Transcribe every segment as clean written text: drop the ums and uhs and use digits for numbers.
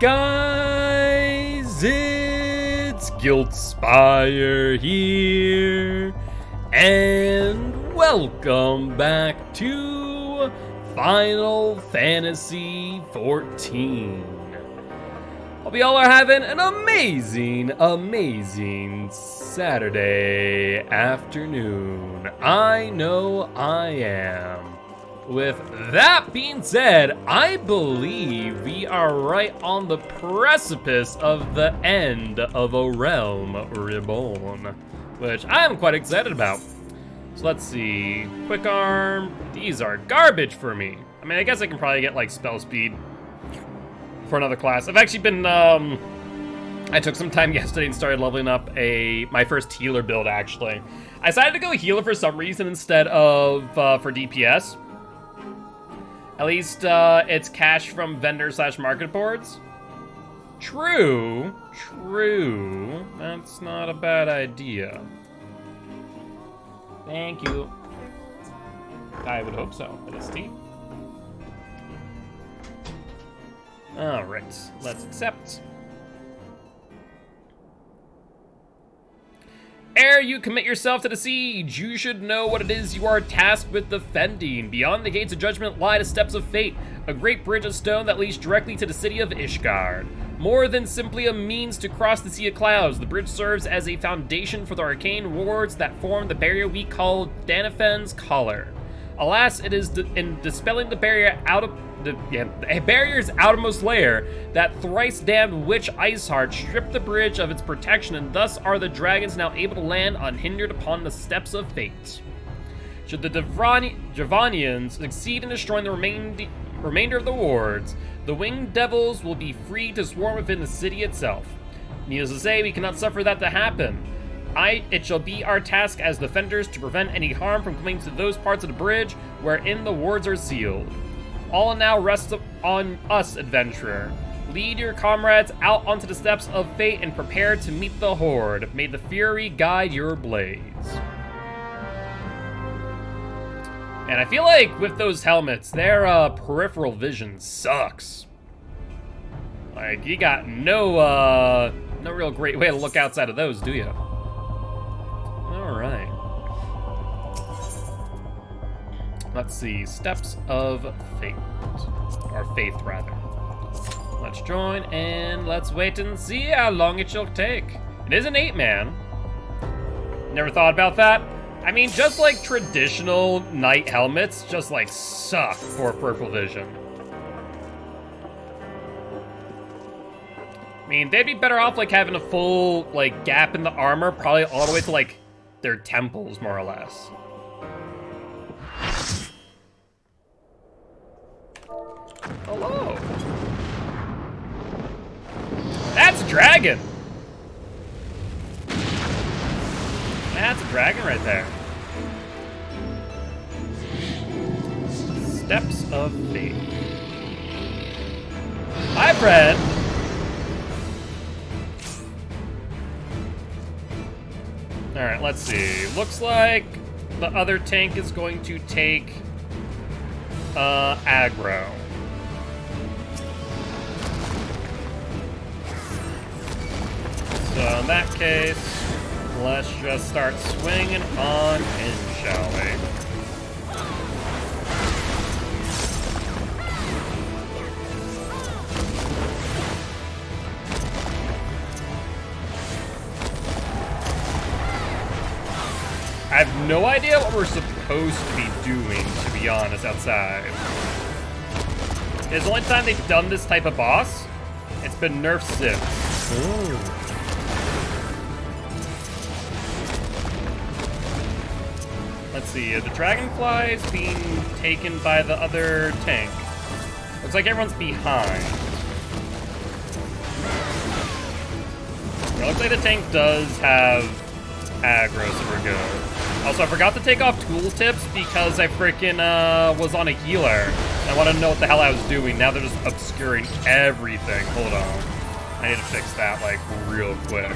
guys? It's Gilty here, and welcome back to Final Fantasy XIV. Hope y'all are having an amazing Saturday afternoon. I know I am. With that being said, I believe we are right on the precipice of the end of A Realm Reborn, which I'm quite excited about. So let's see, quick arm, these are garbage for me. I mean, I guess I can probably get like spell speed for another class. I've actually been, I took some time yesterday and started leveling up my first healer build actually. I decided to go healer for some reason instead of for DPS. At least it's cash from vendor/market boards. True. That's not a bad idea. Thank you. I would hope so, but it's steep. Alright, let's accept. Ere you commit yourself to the siege, you should know what it is you are tasked with defending. Beyond the gates of judgment lie the steps of fate, a great bridge of stone that leads directly to the city of Ishgard. More than simply a means to cross the Sea of Clouds, the bridge serves as a foundation for the arcane wards that form the barrier we call Danifen's Collar. Alas, it is in dispelling the barrier the barrier's outermost layer that thrice-damned witch Iceheart stripped the bridge of its protection, and thus are the dragons now able to land unhindered upon the steps of fate. Should the Javanians succeed in destroying the remainder of the wards, the winged devils will be free to swarm within the city itself. Needless to say, we cannot suffer that to happen. It shall be our task as defenders to prevent any harm from coming to those parts of the bridge wherein the wards are sealed. All now rests on us, adventurer. Lead your comrades out onto the steps of fate and prepare to meet the horde. May the fury guide your blades. And I feel like with those helmets, their peripheral vision sucks. Like, you got no real great way to look outside of those, do you? Alright. Let's see, Steps of Fate. Or Faith, rather. Let's join, and let's wait and see how long it shall take. It is an 8-man. Never thought about that. I mean, just like traditional knight helmets, just like suck for peripheral vision. I mean, they'd be better off like having a full like gap in the armor, probably all the way to like their temples, more or less. Hello. That's a dragon. That's a dragon right there. Steps of Fate. Hi, friend. All right, let's see. Looks like the other tank is going to take aggro. So in that case, let's just start swinging on in, shall we? I have no idea what we're supposed to be doing, to be honest, outside. It's the only time they've done this type of boss. It's been nerfed since. Ooh. Let's see, the dragonfly is being taken by the other tank. Looks like everyone's behind. It looks like the tank does have aggro, so we're good. Also, I forgot to take off tooltips because I freaking was on a healer. I want to know what the hell I was doing. Now they're just obscuring everything. Hold on. I need to fix that, like, real quick.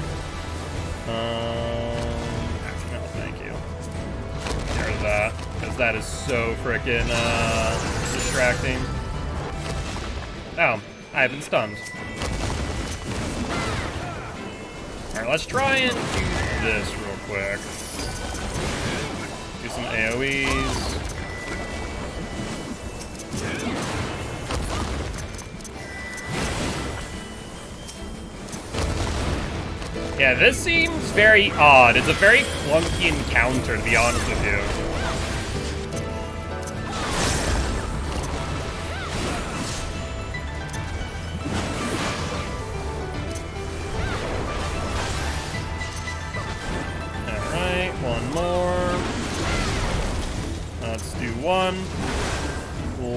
No, thank you. There's that. Because that is so freaking distracting. Oh, I have been stunned. Alright, let's try and do this real quick. Do some AoEs. Yeah, this seems very odd. It's a very clunky encounter, to be honest with you. Alright, one more. Let's do one.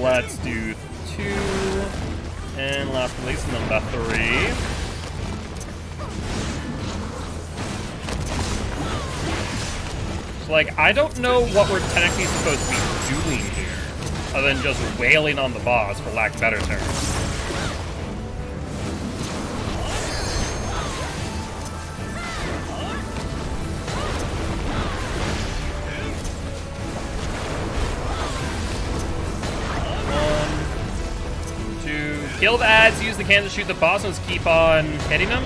Let's do two. And last release, number 3. Like, I don't know what we're technically supposed to be doing here, other than just wailing on the boss, for lack of better terms. One, two. Kill the ads, use the cannon to shoot the boss, and let's keep on hitting them.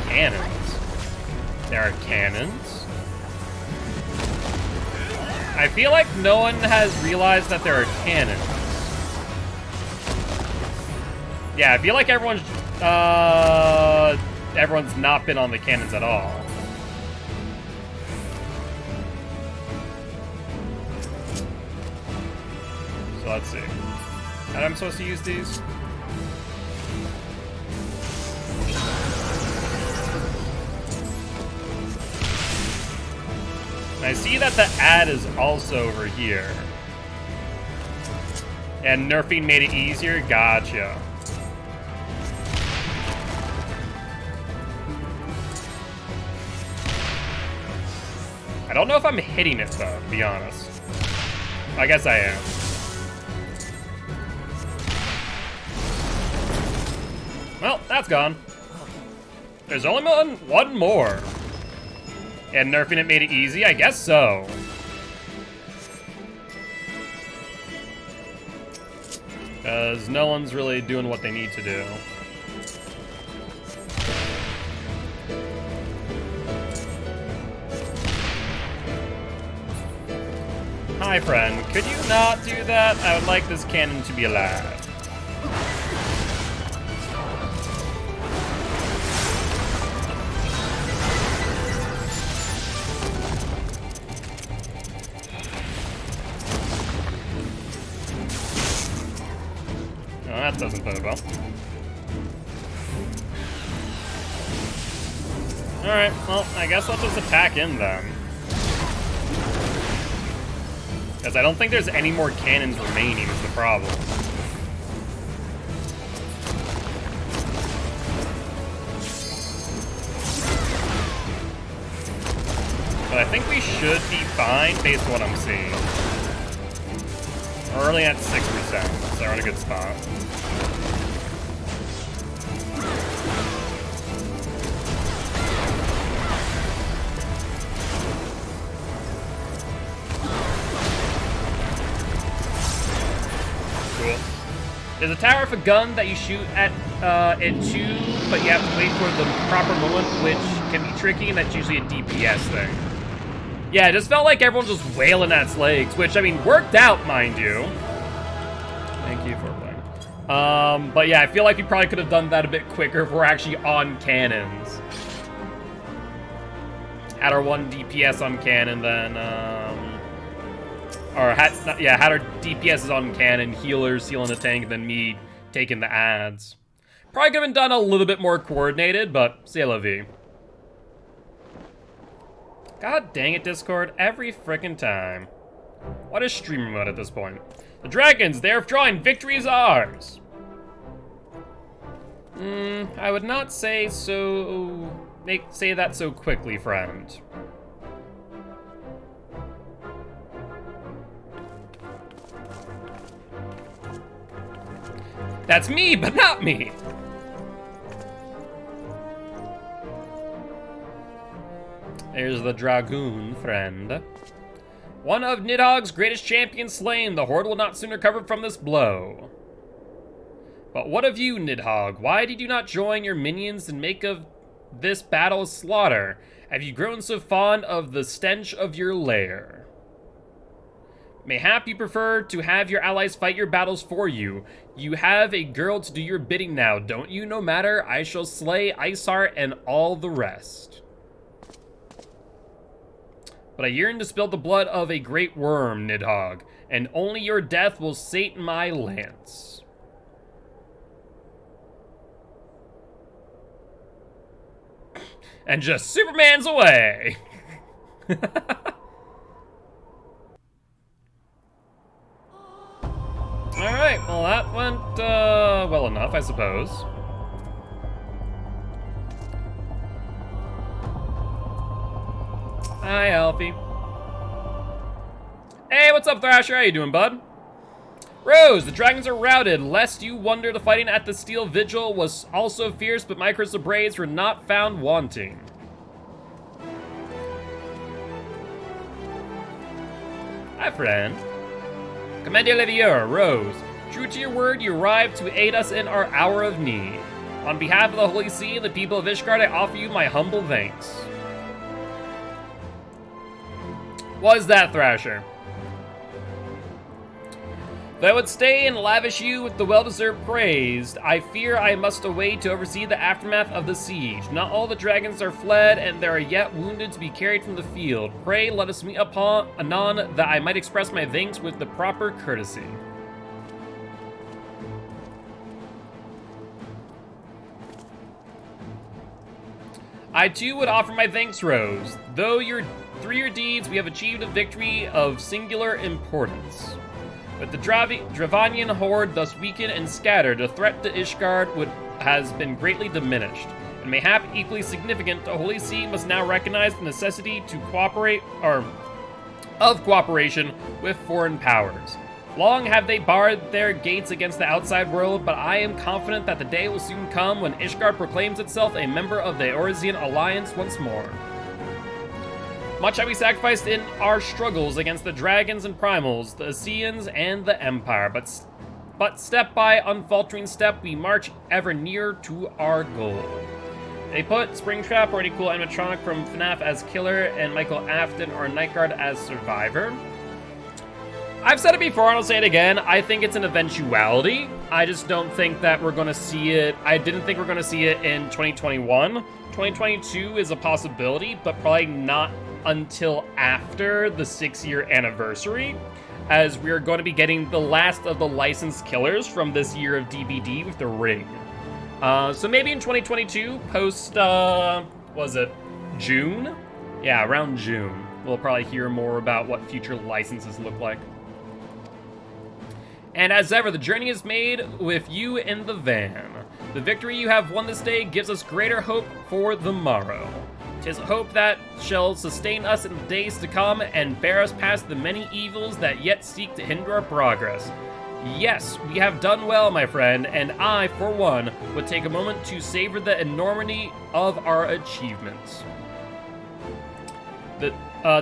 Cannons. There are cannons. I feel like no one has realized that there are cannons. Yeah, I feel like everyone's not been on the cannons at all. So let's see. How am I supposed to use these? I see that the ad is also over here. And nerfing made it easier? Gotcha. I don't know if I'm hitting it, though, to be honest. I guess I am. Well, that's gone. There's only one more. And nerfing it made it easy? I guess so. Because no one's really doing what they need to do. Hi, friend. Could you not do that? I would like this cannon to be alive. That doesn't bode well. Alright, well, I guess let's just attack in then. Because I don't think there's any more cannons remaining is the problem. But I think we should be fine based on what I'm seeing. We're only at 6%, so we're in a good spot. Cool. There's a tower with a gun that you shoot at it too, but you have to wait for the proper moment, which can be tricky, and that's usually a DPS thing. Yeah, it just felt like everyone just wailing at its legs, which, I mean, worked out, mind you. Thank you for playing. But yeah, I feel like we probably could have done that a bit quicker if we're actually on cannons. Had our 1 DPS on cannon, then, had our DPSs on cannon, healers healing the tank, then me taking the ads. Probably could have been done a little bit more coordinated, but c'est la vie. God dang it, Discord, every frickin' time. What is streamer mode at this point? The dragons, they're drawing, victory is ours! I would not say so... say that so quickly, friend. That's me, but not me! There's the Dragoon, friend. One of Nidhogg's greatest champions slain. The Horde will not soon recover from this blow. But what of you, Nidhogg? Why did you not join your minions and make of this battle slaughter? Have you grown so fond of the stench of your lair? Mayhap you prefer to have your allies fight your battles for you. You have a girl to do your bidding now, don't you? No matter, I shall slay Iceheart and all the rest. But I yearn to spill the blood of a great worm, Nidhogg, and only your death will sate my lance. And just Superman's away! Alright, well that went, well enough, I suppose. Hi, Alfie. Hey, what's up, Thrasher? How you doing, bud? Rose, the dragons are routed. Lest you wonder, the fighting at the Steel Vigil was also fierce, but my crystal braids were not found wanting. Hi, friend. Commander Levier, Rose. True to your word, you arrived to aid us in our hour of need. On behalf of the Holy See and the people of Ishgard, I offer you my humble thanks. What is that, Thrasher? Though I would stay and lavish you with the well-deserved praise, I fear I must away to oversee the aftermath of the siege. Not all the dragons are fled, and there are yet wounded to be carried from the field. Pray let us meet upon anon, that I might express my thanks with the proper courtesy. I too would offer my thanks, Rose. Through your deeds, we have achieved a victory of singular importance. With the Dravanian horde thus weakened and scattered, the threat to Ishgard has been greatly diminished. And mayhap equally significant, the Holy See must now recognize the necessity to cooperation with foreign powers. Long have they barred their gates against the outside world, but I am confident that the day will soon come when Ishgard proclaims itself a member of the Eorzean Alliance once more. Much have we sacrificed in our struggles against the dragons and primals, the Aseans, and the Empire, but step by unfaltering step, we march ever nearer to our goal. They put Springtrap, already cool animatronic from FNAF, as Killer, and Michael Afton or Nightguard as Survivor. I've said it before, and I'll say it again, I think it's an eventuality. I just don't think that we're going to see it. I didn't think we're going to see it in 2021. 2022 is a possibility, but probably not until after the 6-year anniversary, as we're going to be getting the last of the licensed killers from this year of DBD with the Ring. So maybe in 2022, post, was it June? Yeah, around June, we'll probably hear more about what future licenses look like. And as ever, the journey is made with you in the van. The victory you have won this day gives us greater hope for the morrow. 'Tis hope that shall sustain us in the days to come and bear us past the many evils that yet seek to hinder our progress. Yes, we have done well, my friend, and I, for one, would take a moment to savor the enormity of our achievements. The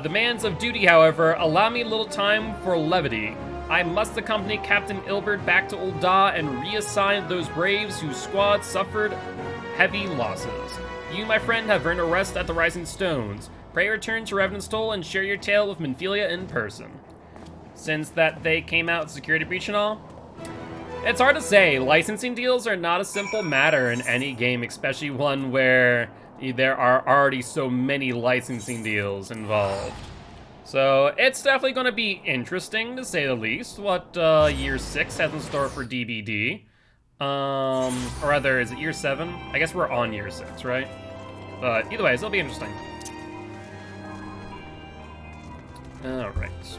demands of duty, however, allow me a little time for levity. I must accompany Captain Ilbert back to Ul'dah and reassign those braves whose squad suffered heavy losses. You, my friend, have earned a rest at the Rising Stones. Pray return to Revenantstoll and share your tale with Minfilia in person. Since that they came out security breach and all? It's hard to say. Licensing deals are not a simple matter in any game, especially one where there are already so many licensing deals involved. So it's definitely going to be interesting, to say the least, what Year 6 has in store for DBD. Or rather, is it Year 7? I guess we're on Year 6, right? But either way, it'll be interesting. Alright.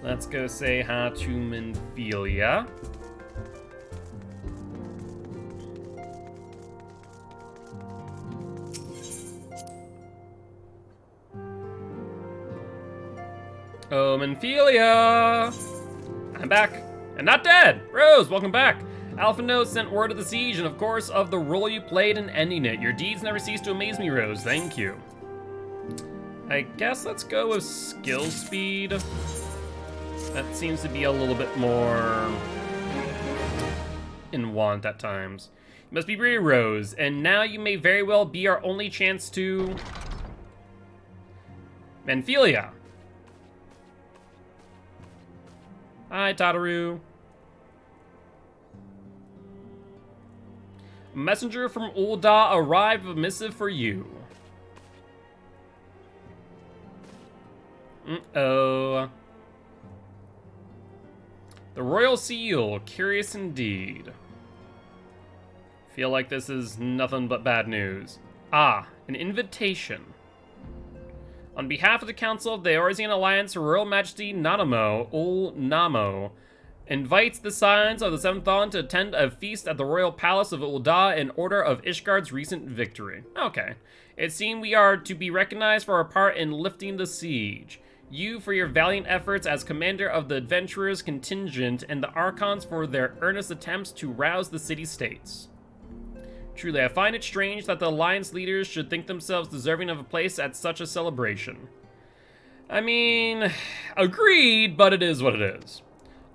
Let's go say hi to Minfilia. Oh, Minfilia! I'm back. And not dead! Rose, welcome back! Alphino sent word of the siege and, of course, of the role you played in ending it. Your deeds never cease to amaze me, Rose. Thank you. I guess let's go with skill speed. That seems to be a little bit more in want at times. You must be Bree Rose, and now you may very well be our only chance to... Manphilia. Hi, Tataru. A messenger from Ul'dah arrived with a missive for you. Uh-oh. The Royal Seal, curious indeed. Feel like this is nothing but bad news. Ah, an invitation. On behalf of the Council of the Eorzean Alliance, Her Royal Majesty Nanamo Ul-Namo invites the Scions of the Seventh Dawn to attend a feast at the Royal Palace of Ul'dah in order of Ishgard's recent victory. Okay. It seems we are to be recognized for our part in lifting the siege. You for your valiant efforts as commander of the adventurers contingent, and the Archons for their earnest attempts to rouse the city-states. Truly, I find it strange that the Alliance leaders should think themselves deserving of a place at such a celebration. I mean, agreed, but it is what it is.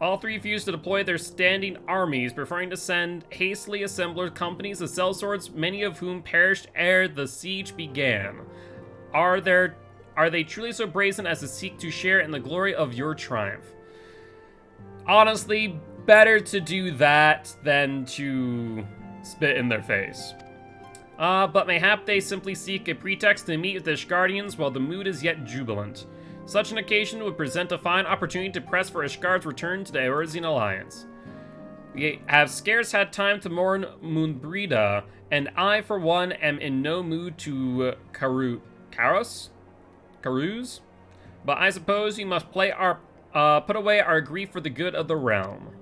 All three refused to deploy their standing armies, preferring to send hastily assembled companies of sellswords, many of whom perished ere the siege began. Are they truly so brazen as to seek to share in the glory of your triumph? Honestly, better to do that than to spit in their face. But mayhap they simply seek a pretext to meet with the Ishgardians while the mood is yet jubilant. Such an occasion would present a fine opportunity to press for Ishgard's return to the Eorzean Alliance. We have scarce had time to mourn Moonbrida, and I, for one, am in no mood to carouse? But I suppose we must put away our grief for the good of the realm.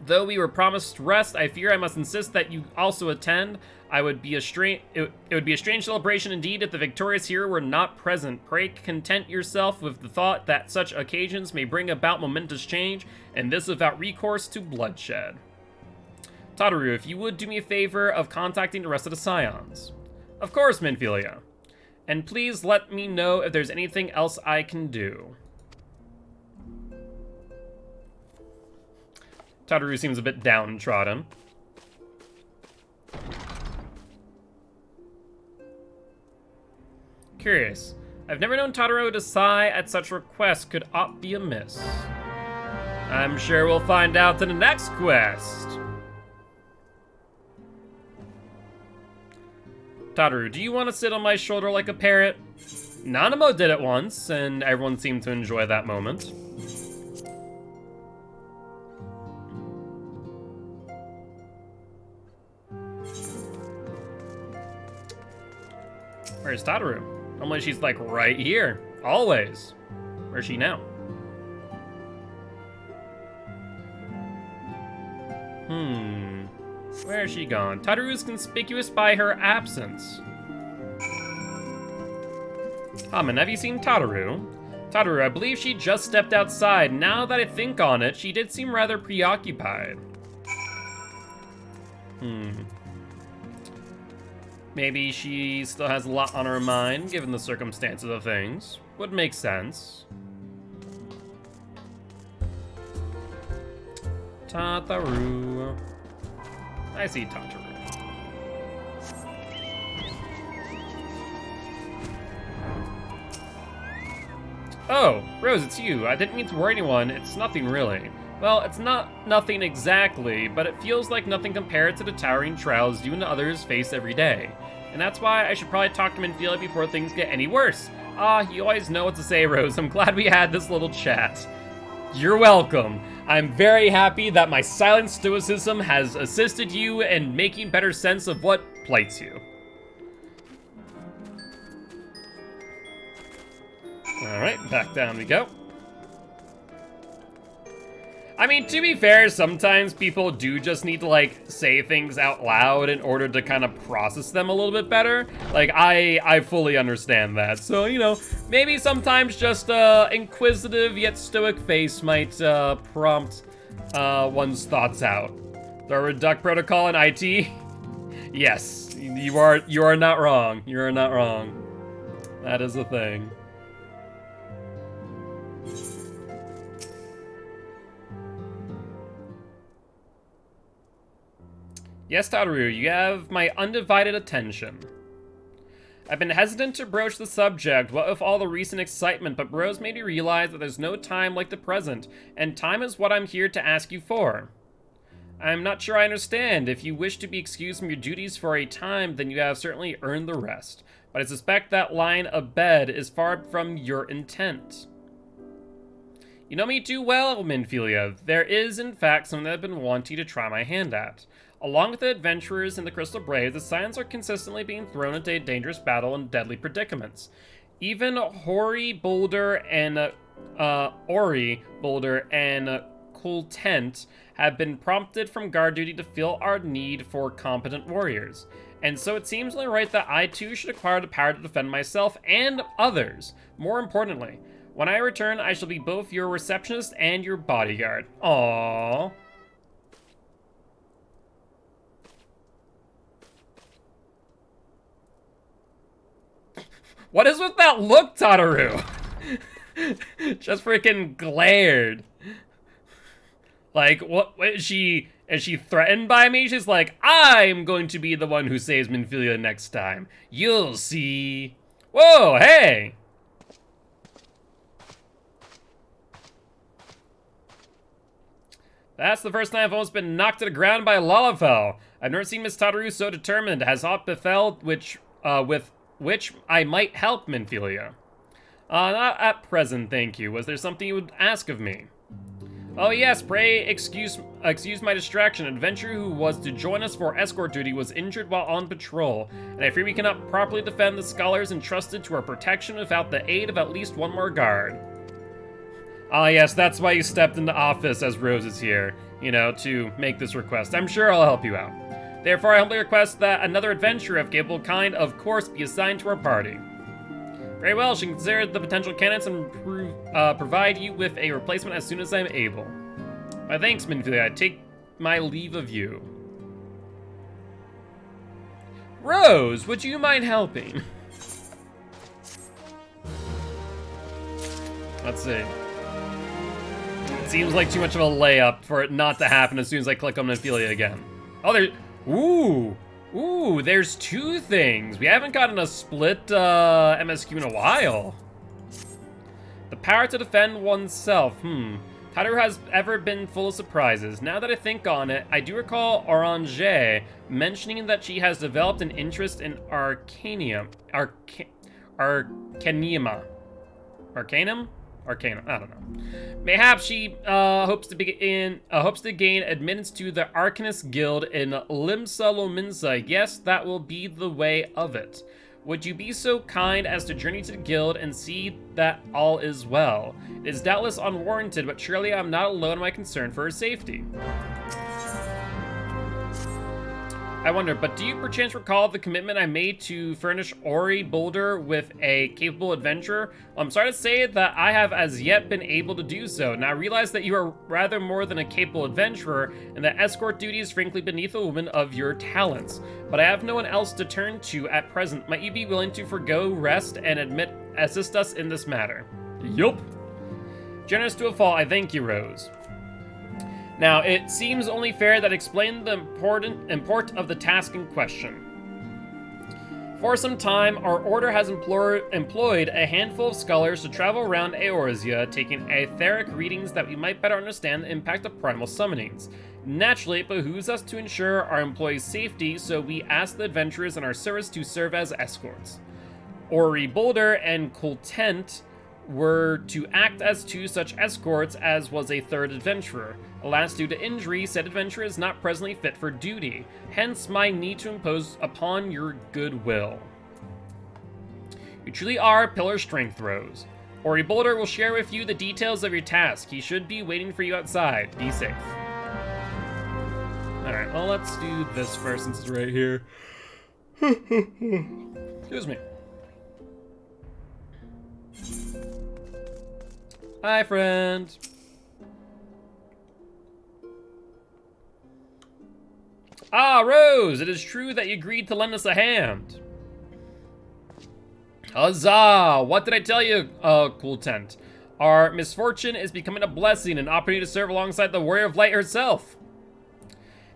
Though we were promised rest, I fear I must insist that you also attend. It would be a strange celebration indeed if the victorious hero were not present. Pray content yourself with the thought that such occasions may bring about momentous change, and this without recourse to bloodshed. Tataru, if you would do me a favor of contacting the rest of the Scions. Of course, Manphilia. And please let me know if there's anything else I can do. Tataru seems a bit downtrodden. Curious. I've never known Tataru to sigh at such requests. Could aught be amiss? I'm sure we'll find out in the next quest. Tataru, do you want to sit on my shoulder like a parrot? Nanamo did it once, and everyone seemed to enjoy that moment. Where's Tataru? Normally she's like right here. Always. Where's she now? Where is she gone? Tataru is conspicuous by her absence. Man, have you seen Tataru? Tataru, I believe she just stepped outside. Now that I think on it, she did seem rather preoccupied. Maybe she still has a lot on her mind, given the circumstances of things. Would make sense. Tataru. I see Tataru. Oh, Rose, it's you. I didn't mean to worry anyone. It's nothing really. Well, it's not nothing exactly, but it feels like nothing compared to the towering trials you and others face every day. And that's why I should probably talk to Manphilia before things get any worse. You always know what to say, Rose. I'm glad we had this little chat. You're welcome. I'm very happy that my silent stoicism has assisted you in making better sense of what plights you. Alright, back down we go. I mean, to be fair, sometimes people do just need to, like, say things out loud in order to kind of process them a little bit better. Like, I fully understand that. So, you know, maybe sometimes just inquisitive yet stoic face might prompt one's thoughts out. The Reduct protocol in IT? Yes, you are not wrong. You are not wrong. That is a thing. Yes, Tadaru, you have my undivided attention. I've been hesitant to broach the subject, what with all the recent excitement, but Rose made me realize that there's no time like the present, and time is what I'm here to ask you for. I'm not sure I understand. If you wish to be excused from your duties for a time, then you have certainly earned the rest. But I suspect that lying abed is far from your intent. You know me too well, Minfilia. There is, in fact, something that I've been wanting to try my hand at. Along with the adventurers in the Crystal Brave, the Scions are consistently being thrown into a dangerous battle and deadly predicaments. Even Hori Boulder and Ori Boulder and Kultent have been prompted from guard duty to fill our need for competent warriors. And so it seems only right that I too should acquire the power to defend myself and others. More importantly, when I return, I shall be both your receptionist and your bodyguard. Aww. What is with that look, Tadaru? Just freaking glared. Like, what is she threatened by me? She's like, I'm going to be the one who saves Minfilia next time. You'll see. Whoa, hey! That's the first time I've almost been knocked to the ground by a Lalafell. I've never seen Miss Tadaru so determined. Has aught befell with which I might help Minfilia? Not at present, thank you. Was there something you would ask of me? Oh yes, pray excuse my distraction. An adventurer who was to join us for escort duty was injured while on patrol, and I fear we cannot properly defend the scholars entrusted to our protection without the aid of at least one more guard. Ah yes, that's why you stepped into office as Rose is here, you know, to make this request. I'm sure I'll help you out. Therefore, I humbly request that another adventurer of capable kind, of course, be assigned to our party. Very well, she can consider the potential candidates and provide you with a replacement as soon as I'm able. My thanks, Minfilia. I take my leave of you. Rose, would you mind helping? Let's see. It seems like too much of a layup for it not to happen as soon as I click on Minfilia again. Oh, there... Ooh, there's two things. We haven't gotten a split MSQ in a while. The power to defend oneself. Tadaru has ever been full of surprises. Now that I think on it, I do recall Orange mentioning that she has developed an interest in Arcanum, I don't know. Mayhaps she hopes to gain admittance to the Arcanist Guild in Limsa Lominsa. Yes, that will be the way of it. Would you be so kind as to journey to the guild and see that all is well? It is doubtless unwarranted, but surely I'm not alone in my concern for her safety. I wonder, but do you perchance recall the commitment I made to furnish Ori Boulder with a capable adventurer? Well, I'm sorry to say that I have as yet been able to do so. Now I realize that you are rather more than a capable adventurer, and that escort duty is frankly beneath a woman of your talents. But I have no one else to turn to at present. Might you be willing to forgo rest and assist us in this matter? Yup. Generous to a fault, I thank you, Rose. Now, it seems only fair that I explain the import of the task in question. For some time, our order has employed a handful of scholars to travel around Eorzea, taking etheric readings that we might better understand the impact of primal summonings. Naturally, it behooves us to ensure our employees' safety, so we ask the adventurers in our service to serve as escorts. Ori Boulder and Kultent were to act as two such escorts, as was a third adventurer. Alas, due to injury, said adventurer is not presently fit for duty, hence my need to impose upon your goodwill. You truly are pillar strength, Rose. Ori Boulder will share with you the details of your task. He should be waiting for you outside. Be safe. Alright, well, let's do this first since it's right here. Excuse me. Hi, friend. Ah, Rose, it is true that you agreed to lend us a hand. Huzzah! What did I tell you, Kultent? Our misfortune is becoming a blessing, an opportunity to serve alongside the Warrior of Light herself.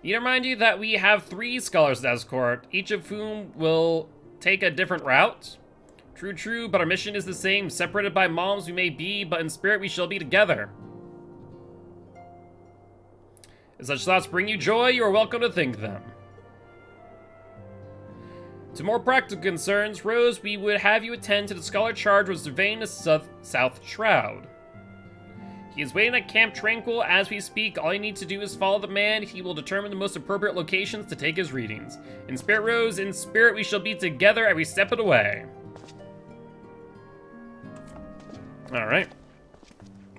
Need to remind you that we have 3 scholars to escort, each of whom will take a different route. True, but our mission is the same. Separated by moms we may be, but in spirit we shall be together. If such thoughts bring you joy, you are welcome to think them. To more practical concerns, Rose, we would have you attend to the scholar charged with surveying the South Shroud. He is waiting at Camp Tranquil as we speak. All you need to do is follow the man. He will determine the most appropriate locations to take his readings. In spirit, Rose, in spirit we shall be together every step of the way. Alright.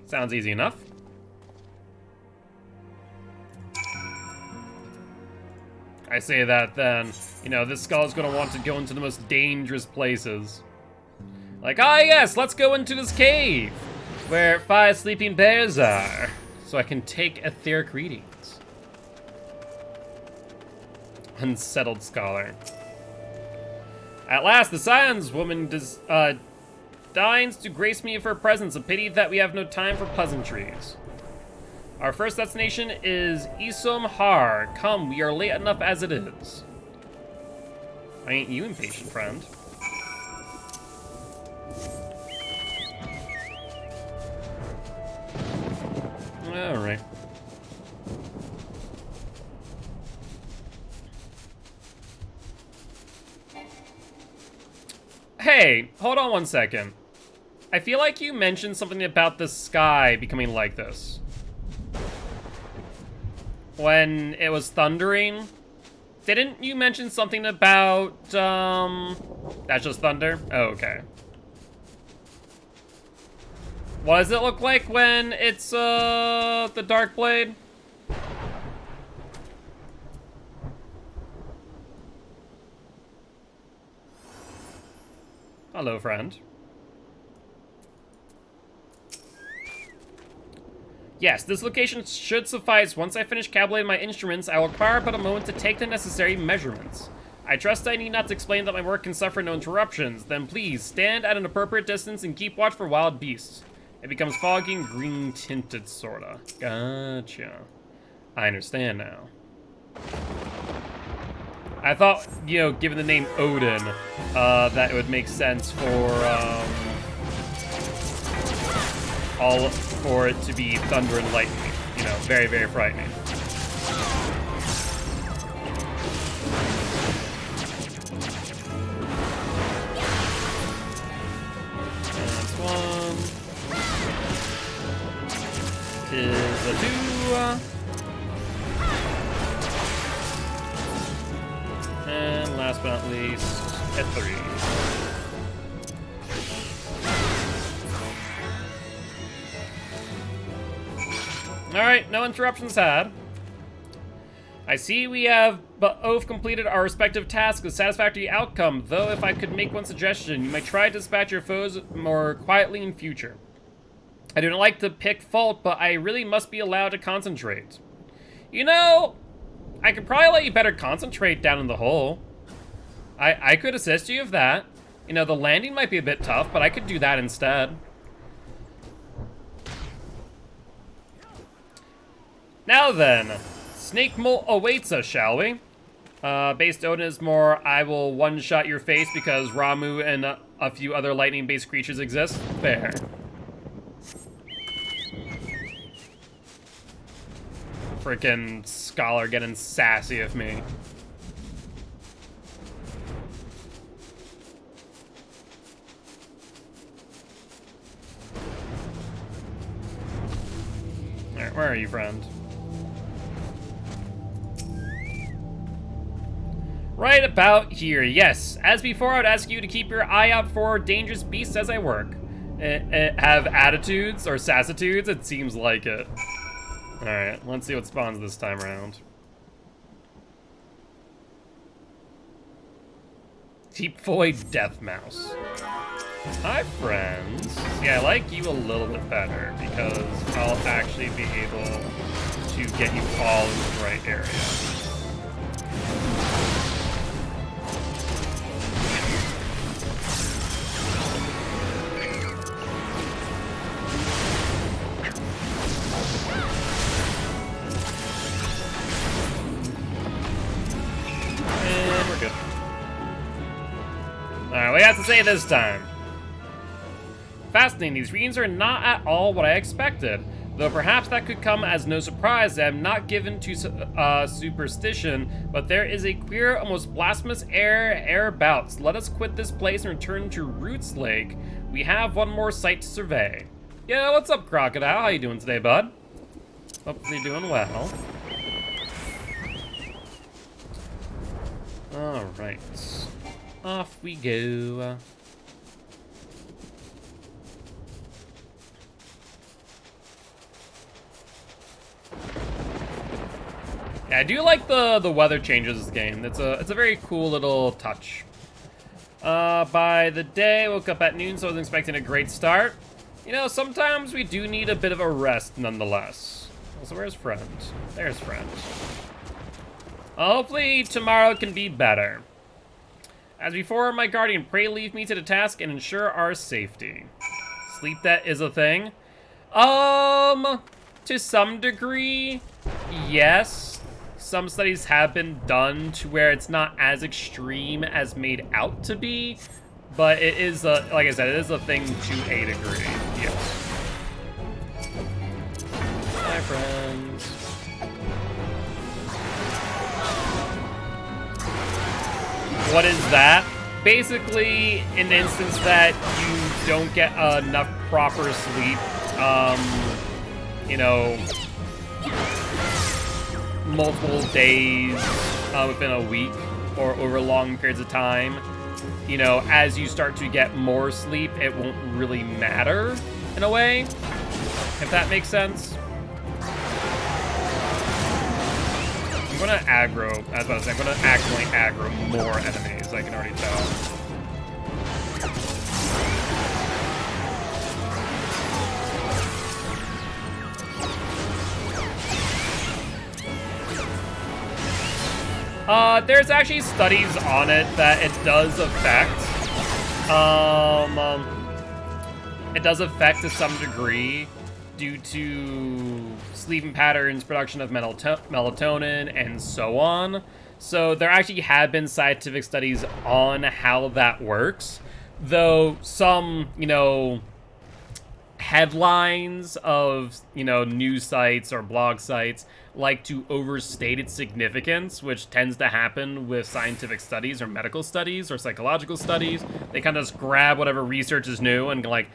Sounds easy enough. I say that then, you know, this skull is going to want to go into the most dangerous places. Like, ah yes, let's go into this cave where 5 sleeping bears are, so I can take etheric readings. Unsettled scholar. At last, the Science Woman deigns to grace me with her presence. A pity that we have no time for pleasantries. Our first destination is Isom Har. Come, we are late enough as it is. Ain't you impatient, friend? Alright. Hey, hold on one second. I feel like you mentioned something about the sky becoming like this. When it was thundering. Didn't you mention something about, that's just thunder? Oh, okay. What does it look like when it's, the Dark Blade? Hello, friend. Yes, this location should suffice. Once I finish cabulating my instruments, I will require but a moment to take the necessary measurements. I trust I need not to explain that my work can suffer no interruptions. Then please, stand at an appropriate distance and keep watch for wild beasts. It becomes foggy and green-tinted, sorta. Gotcha. I understand now. I thought, you know, given the name Odin, that it would make sense for, all for it to be thunder and lightning. You know, very, very frightening. That's one. Is a 2. And last but not least, a 3. Alright, no interruptions had. I see we have both completed our respective tasks with satisfactory outcome, though if I could make one suggestion, you might try to dispatch your foes more quietly in future. I don't like to pick fault, but I really must be allowed to concentrate. You know, I could probably let you better concentrate down in the hole. I could assist you with that. You know, the landing might be a bit tough, but I could do that instead. Now then, Snake Molt awaits us, shall we? Based Odin is more, I will one-shot your face because Ramu and a few other lightning-based creatures exist. Fair. Frickin' scholar getting sassy with me. Alright, where are you, friend? Right about here, yes. As before, I would ask you to keep your eye out for dangerous beasts as I work. Have attitudes or sassitudes? It seems like it. Alright, let's see what spawns this time around. Deep Void Death Mouse. Hi, friends. See, I like you a little bit better because I'll actually be able to get you all in the right area. you have to say this time? Fascinating, these readings are not at all what I expected. Though perhaps that could come as no surprise. I am not given to superstition, but there is a queer, almost blasphemous air about. So let us quit this place and return to Roots Lake. We have one more site to survey. Yeah, what's up, Crocodile? How you doing today, bud? Hope you're doing well. Alright. Off we go. Yeah, I do like the weather changes in this game. It's a very cool little touch. By the day, woke up at noon, so I was expecting a great start. You know, sometimes we do need a bit of a rest nonetheless. So where's friend? There's friend. Hopefully tomorrow can be better. As before, my guardian, pray leave me to the task and ensure our safety. Sleep debt is a thing. To some degree, yes. Some studies have been done to where it's not as extreme as made out to be, but it is, like I said, it is a thing to a degree, yes. Hi, friends. What is that? Basically, in the instance that you don't get enough proper sleep, you know, multiple days within a week or over long periods of time, you know, as you start to get more sleep, it won't really matter in a way, if that makes sense. I'm gonna aggro, I was about to say, I'm gonna accidentally aggro more enemies, I can already tell. There's actually studies on it that it does affect. It does affect to some degree due to sleeping patterns, production of melatonin, and so on. So there actually have been scientific studies on how that works. Though some, you know, headlines of, you know, news sites or blog sites like to overstate its significance, which tends to happen with scientific studies or medical studies or psychological studies. They kind of just grab whatever research is new and like,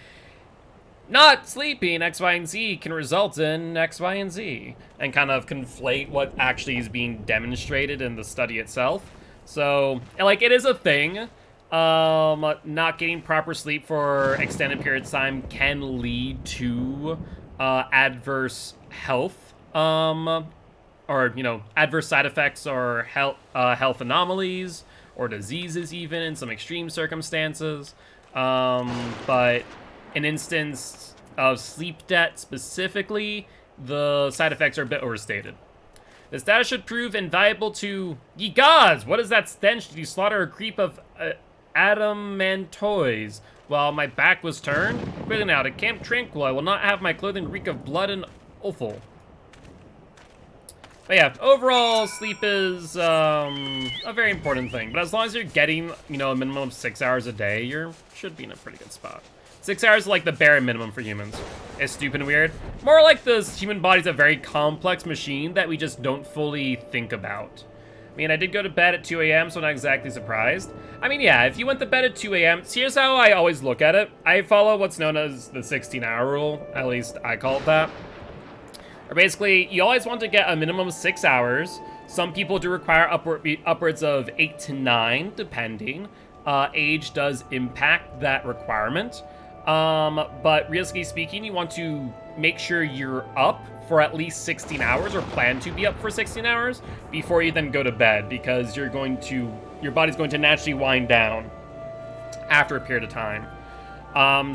not sleeping X, Y, and Z can result in X, Y, and Z, and kind of conflate what actually is being demonstrated in the study itself. So, like, it is a thing. Not getting proper sleep for extended periods of time can lead to adverse health, or, you know, adverse side effects or health anomalies or diseases even in some extreme circumstances. But an instance of sleep debt specifically, the side effects are a bit overstated. This data should prove invaluable to... Ye gods! What is that stench? Did you slaughter a creep of adamantoids while my back was turned? Quickly now, to Camp Tranquil, I will not have my clothing reek of blood and offal. But yeah, overall, sleep is a very important thing. But as long as you're getting, you know, a minimum of 6 hours a day, you should be in a pretty good spot. 6 hours is like the bare minimum for humans. It's stupid and weird. More like the human body's a very complex machine that we just don't fully think about. I mean, I did go to bed at 2 a.m., so I'm not exactly surprised. I mean, yeah, if you went to bed at 2 a.m., here's how I always look at it. I follow what's known as the 16-hour rule. At least I call it that. Or basically, you always want to get a minimum of 6 hours. Some people do require upwards of 8 to 9, depending. Age does impact that requirement. But realistically speaking, you want to make sure you're up for at least 16 hours or plan to be up for 16 hours before you then go to bed, because your body's going to naturally wind down after a period of time.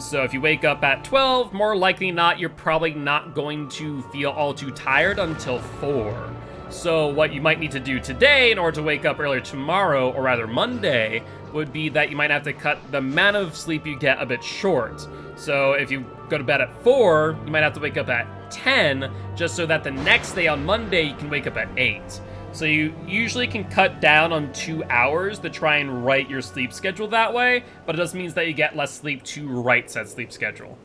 So if you wake up at 12, more likely not, you're probably not going to feel all too tired until 4. So what you might need to do today in order to wake up earlier tomorrow, or rather Monday, would be that you might have to cut the amount of sleep you get a bit short. So if you go to bed at 4, you might have to wake up at 10, just so that the next day on Monday you can wake up at 8. So you usually can cut down on 2 hours to try and write your sleep schedule that way, but it just means that you get less sleep to write said sleep schedule.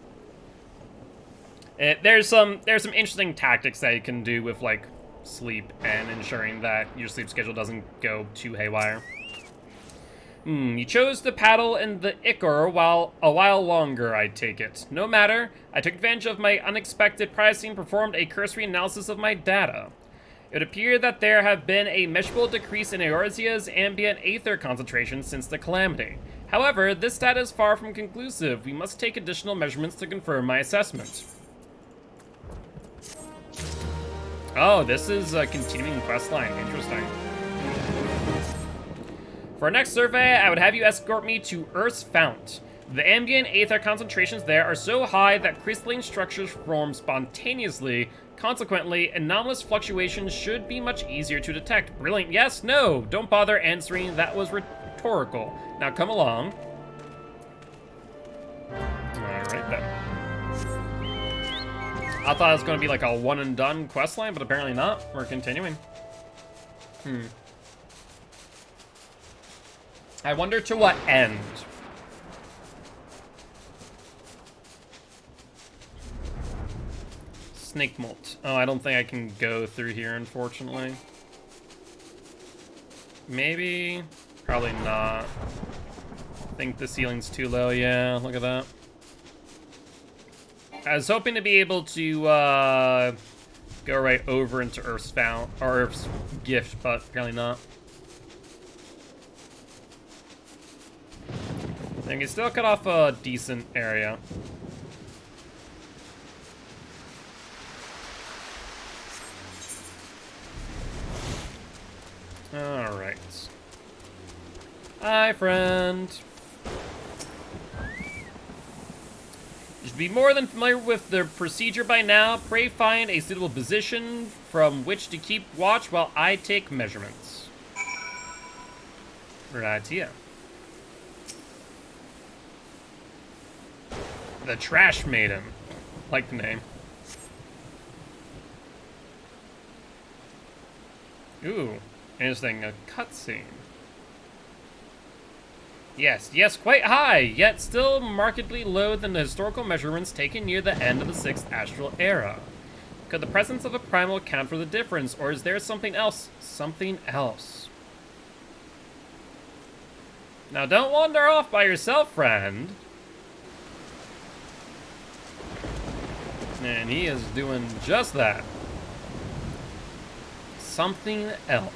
There's some interesting tactics that you can do with like sleep and ensuring that your sleep schedule doesn't go too haywire. You chose to paddle in the Ichor a while longer, I take it. No matter, I took advantage of my unexpected privacy and performed a cursory analysis of my data. It would appear that there have been a measurable decrease in Eorzea's ambient aether concentration since the calamity. However, this data is far from conclusive. We must take additional measurements to confirm my assessment. Oh, this is a continuing questline. Interesting. For our next survey, I would have you escort me to Earth's Fount. The ambient aether concentrations there are so high that crystalline structures form spontaneously. Consequently, anomalous fluctuations should be much easier to detect. Brilliant. Yes, no, don't bother answering. That was rhetorical. Now come along. Alright then. I thought it was going to be like a one and done questline, but apparently not. We're continuing. I wonder to what end. Snake molt. Oh, I don't think I can go through here, unfortunately. Maybe? Probably not. I think the ceiling's too low. Yeah, look at that. I was hoping to be able to go right over into Earth's Fount, or Earth's Gift, but apparently not. I can still cut off a decent area. Alright. Hi, friend. You should be more than familiar with the procedure by now. Pray find a suitable position from which to keep watch while I take measurements. Right here. The Trash Maiden. Like the name. Ooh, interesting. A cutscene. Yes, quite high, yet still markedly lower than the historical measurements taken near the end of the 6th astral era. Could the presence of a primal account for the difference, or is there something else? Something else. Now don't wander off by yourself, friend. And he is doing just that. Something else.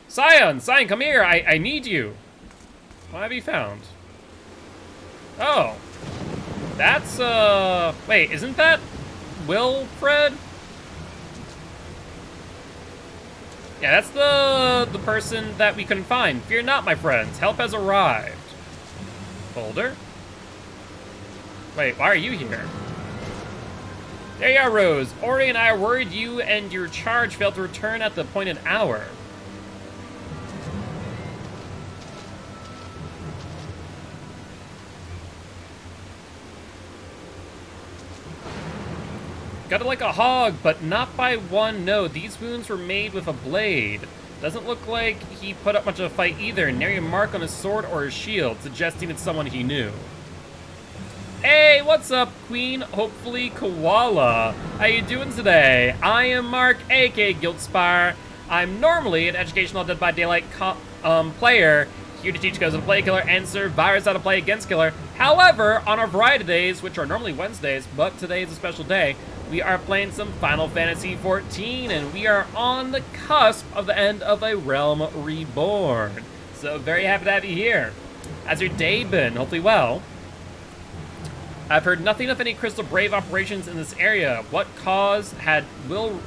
Scion, come here. I need you. What have you found? Oh. That's, wait, isn't that Wilfred? Yeah, that's the person that we couldn't find. Fear not, my friends. Help has arrived. Boulder? Wait, why are you here? There you are, Rose. Ori and I are worried you and your charge failed to return at the appointed hour. Got it like a hog, but not by one. No, these wounds were made with a blade. Doesn't look like he put up much of a fight either. Nary a mark on his sword or his shield, suggesting it's someone he knew. Hey, what's up, Queen? Hopefully Koala. How you doing today? I am Mark, aka Giltspire. I'm normally an educational Dead by Daylight player, here to teach guys how to play Killer and survivors how to play against Killer. However, on our variety days, which are normally Wednesdays, but today is a special day, we are playing some Final Fantasy XIV, and we are on the cusp of the end of a Realm Reborn. So very happy to have you here. How's your day been? Hopefully well. I've heard nothing of any Crystal Brave operations in this area. What cause had Wilred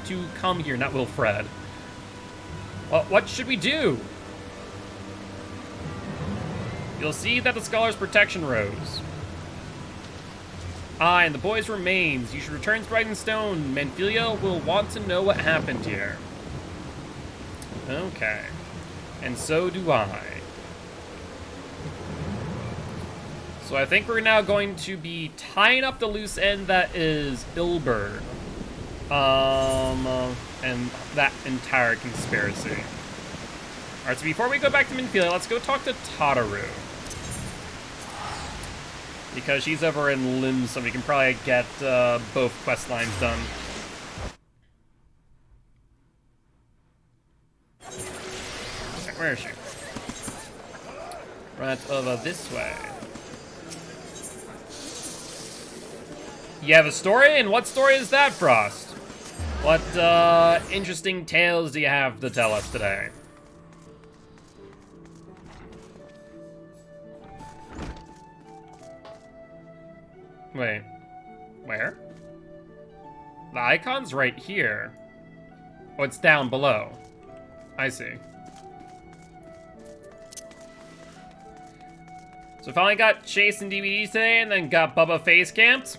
to come here, not Wilfred? Well, what should we do? You'll see that the Scholar's protection rose. And the boy's remains. You should return to Brightonstone. Manphilia will want to know what happened here. Okay. And so do I. So I think we're now going to be tying up the loose end that is Ilberd. And that entire conspiracy. Alright, so before we go back to Minfield, let's go talk to Tataru. Because she's over in Lim, so we can probably get both quest lines done. Okay, where is she? Right over this way. You have a story? And what story is that, Frost? What interesting tales do you have to tell us today? Wait, where? The icon's right here. Oh, it's down below. I see. So finally got Chase and DVDs today and then got Bubba face camped?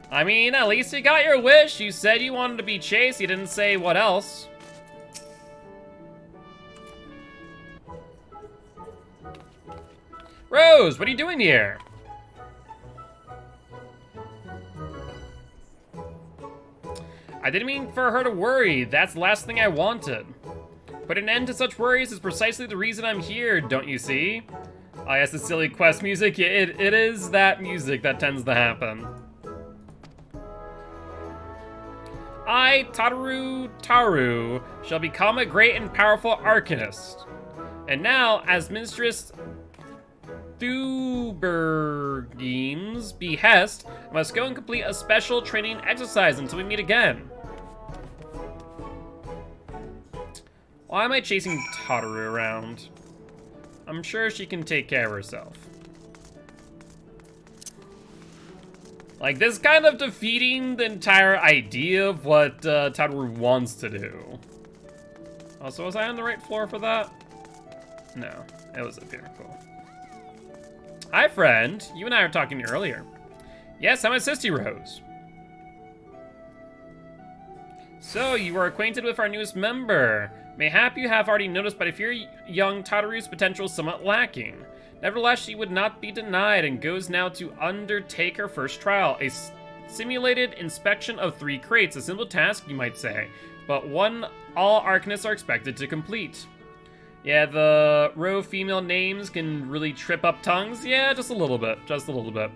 I mean, at least you got your wish. You said you wanted to be Chase. You didn't say what else. Rose, what are you doing here? I didn't mean for her to worry. That's the last thing I wanted. But an end to such worries is precisely the reason I'm here, don't you see? Oh yes, the silly quest music. Yeah, it is that music that tends to happen. I, Taru, shall become a great and powerful arcanist. And now, as Mistress Thubergine's behest, I must go and complete a special training exercise until we meet again. Why am I chasing Tataru around? I'm sure she can take care of herself. Like, this is kind of defeating the entire idea of what Tataru wants to do. Also, was I on the right floor for that? No, it was up here. Cool. Hi, friend. You and I were talking earlier. Yes, I'm assist you, Rose. So, you are acquainted with our newest member. Mayhap you have already noticed, but I fear young Tataru's potential is somewhat lacking. Nevertheless, she would not be denied and goes now to undertake her first trial. A simulated inspection of 3 crates. A simple task, you might say, but one all arcanists are expected to complete. Yeah, the row female names can really trip up tongues. Yeah, just a little bit. Just a little bit.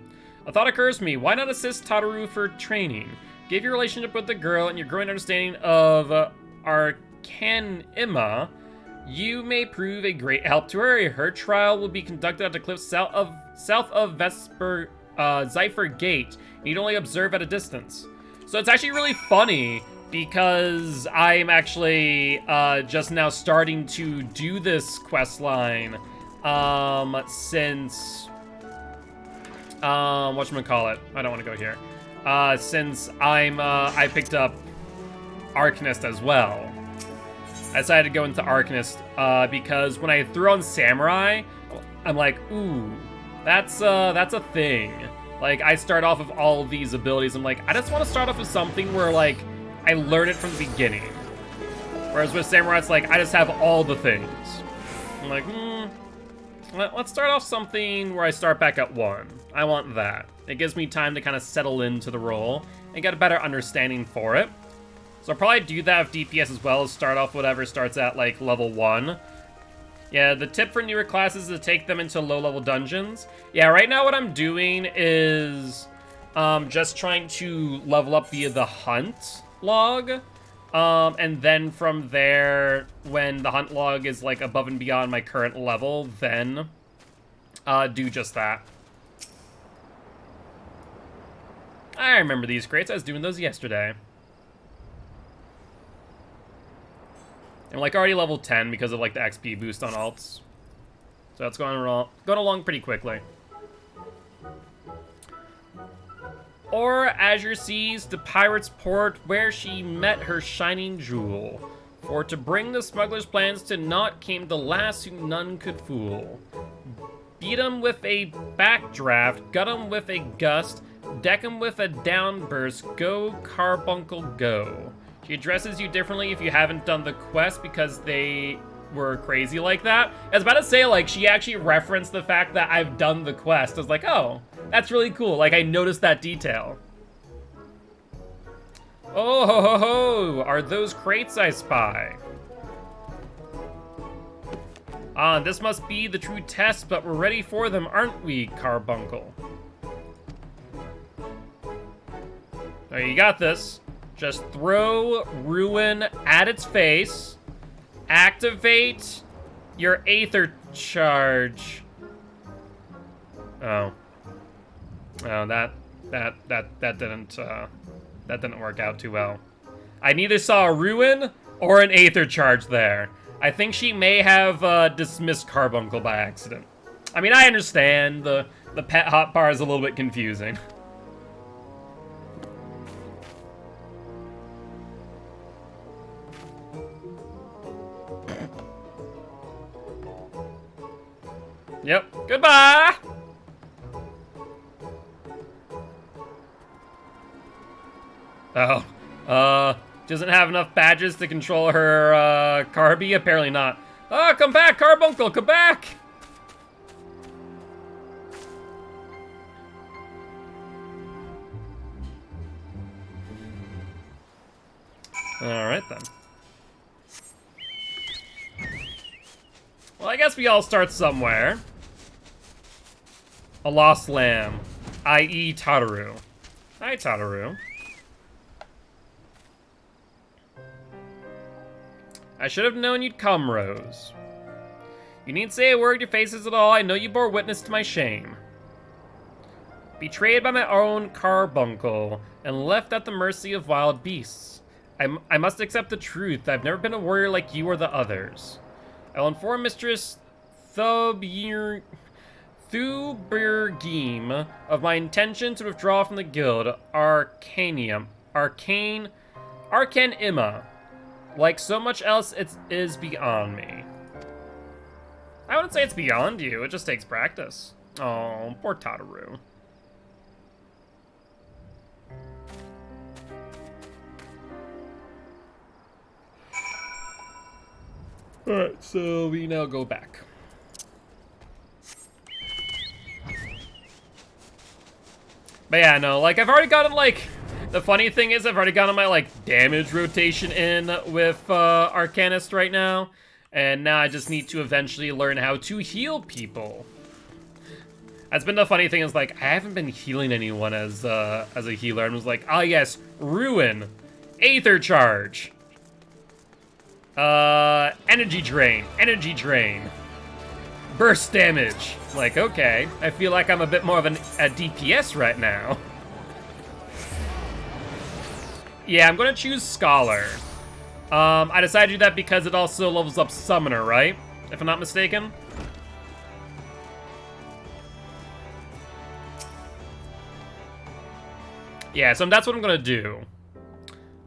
A thought occurs to me. Why not assist Tataru for training? Give your relationship with the girl and your growing understanding of Arcanima, you may prove a great help to her. Her trial will be conducted at the cliffs south of Zypher Gate. You'd only observe at a distance. So it's actually really funny because I'm actually just now starting to do this quest line since whatchamacallit? I don't want to go here. Since I picked up Arcanist as well. I decided to go into Arcanist because when I threw on Samurai, I'm like, ooh, that's a thing. Like, I start off with all of these abilities. I'm like, I just want to start off with something where, like, I learn it from the beginning. Whereas with Samurai, it's like, I just have all the things. I'm like, let's start off something where I start back at 1. I want that. It gives me time to kind of settle into the role and get a better understanding for it. So I'll probably do that with DPS as well, as start off whatever starts at, like, level 1. Yeah, the tip for newer classes is to take them into low-level dungeons. Yeah, right now what I'm doing is just trying to level up via the hunt log. And then from there, when the hunt log is, like, above and beyond my current level, then do just that. I remember these crates. I was doing those yesterday. I'm like already level 10 because of like the XP boost on alts. So that's going along pretty quickly. Or Azure sees the pirate's port where she met her shining jewel. For to bring the smuggler's plans to naught came the lass whom none could fool. Beat 'em with a backdraft, gut 'em with a gust, deck 'em with a downburst, go carbuncle go. She addresses you differently if you haven't done the quest because they were crazy like that. I was about to say, like, she actually referenced the fact that I've done the quest. I was like, oh, that's really cool. Like, I noticed that detail. Oh ho ho ho! Are those crates I spy? Ah, this must be the true test, but we're ready for them, aren't we, Carbuncle? There, you got this. Just throw Ruin at its face. Activate your Aether Charge. Oh. Oh, that didn't work out too well. I neither saw a Ruin or an Aether Charge there. I think she may have dismissed Carbuncle by accident. I mean, I understand the pet hotbar is a little bit confusing. Yep. Goodbye! Oh. Doesn't have enough badges to control her, Carby? Apparently not. Oh, come back, Carbuncle, come back! Alright, then. Well, I guess we all start somewhere. A lost lamb, i.e. Tataru. Hi, Tataru. I should have known you'd come, Rose. You needn't say a word, your faces at all. I know you bore witness to my shame. Betrayed by my own Carbuncle, and left at the mercy of wild beasts. I must accept the truth. I've never been a warrior like you or the others. I'll inform Mistress Thubergeme of my intention to withdraw from the guild Arcanima. Like so much else, it is beyond me. I wouldn't say it's beyond you, it just takes practice. Oh, poor Tataru. Alright, so we now go back. But yeah, no, like, I've already gotten, like... The funny thing is, I've already gotten my, like, damage rotation in with Arcanist right now. And now I just need to eventually learn how to heal people. That's been the funny thing is, like, I haven't been healing anyone as a healer. I was like, ah, yes, Ruin, Aether Charge, Energy Drain, Burst Damage. Like, okay, I feel like I'm a bit more of a DPS right now. Yeah, I'm gonna choose Scholar. I decided to do that because it also levels up Summoner, right? If I'm not mistaken. Yeah, so that's what I'm gonna do.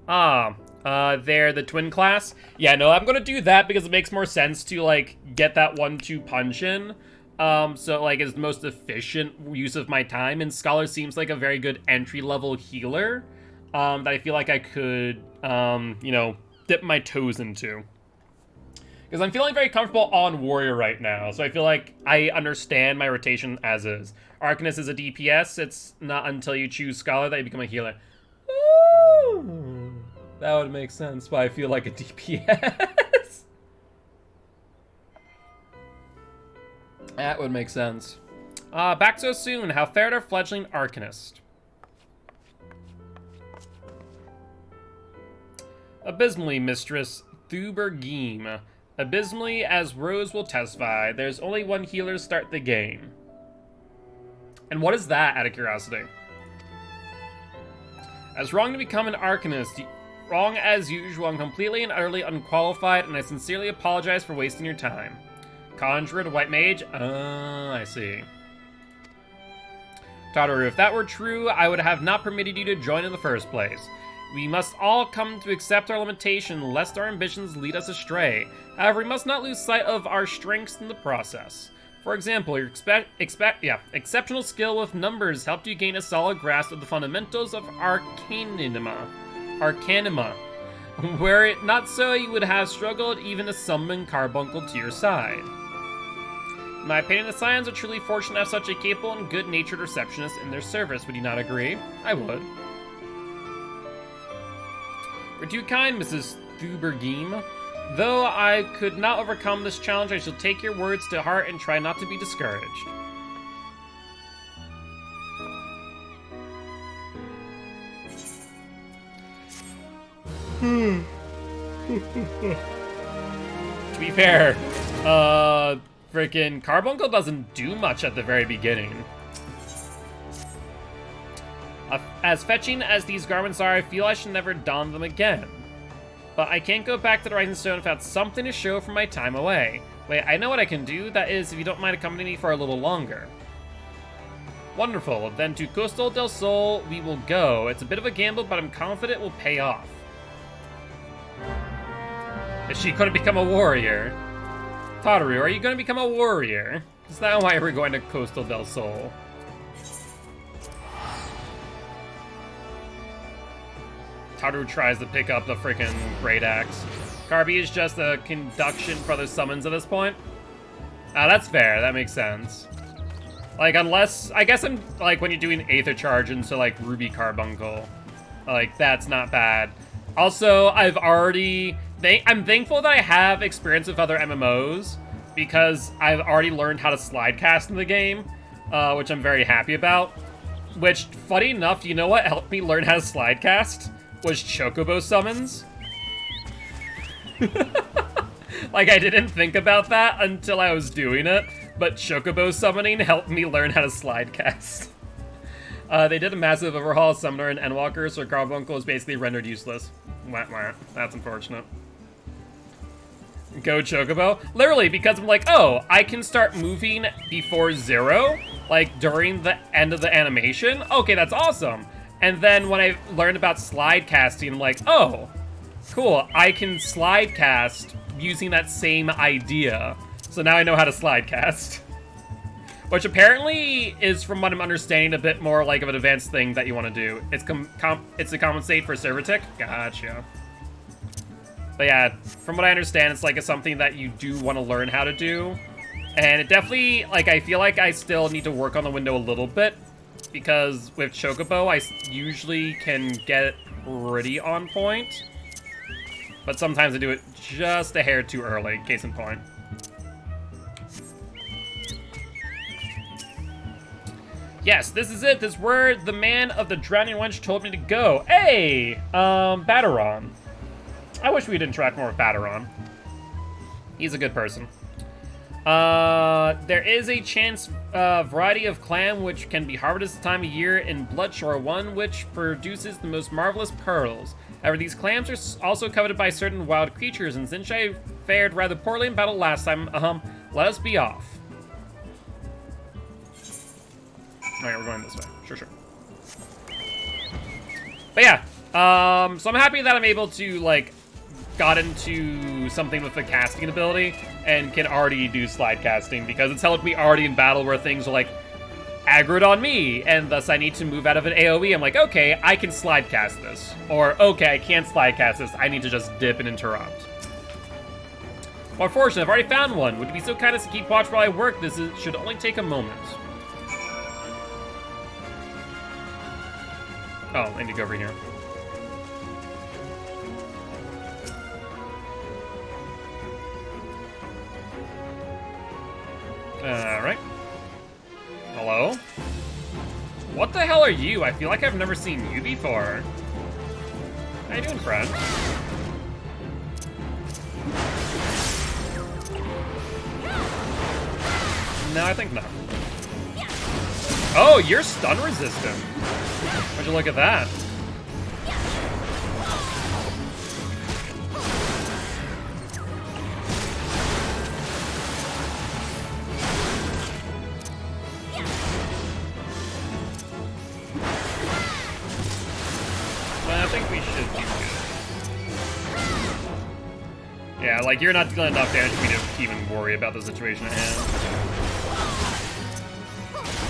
They're the twin class. Yeah, no, I'm gonna do that because it makes more sense to, like, get that 1-2 punch in. So, like, it's the most efficient use of my time, and Scholar seems like a very good entry-level healer. That I feel like I could, you know, dip my toes into. Because I'm feeling very comfortable on Warrior right now, so I feel like I understand my rotation as is. Arcanist is a DPS, it's not until you choose Scholar that you become a healer. Ooh, that would make sense why I feel like a DPS. That would make sense. Back so soon, how fared our fledgling Arcanist? Abysmally, Mistress Thubergeme. Abysmally, as Rose will testify, there's only one healer to start the game. And what is that, out of curiosity? As wrong to become an Arcanist, wrong as usual, I'm completely and utterly unqualified, and I sincerely apologize for wasting your time. Conjurer to White Mage? I see. Tataru, if that were true, I would have not permitted you to join in the first place. We must all come to accept our limitation, lest our ambitions lead us astray. However, we must not lose sight of our strengths in the process. For example, your exceptional skill with numbers helped you gain a solid grasp of the fundamentals of Arcanima. Were it not so, you would have struggled even to summon Carbuncle to your side. In my opinion, the Scions are truly fortunate to have such a capable and good-natured receptionist in their service. Would you not agree? I would. We're too kind, Mrs. Thubergeme. Though I could not overcome this challenge, I shall take your words to heart and try not to be discouraged. To be fair, freaking Carbuncle doesn't do much at the very beginning. As fetching as these garments are, I feel I should never don them again. But I can't go back to the Rising Stone without something to show from my time away. Wait, I know what I can do. That is, if you don't mind accompanying me for a little longer. Wonderful. Then to Costa del Sol we will go. It's a bit of a gamble, but I'm confident it will pay off. Is she going to become a warrior? Tataru, are you going to become a warrior? Is that why we're going to Costa del Sol? Tataru tries to pick up the freaking Great Axe. Carby is just a conduction for other summons at this point. That's fair. That makes sense. Like, unless... I guess I'm, like, when you're doing Aether Charge into, like, Ruby Carbuncle. Like, that's not bad. Also, I've already... I'm thankful that I have experience with other MMOs, because I've already learned how to slide cast in the game, which I'm very happy about. Which, funny enough, you know what helped me learn how to slide cast? Was Chocobo summons. Like, I didn't think about that until I was doing it, but Chocobo summoning helped me learn how to slide cast. They did a massive overhaul of Summoner and Endwalker, so Carbuncle is basically rendered useless. Wah, wah. That's unfortunate. Go Chocobo? Literally, because I'm like, oh, I can start moving before 0, like, during the end of the animation? Okay, that's awesome. And then when I learned about slide casting, I'm like, oh, cool, I can slide cast using that same idea. So now I know how to slide cast. Which apparently is, from what I'm understanding, a bit more like of an advanced thing that you want to do. It's to compensate for server tick. Gotcha. But yeah, from what I understand, it's like something that you do want to learn how to do. And it definitely, like, I feel like I still need to work on the window a little bit. Because with Chocobo, I usually can get it pretty on point. But sometimes I do it just a hair too early, case in point. Yes, this is it. This is where the man of the Drowning Wench told me to go. Hey! Battaron. I wish we'd interact more with Battaron. He's a good person. There is a chance variety of clam which can be harvested this time of year in Bloodshore, one which produces the most marvelous pearls. However, these clams are also coveted by certain wild creatures, and since I fared rather poorly in battle last time, let us be off. Alright, we're going this way. Sure. But yeah, so I'm happy that I'm able to, like, got into something with a casting ability and can already do slide casting, because it's helped me already in battle where things are like aggroed on me and thus I need to move out of an AoE. I'm like, okay, I can slide cast this, or okay, I can't slide cast this, I need to just dip and interrupt. Well, fortunately, I've already found one. Would you be so kind as to keep watch while I work? Should only take a moment. Oh, I need to go over here. Alright. Hello? What the hell are you? I feel like I've never seen you before. How you doing, friend? No, I think not. Oh, you're stun resistant. Would you look at that? I think we should do good. Yeah, like, you're not dealing enough damage for me to even worry about the situation at hand.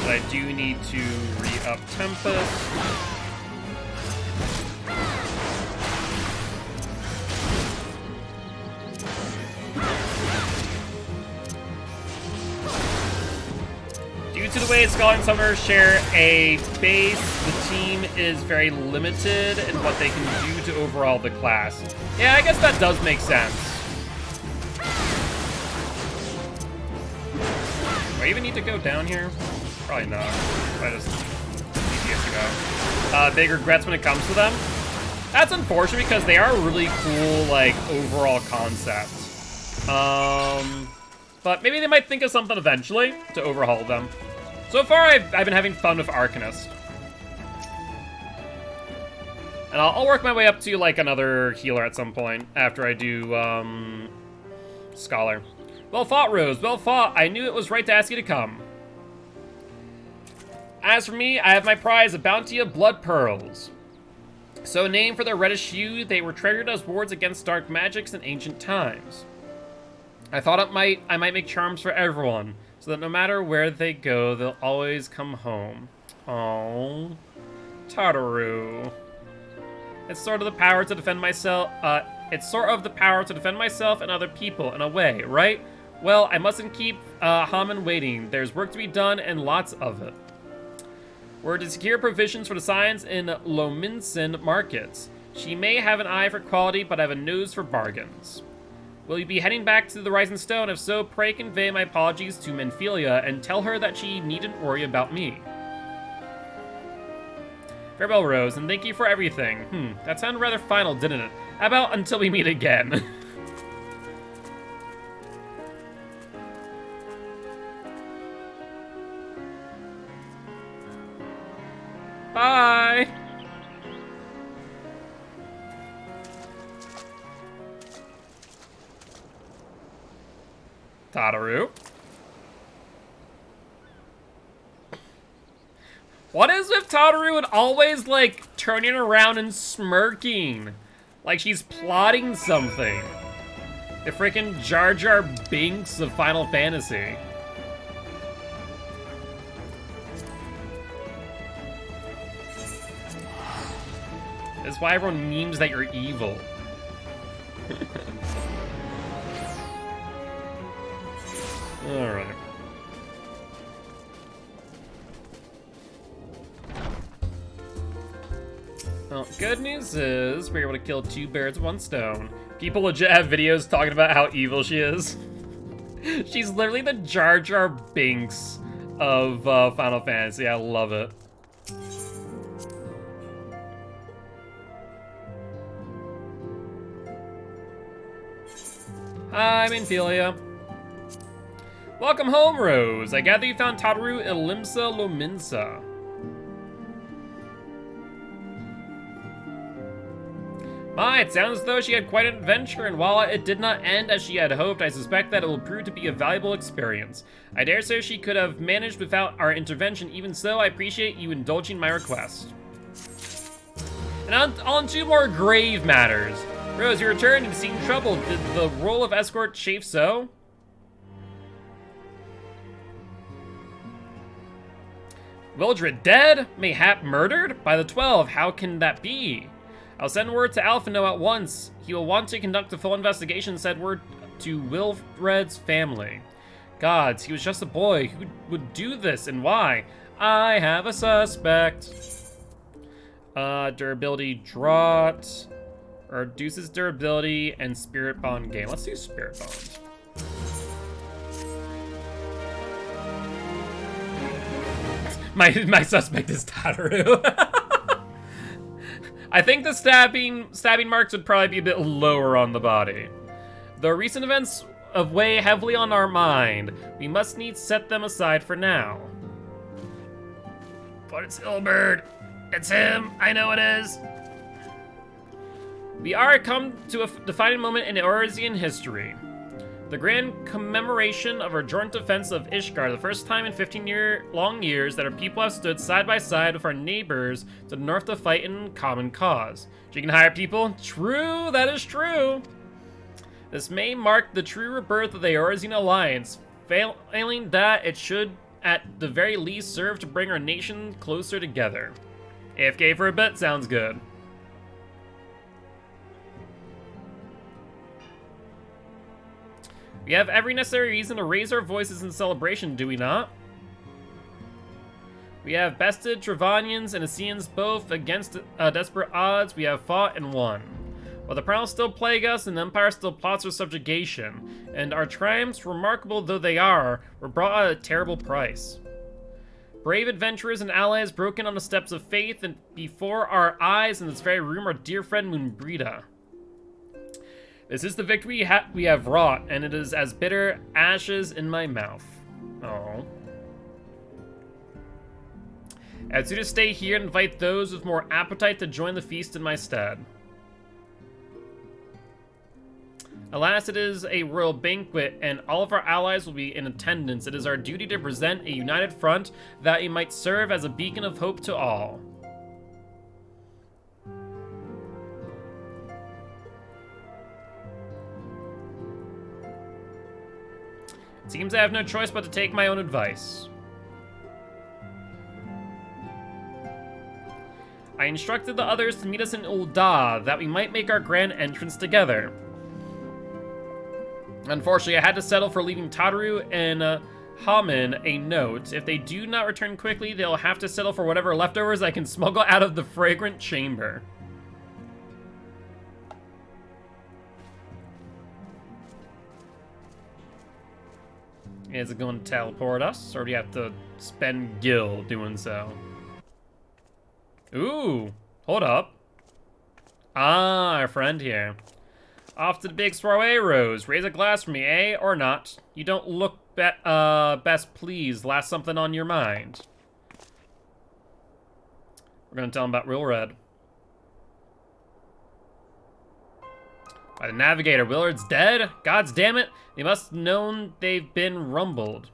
But I do need to re-up Tempest. Due to the way Scholar and Summoner share a base, the team is very limited in what they can do to overhaul the class. Yeah, I guess that does make sense. Do I even need to go down here? Probably not. I just easiest to go. Big regrets when it comes to them. That's unfortunate because they are a really cool, like, overall concept. But maybe they might think of something eventually to overhaul them. So far, I've been having fun with Arcanist. And I'll work my way up to, like, another healer at some point after I do, Scholar. Well fought, Rose. Well fought. I knew it was right to ask you to come. As for me, I have my prize, a bounty of blood pearls. So named for their reddish hue, they were treasured as wards against dark magics in ancient times. I thought I might make charms for everyone, so that no matter where they go, they'll always come home. Oh, Tataru. It's sort of the power to defend myself. It's sort of the power to defend myself and other people in a way, right? Well, I mustn't keep Haman waiting. There's work to be done and lots of it. We're to secure provisions for the science in Lominson markets. She may have an eye for quality, but I have a nose for bargains. Will you be heading back to the Rising Stone? If so, pray convey my apologies to Menphilia and tell her that she needn't worry about me. Farewell, Rose, and thank you for everything. That sounded rather final, didn't it? How about until we meet again? Bye! Tataru. What is with Tataru and always, like, turning around and smirking? Like she's plotting something. The freaking Jar Jar Binks of Final Fantasy. That's why everyone memes that you're evil. Alright. Well, good news is we're able to kill 2 birds with 1 stone. People legit have videos talking about how evil she is. She's literally the Jar Jar Binks of Final Fantasy. I love it. Hi, Menphilia. Welcome home, Rose. I gather you found Tataru Ilimsa Lominsa. My, it sounds as though she had quite an adventure, and while it did not end as she had hoped, I suspect that it will prove to be a valuable experience. I dare say she could have managed without our intervention. Even so, I appreciate you indulging my request. And on to more grave matters. Rose, you returned and seemed troubled. Did the role of escort chafe so? Wildred dead? Mayhap murdered? By the 12, how can that be? I'll send word to Alphino at once. He will want to conduct a full investigation, said word to Wildred's family. Gods, he was just a boy. Who would do this and why? I have a suspect. Durability Draught. Reduces durability and Spirit Bond gain. Let's do Spirit Bond. My suspect is Tataru. I think the stabbing marks would probably be a bit lower on the body. The recent events weigh heavily on our mind. We must needs set them aside for now. But it's Ilberd. It's him. I know it is. We are come to a defining moment in Eorzean history. The grand commemoration of our joint defense of Ishgard, the first time in 15 long years that our people have stood side by side with our neighbors to the north to fight in common cause. You can hire people? True, that is true. This may mark the true rebirth of the Eorzean Alliance. Failing that, it should at the very least serve to bring our nation closer together. AFK for a bit sounds good. We have every necessary reason to raise our voices in celebration, do we not? We have bested Travanians and Assyrians both against desperate odds. We have fought and won. While the prowls still plague us and the Empire still plots our subjugation, and our triumphs, remarkable though they are, were brought at a terrible price. Brave adventurers and allies broken on the steps of faith, and before our eyes in this very room our dear friend Moonbrita. This is the victory we have wrought, and it is as bitter ashes in my mouth. Oh. I'd sooner stay here and invite those with more appetite to join the feast in my stead. Alas, it is a royal banquet, and all of our allies will be in attendance. It is our duty to present a united front that we might serve as a beacon of hope to all. It seems I have no choice but to take my own advice. I instructed the others to meet us in Ul'dah, that we might make our grand entrance together. Unfortunately, I had to settle for leaving Tataru and Haman a note. If they do not return quickly, they'll have to settle for whatever leftovers I can smuggle out of the fragrant chamber. Is it going to teleport us, or do you have to spend Gil doing so? Ooh, hold up. Ah, our friend here. Off to the big soiree, Rose. Raise a glass for me, eh? Or not. You don't look best pleased. Last something on your mind. We're gonna tell him about Real Red. By the Navigator, Willard's dead? Gods damn it. They must have known they've been rumbled.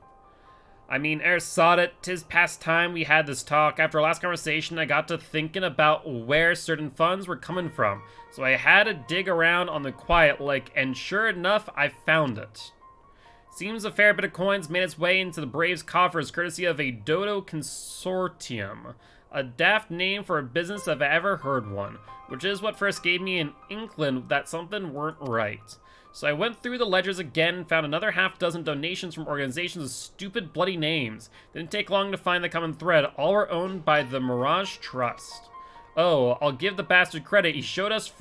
I mean, ere sod it, 'tis past time we had this talk. After our last conversation, I got to thinking about where certain funds were coming from. So I had to dig around on the quiet, and sure enough, I found it. Seems a fair bit of coins made its way into the Braves' coffers, courtesy of a Dodo Consortium. A daft name for a business if I ever heard one, which is what first gave me an inkling that something weren't right. So I went through the ledgers again and found another half-dozen donations from organizations with stupid bloody names. Didn't take long to find the common thread. All were owned by the Mirage Trust. Oh, I'll give the bastard credit. He showed us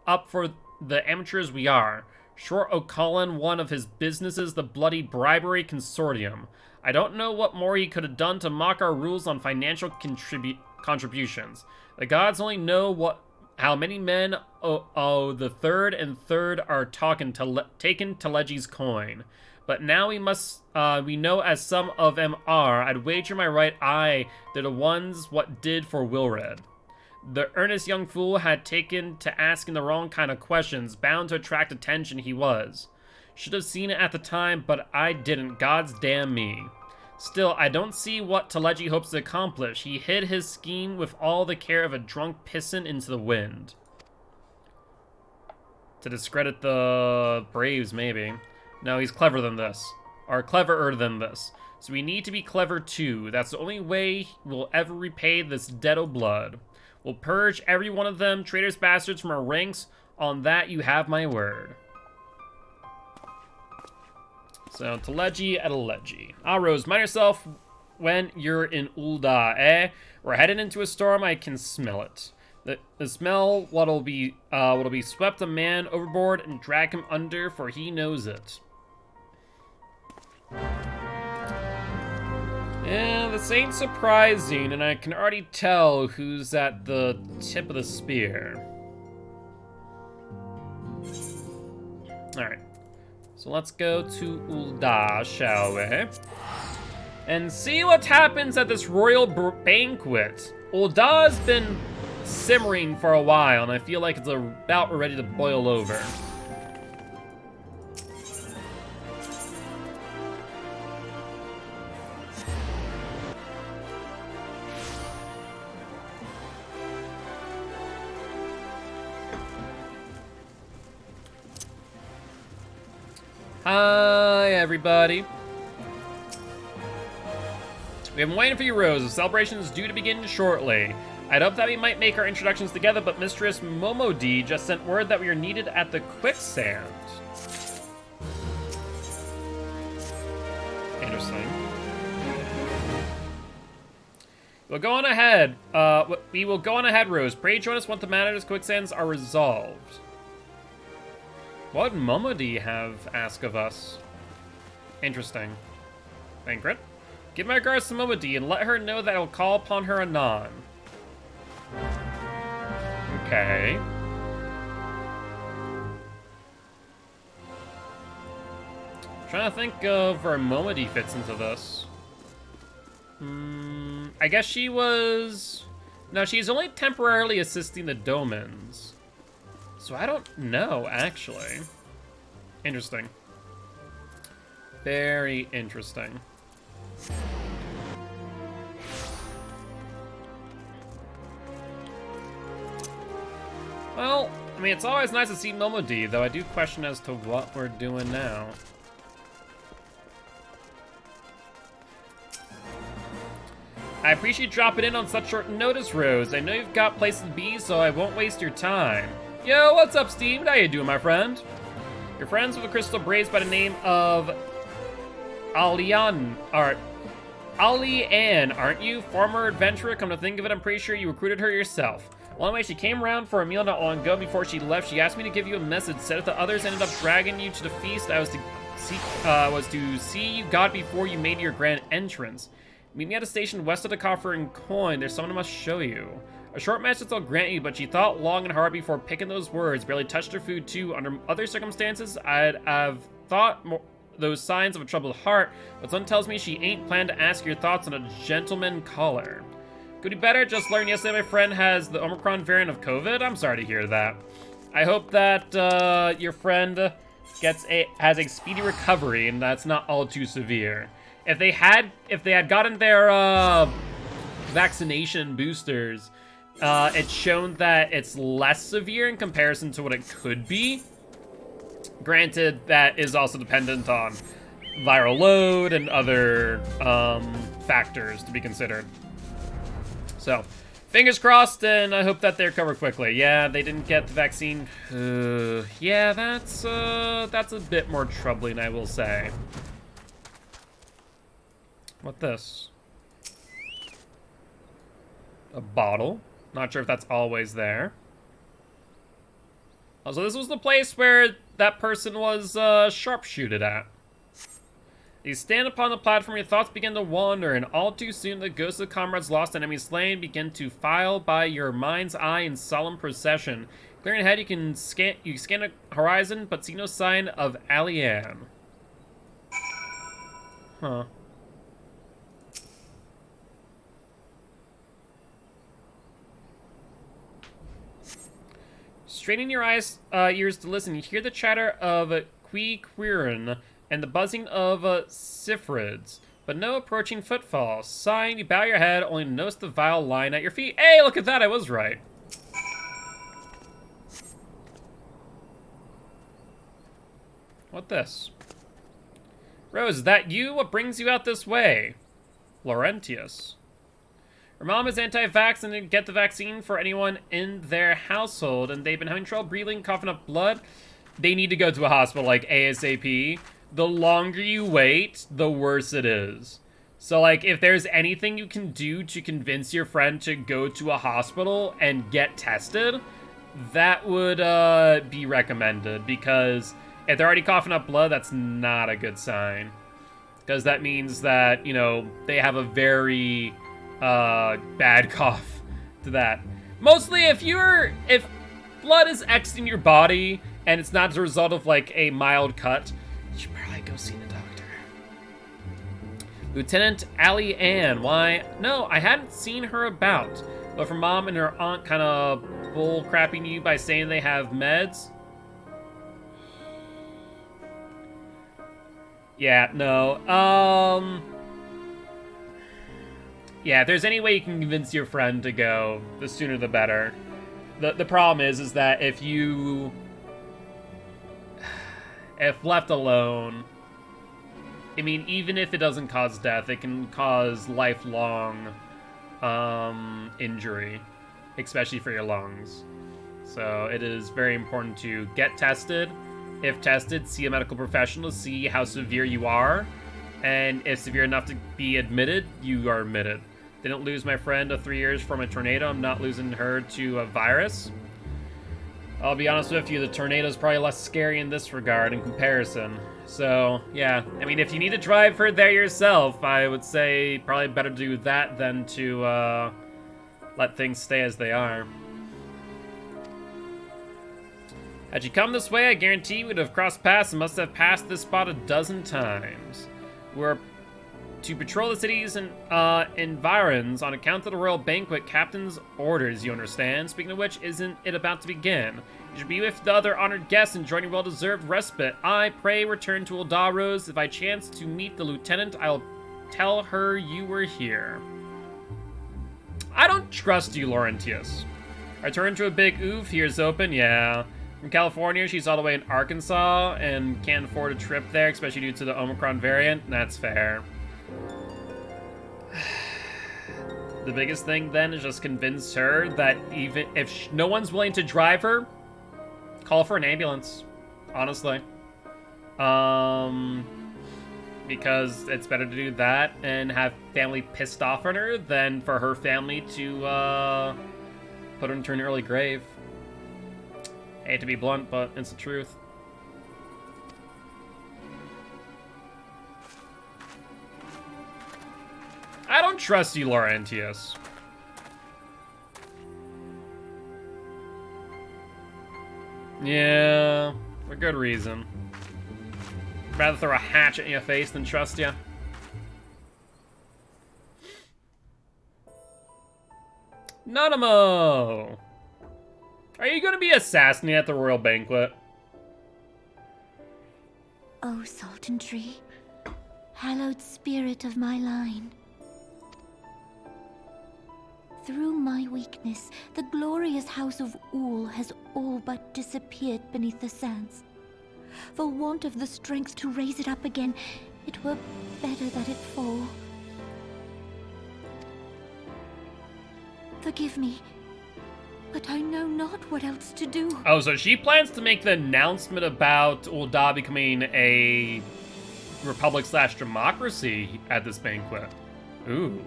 up for the amateurs we are. Short O'Cullen, one of his businesses, the bloody bribery consortium. I don't know what more he could have done to mock our rules on financial contributions. The gods only know how many men the third are taking Telegi's coin. But now we know as some of them are. I'd wager my right eye they're the ones what did for Wilred. The earnest young fool had taken to asking the wrong kind of questions, bound to attract attention he was. Should have seen it at the time, but I didn't, gods damn me. Still, I don't see what Telegi hopes to accomplish. He hid his scheme with all the care of a drunk pissing into the wind. To discredit the Braves, maybe. No, he's cleverer than this. Or cleverer than this. So we need to be clever too. That's the only way we'll ever repay this debt of blood. We'll purge every one of them, traitors bastards, from our ranks. On that, you have my word. So, Telegi at Alegi. Ah, Rose, mind yourself when you're in Ul'dah, eh? We're headed into a storm, I can smell it. The smell what'll be swept a man overboard and drag him under, for he knows it. Yeah, this ain't surprising, and I can already tell who's at the tip of the spear. Alright. So let's go to Ul'dah, shall we? And see what happens at this royal banquet. Uldah's been simmering for a while, and I feel like it's about ready to boil over. Hi, everybody. We have been waiting for you, Rose. The celebration is due to begin shortly. I'd hoped that we might make our introductions together, but Mistress Momodi just sent word that we are needed at the quicksand. Interesting. We'll go on ahead. We will go on ahead, Rose. Pray join us once the matters quicksands are resolved. What would Momodi have asked of us? Interesting. Thancred? Give my regards to Momodi and let her know that I will call upon her anon. Okay. Trying to think of where Momodi fits into this. I guess she was... No, she's only temporarily assisting the Domans. So I don't know, actually. Interesting. Very interesting. Well, I mean, it's always nice to see Momodi, though I do question as to what we're doing now. I appreciate you dropping in on such short notice, Rose. I know you've got places to be, so I won't waste your time. Yo, what's up, Steve? How you doing, my friend? You're friends with a crystal braves by the name of Ali-Ann, aren't you? Former adventurer, come to think of it, I'm pretty sure you recruited her yourself. Well, anyway, she came around for a meal not long ago. Before she left, she asked me to give you a message. Said if the others ended up dragging you to the feast, I was to see you got before you made your grand entrance. Meet me at a station west of the Coffer and Coin. There's someone I must show you. A short message I'll grant you, but she thought long and hard before picking those words. Barely touched her food, too. Under other circumstances, I'd have thought more those signs of a troubled heart, but someone tells me she ain't planned to ask your thoughts on a gentleman caller. Could be better. Just learned yesterday my friend has the Omicron variant of COVID. I'm sorry to hear that. I hope that your friend has a speedy recovery and that's not all too severe. If they had gotten their vaccination boosters, it's shown that it's less severe in comparison to what it could be. Granted, that is also dependent on viral load and other factors to be considered. So, fingers crossed, and I hope that they recover quickly. Yeah, they didn't get the vaccine. Yeah, that's a bit more troubling, I will say. What this? A bottle. Not sure if that's always there. Also, this was the place where that person was sharpshooted at. You stand upon the platform, your thoughts begin to wander, and all too soon the ghosts of comrades lost, enemies slain, begin to file by your mind's eye in solemn procession. Clearing ahead, you scan the horizon, but see no sign of Ali-Ann. Huh. Straining your ears to listen, you hear the chatter of Quirin and the buzzing of Sifrids, but no approaching footfalls. Sighing, you bow your head, only to notice the vile line at your feet. Hey, look at that, I was right. What this? Rose, is that you? What brings you out this way? Laurentius. Her mom is anti-vax and didn't get the vaccine for anyone in their household, and they've been having trouble breathing, coughing up blood. They need to go to a hospital, like, ASAP. The longer you wait, the worse it is. So, like, if there's anything you can do to convince your friend to go to a hospital and get tested, that would be recommended, because if they're already coughing up blood, that's not a good sign. Because that means that, you know, they have a very bad cough to that. Mostly if blood is exiting your body and it's not as a result of like a mild cut, you should probably go see the doctor. Lieutenant Ali-Ann, why? No, I hadn't seen her about. But her mom and her aunt kind of bull-crapping you by saying they have meds. Yeah, no, yeah, if there's any way you can convince your friend to go, the sooner the better. The problem is that if left alone, I mean, even if it doesn't cause death, it can cause lifelong injury, especially for your lungs. So it is very important to get tested. If tested, see a medical professional to see how severe you are. And if severe enough to be admitted, you are admitted. didn't lose my friend of 3 years from a tornado. I'm not losing her to a virus. I'll be honest with you, the tornado's probably less scary in this regard in comparison. So, yeah. I mean, if you need to drive her there yourself, I would say probably better do that than to let things stay as they are. Had you come this way, I guarantee you would have crossed paths and must have passed this spot a dozen times. We're to patrol the cities and environs on account of the royal banquet captain's orders, you understand? Speaking of which, isn't it about to begin? You should be with the other honored guests enjoying your well-deserved respite. I pray return to Uldaros. If I chance to meet the lieutenant, I'll tell her you were here. I don't trust you, Laurentius. I turn to a big oof. Here's open, yeah. From California, she's all the way in Arkansas and can't afford a trip there, especially due to the Omicron variant. That's fair. The biggest thing then is just convince her that even if no one's willing to drive her, call for an ambulance, honestly. Because it's better to do that and have family pissed off on her than for her family to put her into an early grave. I hate to be blunt, but it's the truth. I don't trust you, Laurentius. Yeah, for good reason. Rather throw a hatchet in your face than trust you. Nanamo! Are you gonna be assassinated at the royal banquet? Oh, Sultan Tree, hallowed spirit of my line. Through my weakness, the glorious house of Ul has all but disappeared beneath the sands. For want of the strength to raise it up again, it were better that it fall. Forgive me, but I know not what else to do. Oh, so she plans to make the announcement about Ul'dah becoming a republic/democracy at this banquet. Ooh.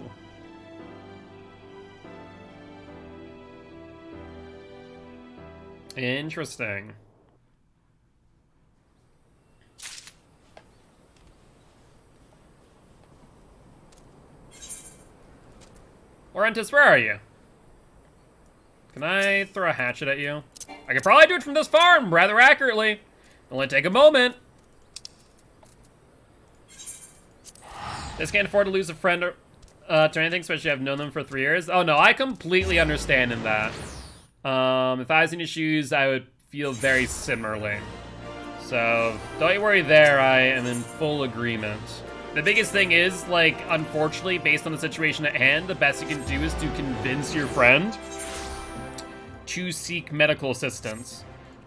Interesting. Laurentis, where are you? Can I throw a hatchet at you? I could probably do it from this far and rather accurately. Only take a moment. Just can't afford to lose a friend to anything, especially I've known them for 3 years. Oh no, I completely understand in that. If I was in your shoes, I would feel very similarly. So, don't you worry there, I am in full agreement. The biggest thing is, like, unfortunately, based on the situation at hand, the best you can do is to convince your friend to seek medical assistance.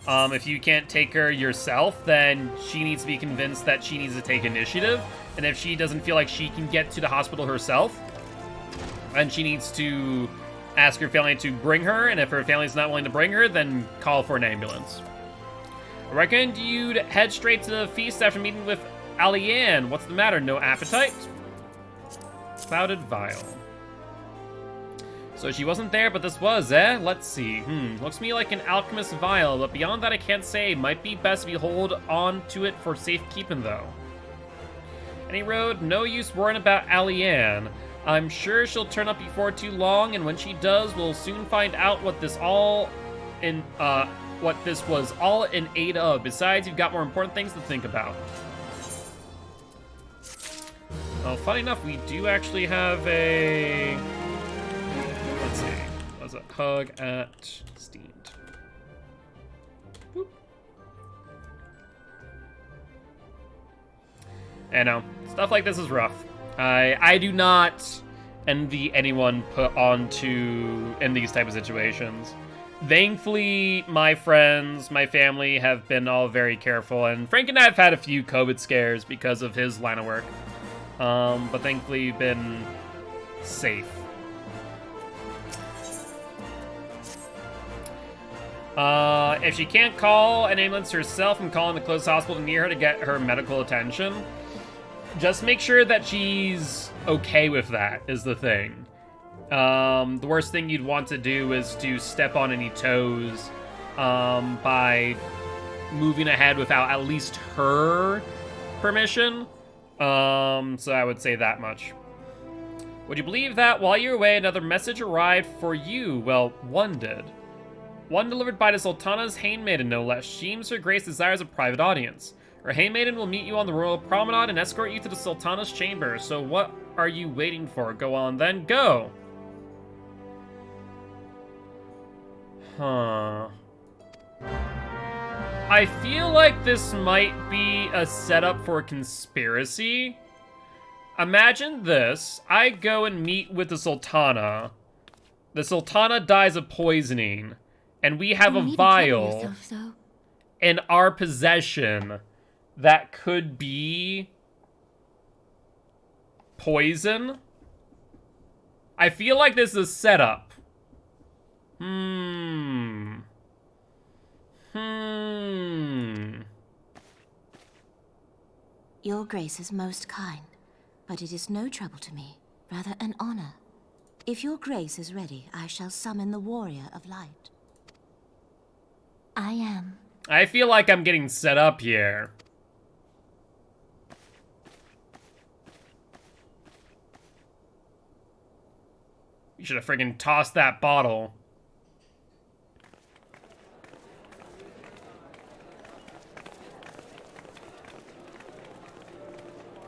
If you can't take her yourself, then she needs to be convinced that she needs to take initiative. And if she doesn't feel like she can get to the hospital herself, then she needs to ask her family to bring her, and if her family's not willing to bring her, then call for an ambulance. I recommend you'd head straight to the feast after meeting with Alianne. What's the matter? No appetite? Clouded vial. So she wasn't there, but this was, eh? Let's see. Looks to me like an alchemist vial, but beyond that I can't say. Might be best if you hold on to it for safekeeping, though. Any road, no use worrying about Alianne. I'm sure she'll turn up before too long, and when she does, we'll soon find out what this was all in aid of. Besides, you've got more important things to think about. Well, funny enough, we do actually have a... Let's see. What's it? Hug at Steamed. Boop. I know. Stuff like this is rough. I do not envy anyone put onto in these type of situations. Thankfully, my friends, my family have been all very careful, and Frank and I have had a few COVID scares because of his line of work. But thankfully been safe. If she can't call an ambulance herself, I'm calling the closest hospital near her to get her medical attention. Just make sure that she's okay with that, is the thing. The worst thing you'd want to do is to step on any toes by moving ahead without at least her permission. So I would say that much. Would you believe that while you were away, another message arrived for you? Well, one did. One delivered by the Sultana's handmaiden, no less. Seems her grace desires a private audience. Her handmaiden will meet you on the royal promenade and escort you to the Sultana's chamber. So what are you waiting for? Go on then, go! Huh. I feel like this might be a setup for a conspiracy. Imagine this. I go and meet with the Sultana. The Sultana dies of poisoning. And we have a vial in our possession that could be poison. I feel like this is a setup. Your grace is most kind, but it is no trouble to me, rather an honor. If your grace is ready, I shall summon the warrior of light. I am. I feel like I'm getting set up here. You should have friggin' tossed that bottle.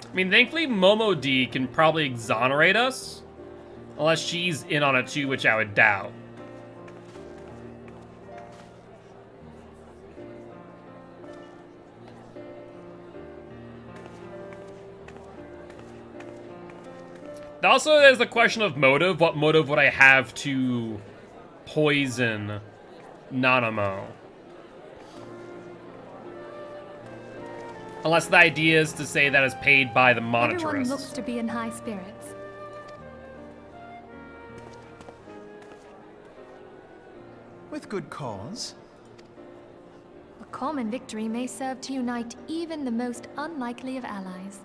I mean, thankfully Momo D can probably exonerate us. Unless she's in on it too, which I would doubt. Also, there's the question of motive. What motive would I have to poison Nanamo? Unless the idea is to say that it's paid by the monitress. Everyone looks to be in high spirits. With good cause. A common victory may serve to unite even the most unlikely of allies.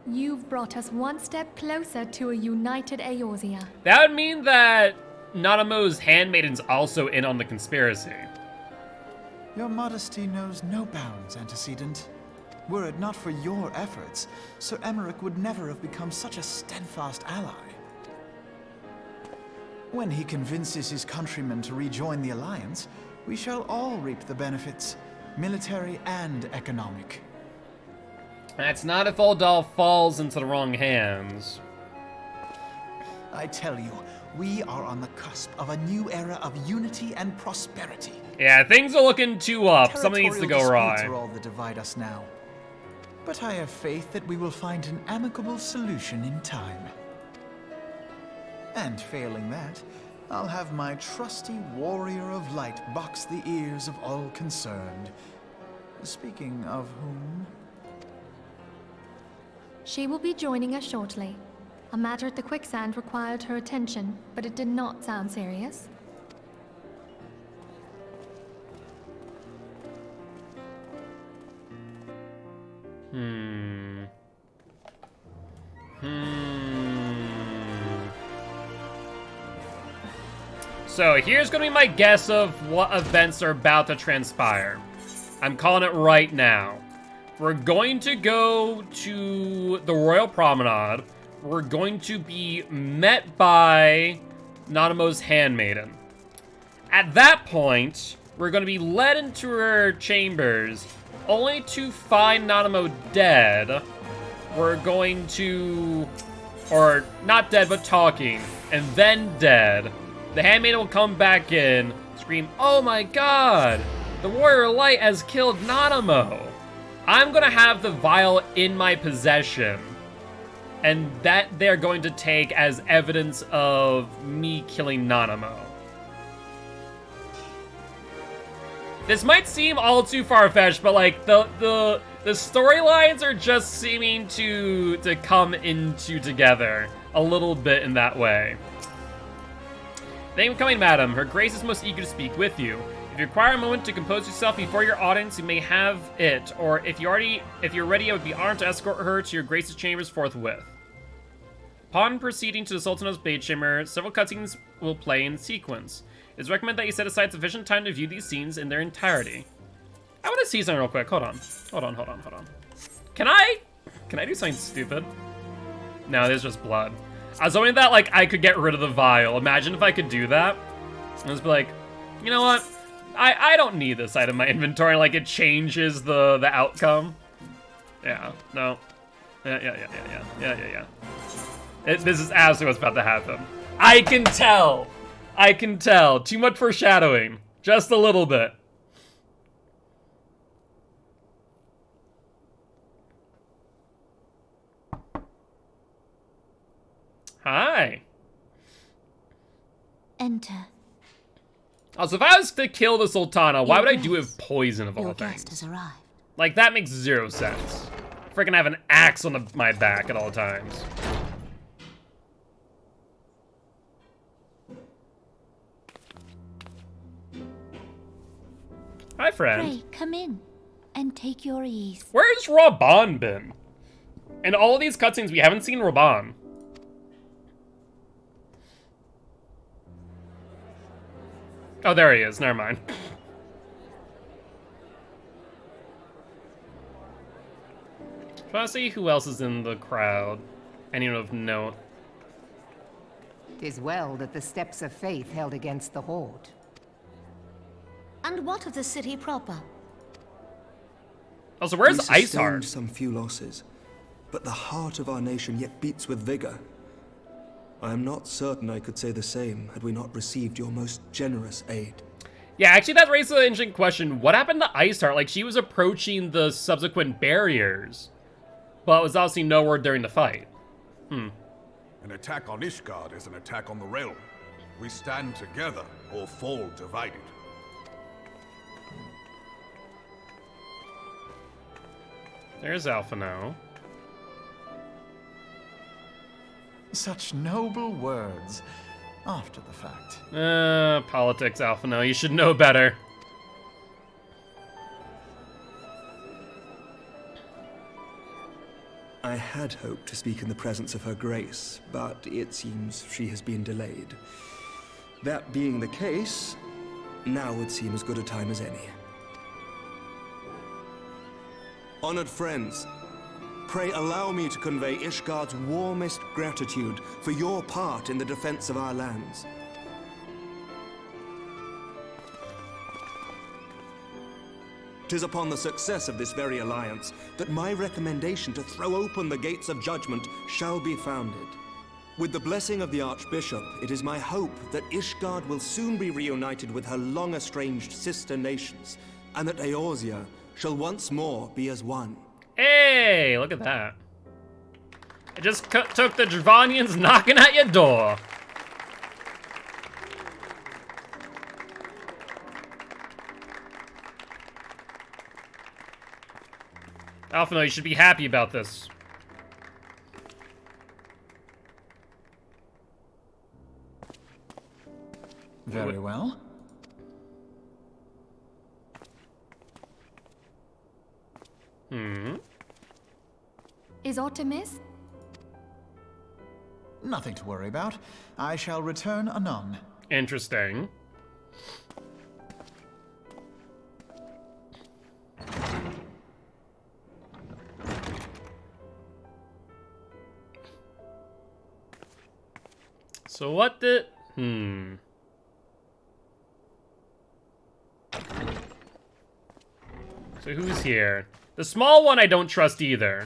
You've brought us one step closer to a united Eorzea. That would mean that Nanamo's handmaiden's also in on the conspiracy. Your modesty knows no bounds, antecedent. Were it not for your efforts, Sir Emmerich would never have become such a steadfast ally. When he convinces his countrymen to rejoin the Alliance, we shall all reap the benefits, military and economic. That's not if Uldal falls into the wrong hands. I tell you, we are on the cusp of a new era of unity and prosperity. Yeah, things are looking too up. Something needs to go Territorial awry. disputes are all that divide us now. But I have faith that we will find an amicable solution in time. And failing that, I'll have my trusty warrior of light box the ears of all concerned. Speaking of whom... She will be joining us shortly. A matter at the quicksand required her attention, but it did not sound serious. So here's gonna be my guess of what events are about to transpire. I'm calling it right now. We're going to go to the Royal Promenade. We're going to be met by Nanamo's handmaiden. At that point, we're going to be led into her chambers, only to find Nanamo dead. We're going to... or not dead, but talking, and then dead. The handmaiden will come back in, scream, "Oh my god! The Warrior Light has killed Nanamo!" I'm gonna have the vial in my possession, and that they're going to take as evidence of me killing Nanamo. This might seem all too far-fetched, but like the storylines are just seeming to come into together a little bit in that way. Thank you for coming, madam. Her Grace is most eager to speak with you. If you require a moment to compose yourself before your audience, you may have it. Or if you're ready, I would be honored to escort her to your Grace's chambers forthwith. Upon proceeding to the Sultan's Bedchamber, several cutscenes will play in sequence. It's recommended that you set aside sufficient time to view these scenes in their entirety. I want to see something real quick. Hold on. Can I do something stupid? No, there's just blood. I was hoping that, like, I could get rid of the vial. Imagine if I could do that. And just be like, you know what? I don't need this item in my inventory. Like, it changes the outcome. Yeah, no. Yeah. This is absolutely what's about to happen. I can tell. Too much foreshadowing. Just a little bit. Hi. Enter. Also, if I was to kill the Sultana, why would I do it with poison of all Your things? guest has arrived. Like, that makes zero sense. Freaking have an axe on my back at all times. Hi, friend. Pray, come in and take your ease. Where's Raban been? In all of these cutscenes, we haven't seen Raban. Oh, there he is. Never mind. Trying to see who else is in the crowd. Anyone of note? 'Tis well that the steps of faith held against the horde. And what of the city proper? Also, where's We sustained Iceheart? some few losses, but the heart of our nation yet beats with vigor. I am not certain I could say the same had we not received your most generous aid. Yeah, actually, that raises an interesting question. What happened to Iceheart? Like, she was approaching the subsequent barriers, but was obviously nowhere during the fight. An attack on Ishgard is an attack on the realm. We stand together or fall divided. There's Alphino. Such noble words. After the fact. Politics, Alphino. You should know better. I had hoped to speak in the presence of her grace, but it seems she has been delayed. That being the case, now would seem as good a time as any. Honored friends, pray allow me to convey Ishgard's warmest gratitude for your part in the defense of our lands. Tis upon the success of this very alliance that my recommendation to throw open the gates of judgment shall be founded. With the blessing of the Archbishop, it is my hope that Ishgard will soon be reunited with her long-estranged sister nations, and that Eorzea shall once more be as one. Hey, look at that. I just took the Dravanians knocking at your door. Alphino, you should be happy about this. Very well. Is aught amiss? Nothing to worry about. I shall return anon. Interesting. So what the... So who's here? The small one I don't trust either.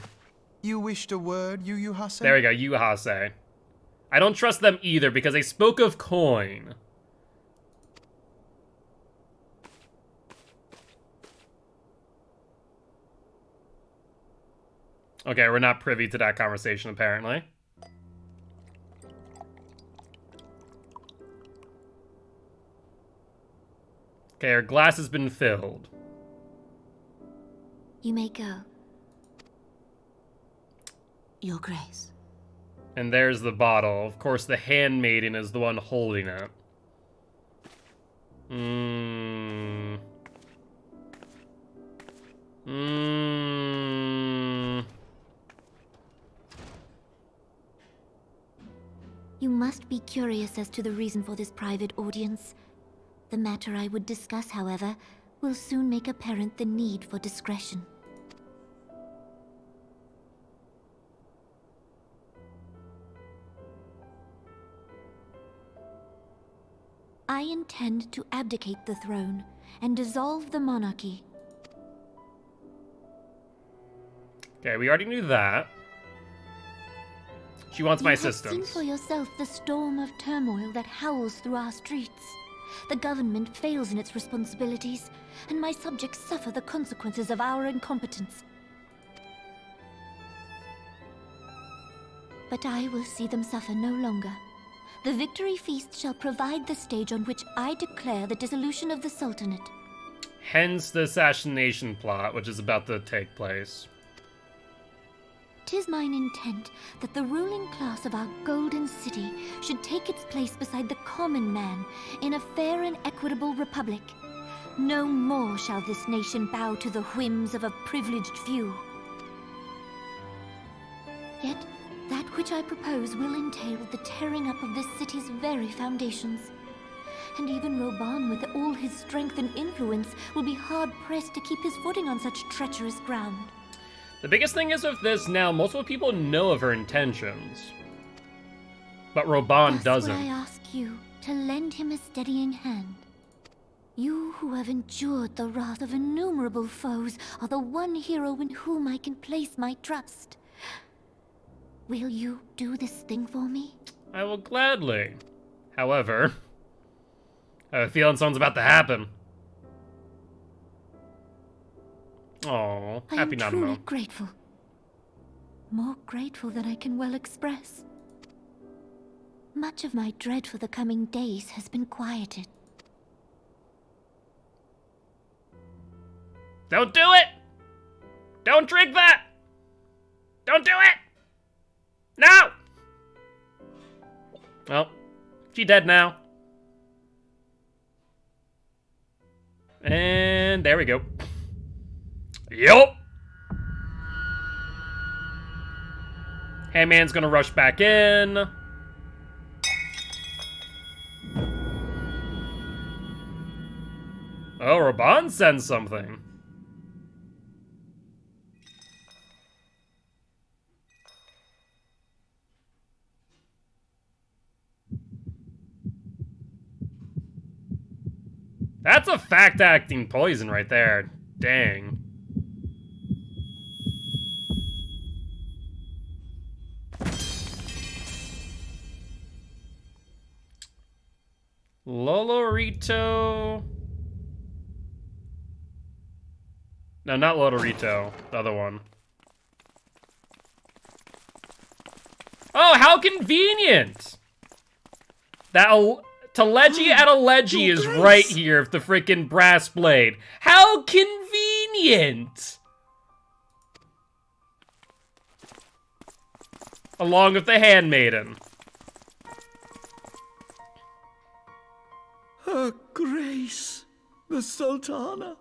You wished a word, Yu Hase? There we go, Yuhase. I don't trust them either because they spoke of coin. Okay, we're not privy to that conversation apparently. Okay, our glass has been filled. You may go. Your Grace. And there's the bottle. Of course, the handmaiden is the one holding it. be curious as to the reason for this private audience. The matter I would discuss, however, will soon make apparent the need for discretion. I intend to abdicate the throne and dissolve the monarchy. Okay, we already knew that. She wants my assistance. You have seen for yourself the storm of turmoil that howls through our streets. The government fails in its responsibilities, and my subjects suffer the consequences of our incompetence. But I will see them suffer no longer. The victory feast shall provide the stage on which I declare the dissolution of the Sultanate. Hence the assassination plot, which is about to take place. 'Tis mine intent that the ruling class of our golden city should take its place beside the common man in a fair and equitable republic. No more shall this nation bow to the whims of a privileged few. Yet, that which I propose will entail the tearing up of this city's very foundations. And even Roban, with all his strength and influence, will be hard-pressed to keep his footing on such treacherous ground. The biggest thing is with this now, multiple people know of her intentions. But Roban Thus doesn't. would I ask you to lend him a steadying hand. You who have endured the wrath of innumerable foes are the one hero in whom I can place my trust. Will you do this thing for me? I will gladly. However, I have a feeling something's about to happen. Oh, I happy am not truly know. grateful. More grateful than I can well express. Much of my dread for the coming days has been quieted. Don't do it! Don't drink that! Don't do it! No! Well, she dead now. And there we go. Yup! Handman's gonna rush back in. Oh, Raban sends something. That's a fact-acting poison right there. Dang. Lolorito. No, not Lolorito. The other one. Oh, how convenient! That Teleji at Aleji is right here with the freaking brass blade. How convenient! Along with the handmaiden. Her Grace, the Sultana,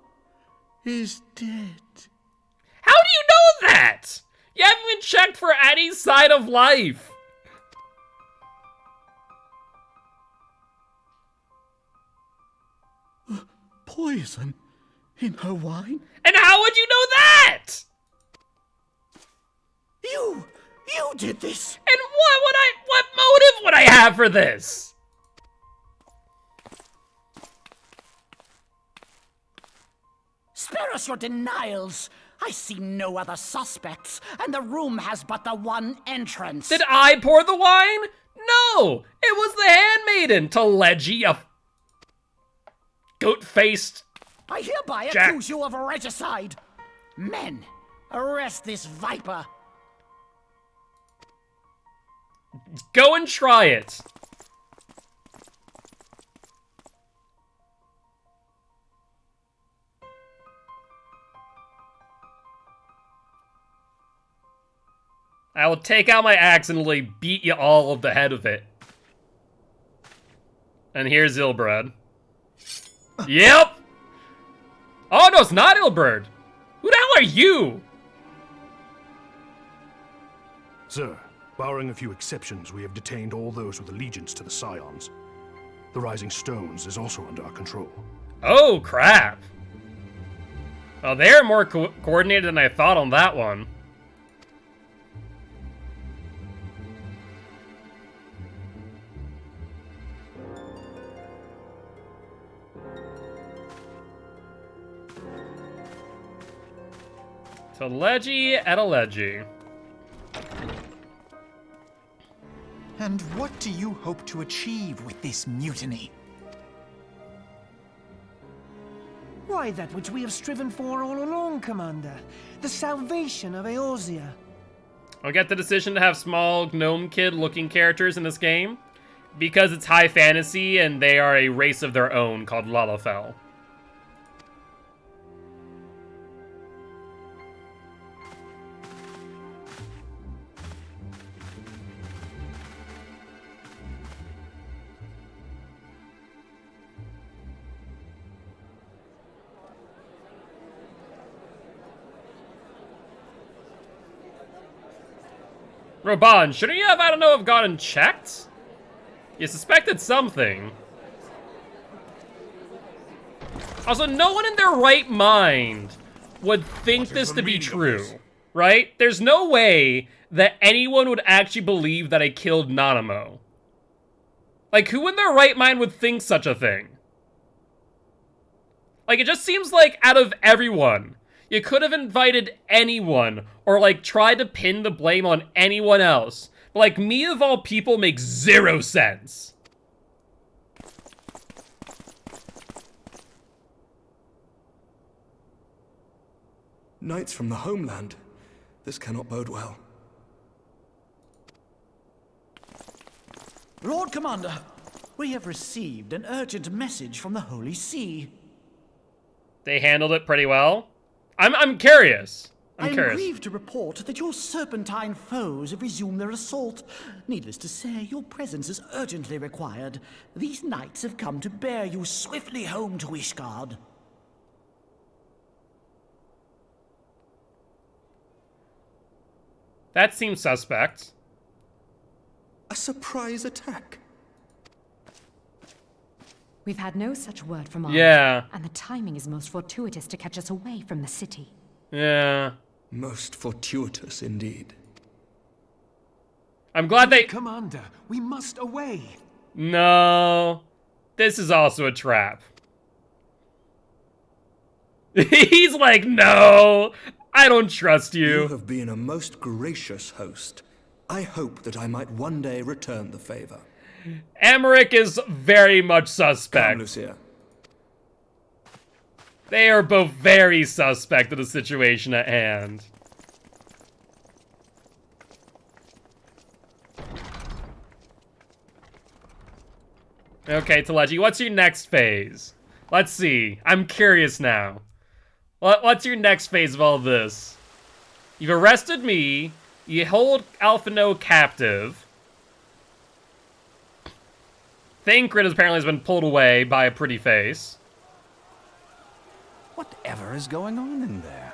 is dead. How do you know that? You haven't been checked for any sign of life. Poison in her wine? And how would you know that? You did this! And what motive would I have for this? Spare us your denials. I see no other suspects, and the room has but the one entrance. Did I pour the wine? No, it was the handmaiden, Teleji, a goat-faced I hereby Jack. accuse you of regicide. Men, arrest this viper. Go and try it. I will take out my axe and literally beat you all of the head of it. And here's Ilbred. Yep! Oh, no, it's not Ilbred. Who the hell are you? Sir, Barring a few exceptions, we have detained all those with allegiance to the Scions. The Rising Stones is also under our control. Oh, crap. Well, they're more coordinated than I thought on that one. Telegi Etelegi. And what do you hope to achieve with this mutiny? Why, that which we have striven for all along, Commander. The salvation of Eorzea. I'll get the decision to have small gnome kid looking characters in this game because it's high fantasy and they are a race of their own called Lalafell. Roban, shouldn't you have, I don't know, have gone and checked? You suspected something. Also, no one in their right mind would think this to be true, right? There's no way that anyone would actually believe that I killed Nanamo. Like, who in their right mind would think such a thing? Like, it just seems like out of everyone, you could have invited anyone or, like, tried to pin the blame on anyone else. But, like, me of all people makes zero sense. Knights from the homeland. This cannot bode well. Lord Commander, we have received an urgent message from the Holy See. They handled it pretty well. I'm curious. I'm curious. grieved to report that your serpentine foes have resumed their assault. Needless to say, your presence is urgently required. These knights have come to bear you swiftly home to Ishgard. That seems suspect. A surprise attack? We've had no such word from Arnold. Yeah. And the timing is most fortuitous to catch us away from the city. Yeah. Most fortuitous indeed. I'm glad they... Commander, we must away. No. This is also a trap. He's like, no, I don't trust you. You have been a most gracious host. I hope that I might one day return the favor. Emmerich is very much suspect. Come, Lucia. They are both very suspect of the situation at hand. Okay, Teleji, what's your next phase? Let's see. I'm curious now. What's your next phase of all this? You've arrested me. You hold Alphino captive. Thancred apparently has been pulled away by a pretty face. Whatever is going on in there?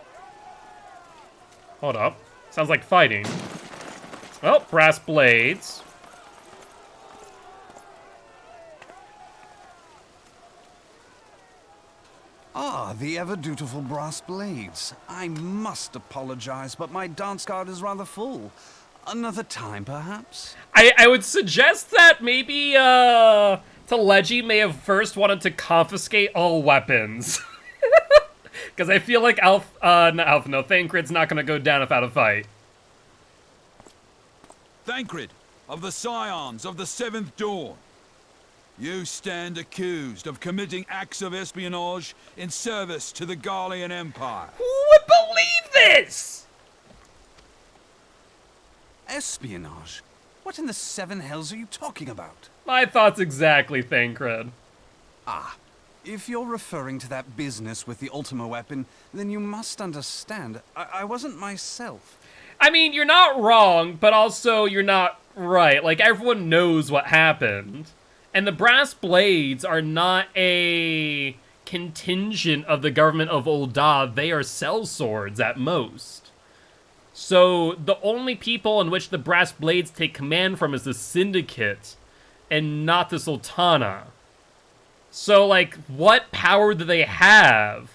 Hold up. Sounds like fighting. Oh, brass blades. Ah, the ever-dutiful brass blades. I must apologize, but my dance card is rather full. Another time, perhaps? I would suggest that maybe, Teleji may have first wanted to confiscate all weapons. Because I feel like Thancred's not going to go down without a fight. Thancred, of the Scions of the Seventh Dawn. You stand accused of committing acts of espionage in service to the Garlean Empire. Who would believe this? Espionage? What in the seven hells are you talking about? My thoughts exactly, Thancred. Ah, if you're referring to that business with the Ultima weapon, then you must understand, I wasn't myself. I mean, you're not wrong, but also you're not right. Like, everyone knows what happened. And the brass blades are not a contingent of the government of Ul'dah. They are sellswords at most. So the only people in which the Brass Blades take command from is the Syndicate, and not the Sultana. So, like, what power do they have?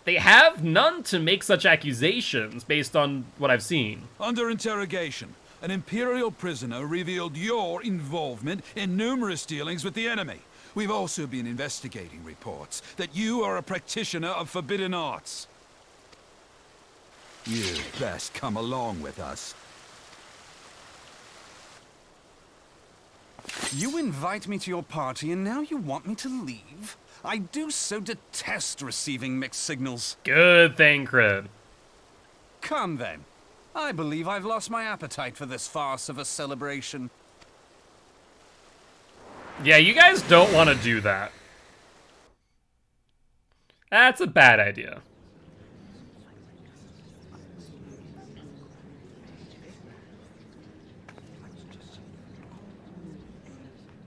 They have none to make such accusations, based on what I've seen. Under interrogation, an Imperial prisoner revealed your involvement in numerous dealings with the enemy. We've also been investigating reports that you are a practitioner of forbidden arts. You'd best come along with us. You invite me to your party and now you want me to leave? I do so detest receiving mixed signals. Good thing, Crid. Come then. I believe I've lost my appetite for this farce of a celebration. Yeah, you guys don't want to do that. That's a bad idea.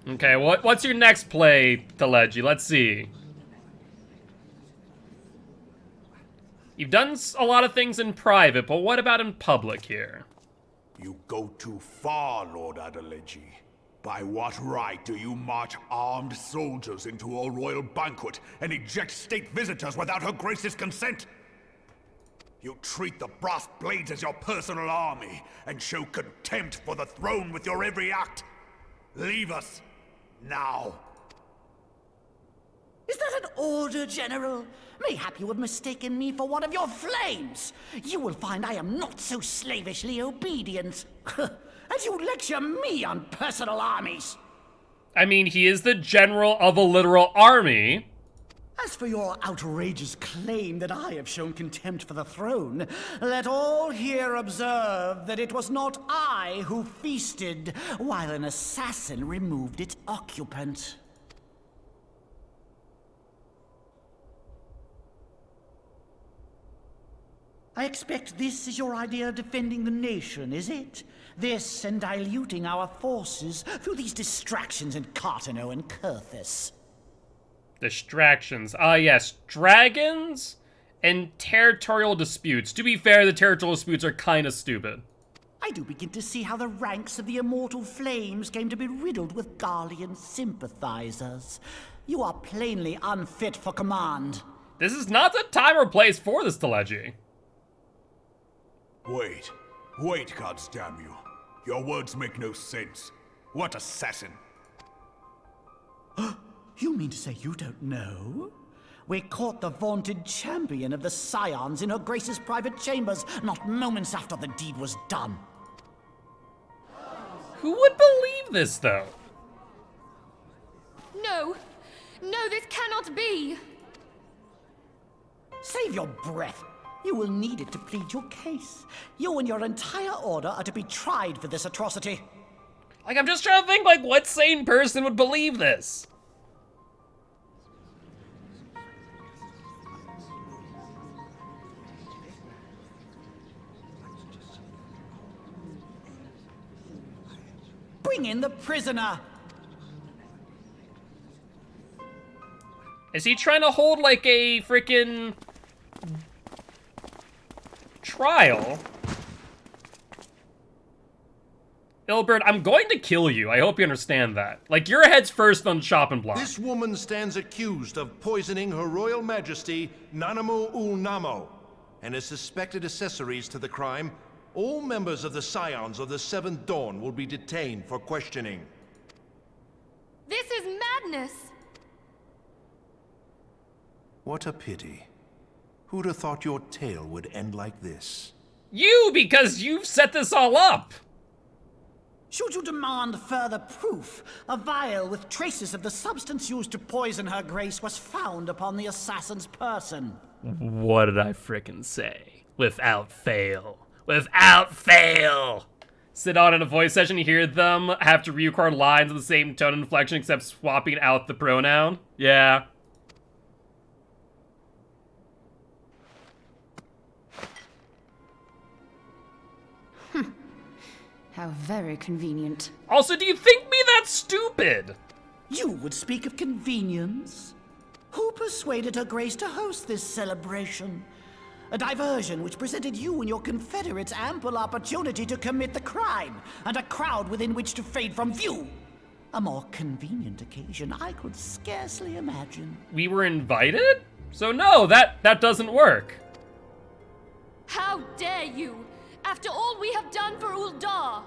Okay, what's your next play, Teleji? Let's see. You've done a lot of things in private, but what about in public here? You go too far, Lord Adeleji. By what right do you march armed soldiers into a royal banquet and eject state visitors without Her Grace's consent? You treat the Brass Blades as your personal army and show contempt for the throne with your every act. Leave us. Now. Is that an order, General? Mayhap you have mistaken me for one of your flames. You will find I am not so slavishly obedient. As you lecture me on personal armies. I mean, he is the general of a literal army. As for your outrageous claim that I have shown contempt for the throne, let all here observe that it was not I who feasted while an assassin removed its occupant. I expect this is your idea of defending the nation, is it? This and diluting our forces through these distractions in Cartano and Kurthis. Distractions. Ah, yes. Dragons and territorial disputes. To be fair, the territorial disputes are kind of stupid. I do begin to see how the ranks of the Immortal Flames came to be riddled with Garlean sympathizers. You are plainly unfit for command. This is not the time or place for this, Teleji. Wait, goddamn you. Your words make no sense. What assassin? You mean to say you don't know? We caught the vaunted champion of the Scions in Her Grace's private chambers, not moments after the deed was done. Who would believe this, though? No! No, this cannot be! Save your breath. You will need it to plead your case. You and your entire order are to be tried for this atrocity. Like, I'm just trying to think, like, what sane person would believe this? Bring in the prisoner! Is he trying to hold, like, a freaking trial? Ilbert, I'm going to kill you. I hope you understand that. Like, your head's first on the chopping block. This woman stands accused of poisoning Her Royal Majesty Nanamu ul Namo and is suspected accessories to the crime. All members of the Scions of the Seventh Dawn will be detained for questioning. This is madness! What a pity. Who'd have thought your tale would end like this? You, because you've set this all up! Should you demand further proof, a vial with traces of the substance used to poison Her Grace was found upon the assassin's person. What did I frickin' say? Without fail. Without fail! Sit on in a voice session, you hear them have to record lines in the same tone and inflection except swapping out the pronoun. Yeah. How very convenient. Also, do you think me that stupid? You would speak of convenience? Who persuaded Her Grace to host this celebration? A diversion which presented you and your confederates ample opportunity to commit the crime, and a crowd within which to fade from view. A more convenient occasion I could scarcely imagine. We were invited? So no, that doesn't work. How dare you! After all we have done for Uldar!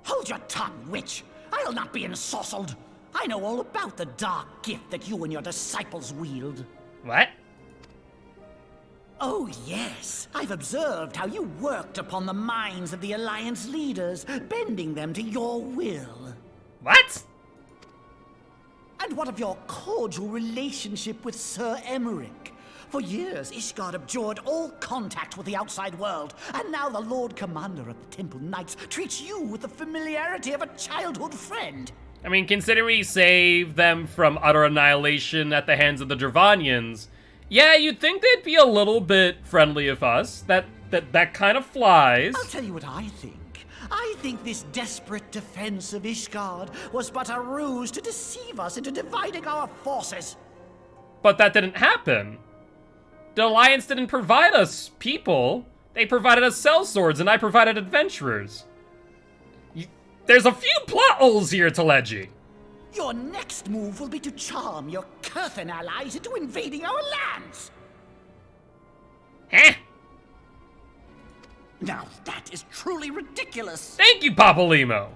Hold your tongue, witch! I'll not be ensorcelled! I know all about the dark gift that you and your disciples wield. What? Oh, yes. I've observed how you worked upon the minds of the Alliance leaders, bending them to your will. What? And what of your cordial relationship with Sir Emmerich? For years, Ishgard abjured all contact with the outside world, and now the Lord Commander of the Temple Knights treats you with the familiarity of a childhood friend. I mean, considering we saved them from utter annihilation at the hands of the Dravanians, yeah, you'd think they'd be a little bit friendly of us. That kind of flies. I'll tell you what I think. I think this desperate defense of Ishgard was but a ruse to deceive us into dividing our forces. But that didn't happen. The Alliance didn't provide us people. They provided us sellswords, and I provided adventurers. There's a few plot holes here, Teleji. Your next move will be to charm your Kurthan allies into invading our lands. Huh? Now that is truly ridiculous. Thank you, Papalymo.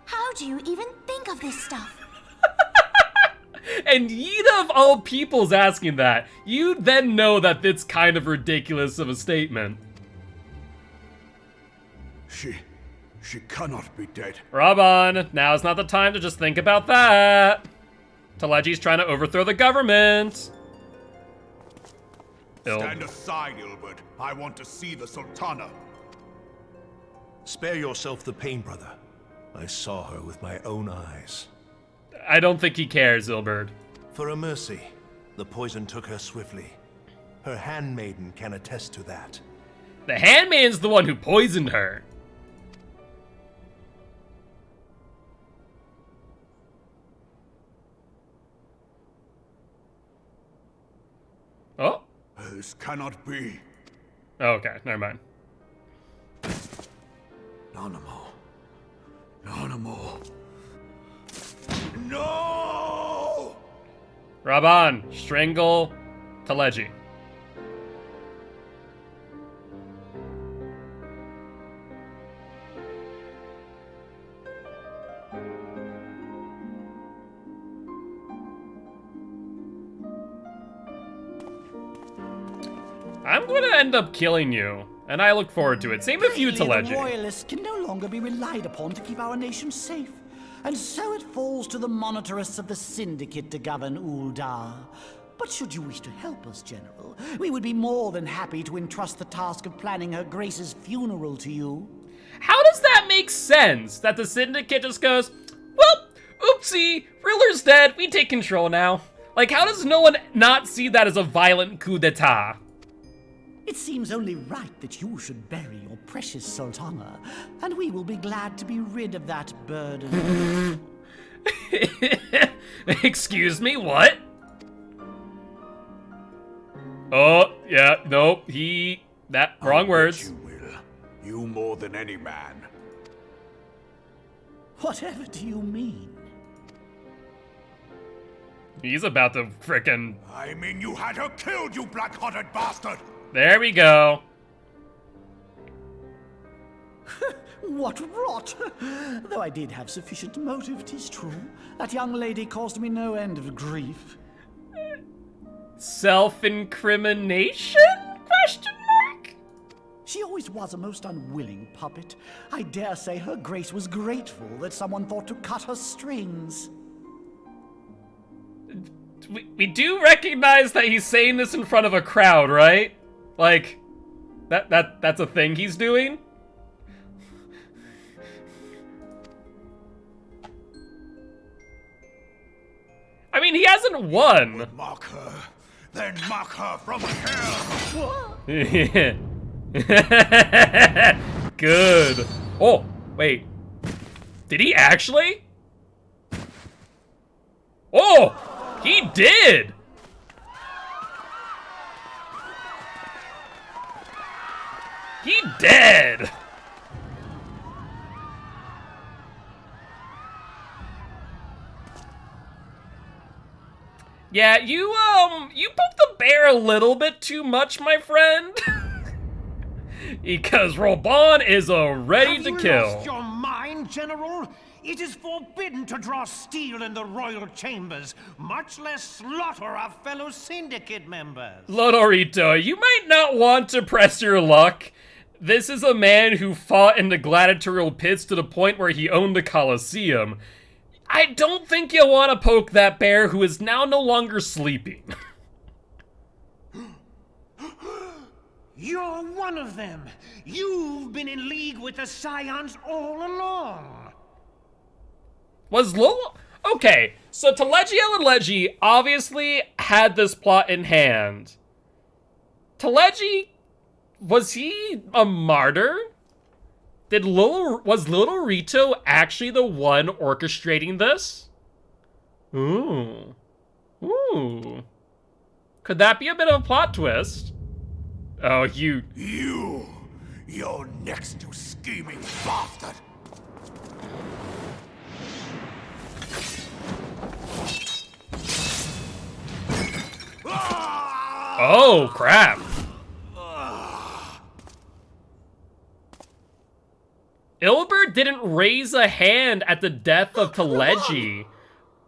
How do you even think of this stuff? And Yida of all people's asking that. You then know that it's kind of ridiculous of a statement. She cannot be dead. Raban, now's not the time to just think about that. Teleji's trying to overthrow the government. Stand aside, Ilbert. I want to see the Sultana. Spare yourself the pain, brother. I saw her with my own eyes. I don't think he cares, Ilbert. For a mercy, the poison took her swiftly. Her handmaiden can attest to that. The handmaiden's the one who poisoned her. Oh? This cannot be. Oh, okay, never mind. Nanamo. Nanamo. No! Raban, strangle Teleji. I'm gonna end up killing you, and I look forward to it. Same with you, Teleji. The royalists can no longer be relied upon to keep our nation safe. And so it falls to the monitorists of the Syndicate to govern Uldar. But should you wish to help us, General, we would be more than happy to entrust the task of planning Her Grace's funeral to you. How does that make sense? That the Syndicate just goes, well, oopsie, ruler's dead, we take control now. Like, how does no one not see that as a violent coup d'etat? It seems only right that you should bury your precious Sultana, and we will be glad to be rid of that burden. Excuse me, what? Oh, yeah, nope, wrong words. You will. You more than any man. Whatever do you mean? He's about to frickin'... I mean you had her killed, you black-hearted bastard! There we go. What rot! Though I did have sufficient motive, 'tis true. That young lady caused me no end of grief. Self-incrimination? Question mark? She always was a most unwilling puppet. I dare say Her Grace was grateful that someone thought to cut her strings. We do recognize that he's saying this in front of a crowd, right? Like, that's a thing he's doing? I mean, he hasn't won. Mock her, then mock her from hell. Good. Oh, wait. Did he actually? Oh, he did. dead. Yeah, you poked the bear a little bit too much, my friend. Because Robon is ready to kill. Have you lost your mind, General? It is forbidden to draw steel in the royal chambers, much less slaughter our fellow syndicate members. Lodorito, you might not want to press your luck. This is a man who fought in the gladiatorial pits to the point where he owned the Colosseum. I don't think you'll want to poke that bear who is now no longer sleeping. You're one of them. You've been in league with the Scions all along. Was Lolo... Okay, so Teleji Eleleji obviously had this plot in hand. Teleji, was he a martyr? Was Lodorito actually the one orchestrating this? Ooh. Ooh. Could that be a bit of a plot twist? Oh, you're next to scheming bastard. Oh, crap. Ilbert didn't raise a hand at the death of Teleji,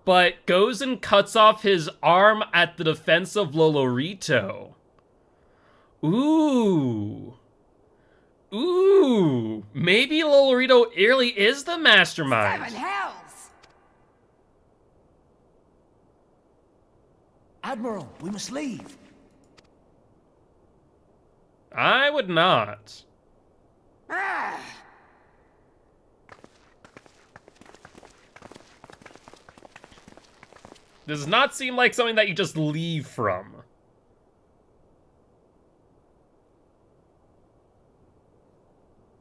but goes and cuts off his arm at the defense of Lolorito. Ooh. Ooh. Maybe Lolorito really is the mastermind. Seven hells! Admiral, we must leave. I would not. This does not seem like something that you just leave from.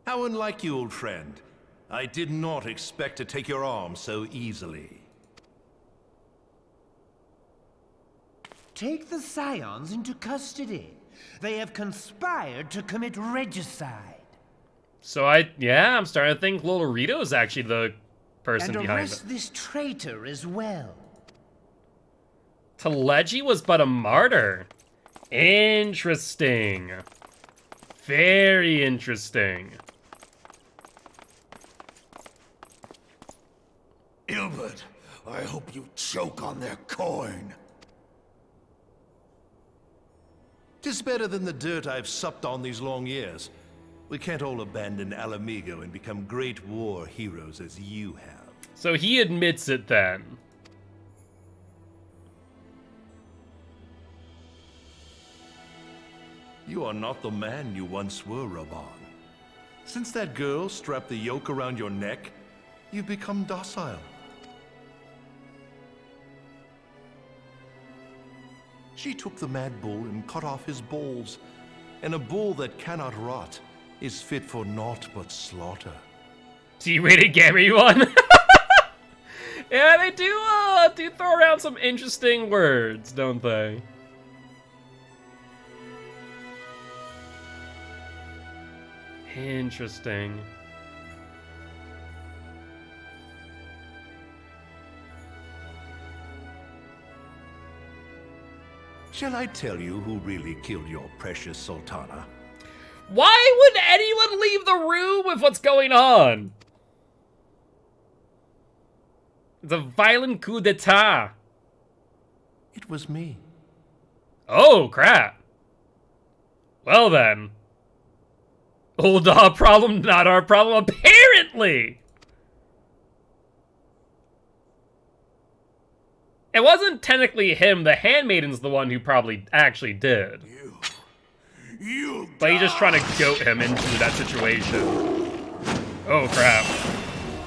How unlike you, old friend. I did not expect to take your arm so easily. Take the Scions into custody. They have conspired to commit regicide. So I'm starting to think Lolorito is actually the person and behind arrest it. this traitor as well. Teleji was but a martyr. Interesting. Very interesting. Ilbert, I hope you choke on their coin. 'Tis better than the dirt I've supped on these long years. We can't all abandon Alamigo and become great war heroes as you have. So he admits it then. You are not the man you once were, Raban. Since that girl strapped the yoke around your neck, you've become docile. She took the mad bull and cut off his balls, and a bull that cannot rot is fit for naught but slaughter. G-rated Gary one. Yeah, they do throw around some interesting words, don't they? Interesting. Shall I tell you who really killed your precious Sultana? Why would anyone leave the room with what's going on? It's a violent coup d'etat. It was me. Oh, crap. Well then. Old problem, not our problem, apparently! It wasn't technically him, the handmaiden's the one who probably actually did. But he's just trying to goat him into that situation. Oh, crap.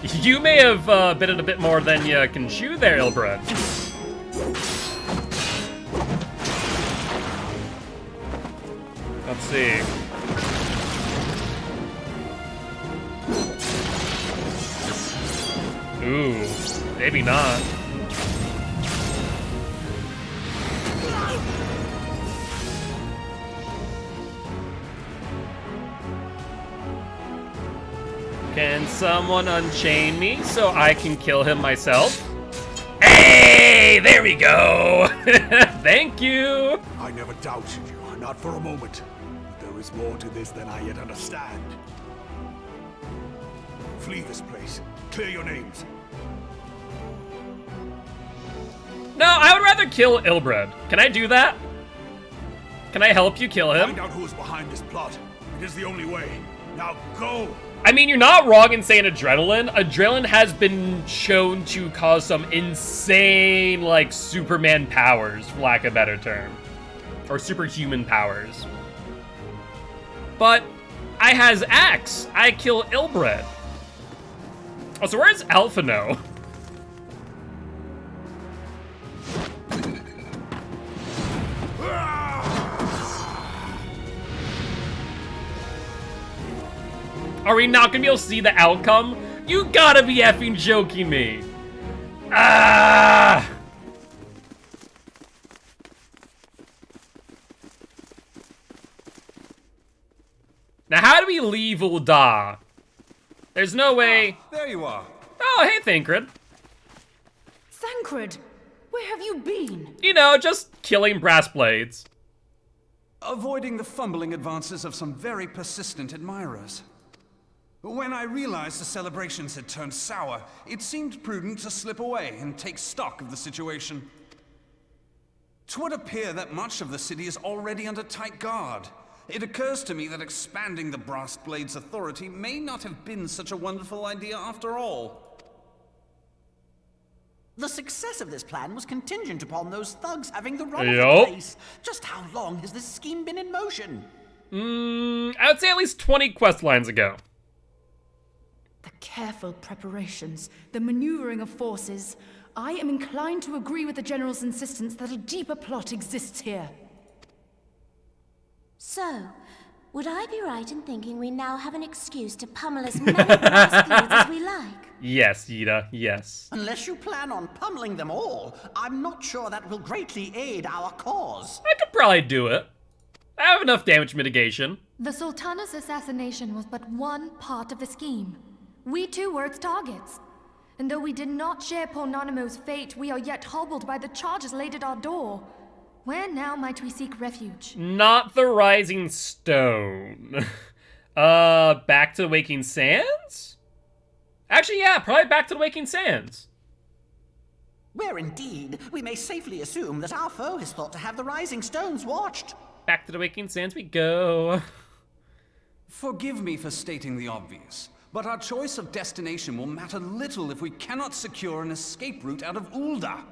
You may have bitten a bit more than you can chew there, Ilbred. Let's see. Ooh, maybe not. Can someone unchain me so I can kill him myself? Hey, there we go. Thank you. I never doubted you, not for a moment. But there is more to this than I yet understand. Flee this place. Clear your names. No, I would rather kill Ilbred. Can I do that? Can I help you kill him? Find out who is behind this plot. It is the only way. Now go! I mean, you're not wrong in saying adrenaline. Adrenaline has been shown to cause some insane, like, Superman powers, for lack of a better term. Or superhuman powers. But I has axe. I kill Ilbred. Oh, so where's Alphino? Are we not gonna be able to see the outcome? You gotta be effing joking me. Ah! Now, how do we leave Ul'dah? There's no way. There you are. Oh, hey, Thancred. Thancred, where have you been? You know, just killing brass blades. Avoiding the fumbling advances of some very persistent admirers. When I realized the celebrations had turned sour, it seemed prudent to slip away and take stock of the situation. 'Twould appear that much of the city is already under tight guard. It occurs to me that expanding the Brass Blade's authority may not have been such a wonderful idea after all. The success of this plan was contingent upon those thugs having the run Yup. of the place. Just how long has this scheme been in motion? I would say at least 20 quest lines ago. The careful preparations, the maneuvering of forces. I am inclined to agree with the General's insistence that a deeper plot exists here. So, would I be right in thinking we now have an excuse to pummel as many brass blades as we like? Yes, Yida, yes. Unless you plan on pummeling them all, I'm not sure that will greatly aid our cause. I could probably do it. I have enough damage mitigation. The Sultana's assassination was but one part of the scheme. We too were its targets. And though we did not share poor Nanamo's fate, we are yet hobbled by the charges laid at our door. Where now might we seek refuge? Not the Rising Stone. Back to the Waking Sands? Actually, yeah, probably back to the Waking Sands. Where indeed, we may safely assume that our foe has thought to have the Rising Stones watched. Back to the Waking Sands we go. Forgive me for stating the obvious, but our choice of destination will matter little if we cannot secure an escape route out of Ul'dah.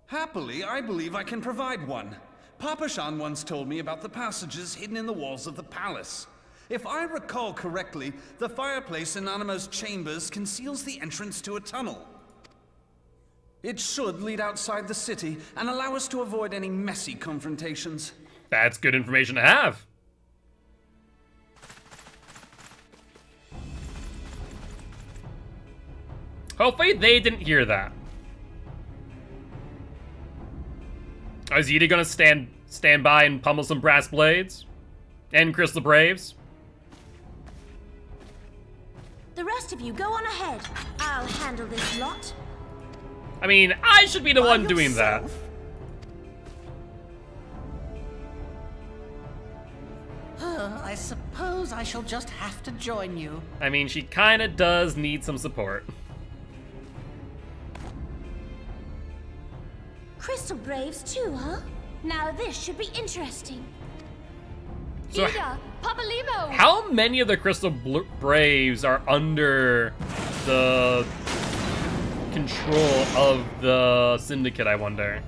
Happily, I believe I can provide one. Papa Shan once told me about the passages hidden in the walls of the palace. If I recall correctly, the fireplace in Nanamo's chambers conceals the entrance to a tunnel. It should lead outside the city and allow us to avoid any messy confrontations. That's good information to have. Hopefully they didn't hear that. Is Yida gonna stand by and pummel some brass blades? And Crystal Braves? The rest of you go on ahead. I'll handle this lot. I mean, I should be the one doing that. I suppose I shall just have to join you. I mean, she kinda does need some support. Crystal Braves too, huh? Now this should be interesting. So Ida, Papalimo! How many of the Crystal Braves are under the control of the Syndicate, I wonder?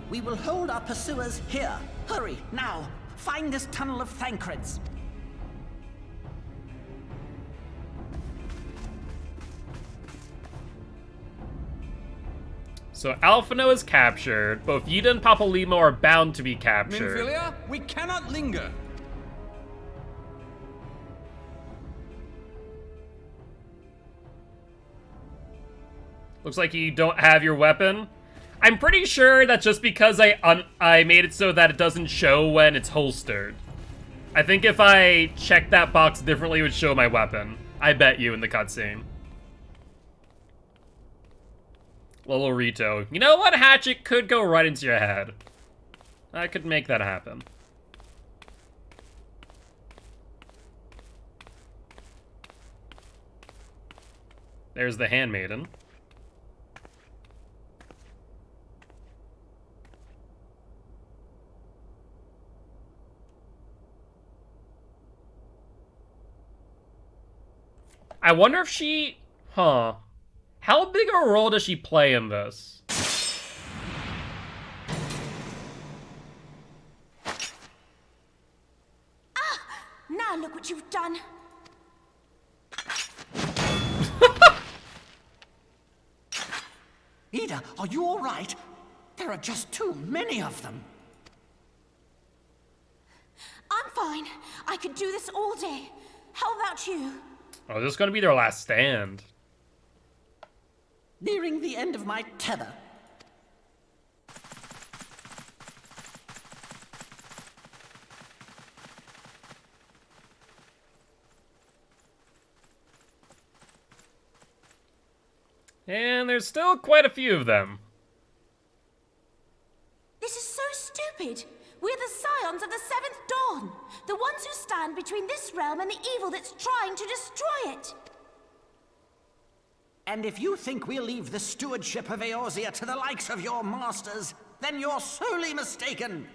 We will hold our pursuers here. Hurry, now. Find this tunnel of Thancred's. So Alphino is captured. Both Yida and Papalimo are bound to be captured. Minfilia, we cannot linger. Looks like you don't have your weapon. I'm pretty sure that's just because I made it so that it doesn't show when it's holstered. I think if I checked that box differently, it would show my weapon. I bet you in the cutscene. Lolorito. You know what? Hatchet could go right into your head. I could make that happen. There's the handmaiden. I wonder if she... Huh. How big a role does she play in this? Ah! Now look what you've done. Ida, are you all right? There are just too many of them. I'm fine. I could do this all day. How about you? Oh, this is gonna be their last stand. Nearing the end of my tether. And there's still quite a few of them. This is so stupid. We're the scions of the Seventh Dawn. The ones who stand between this realm and the evil that's trying to destroy it. And if you think we'll leave the stewardship of Eorzea to the likes of your masters, then you're sorely mistaken.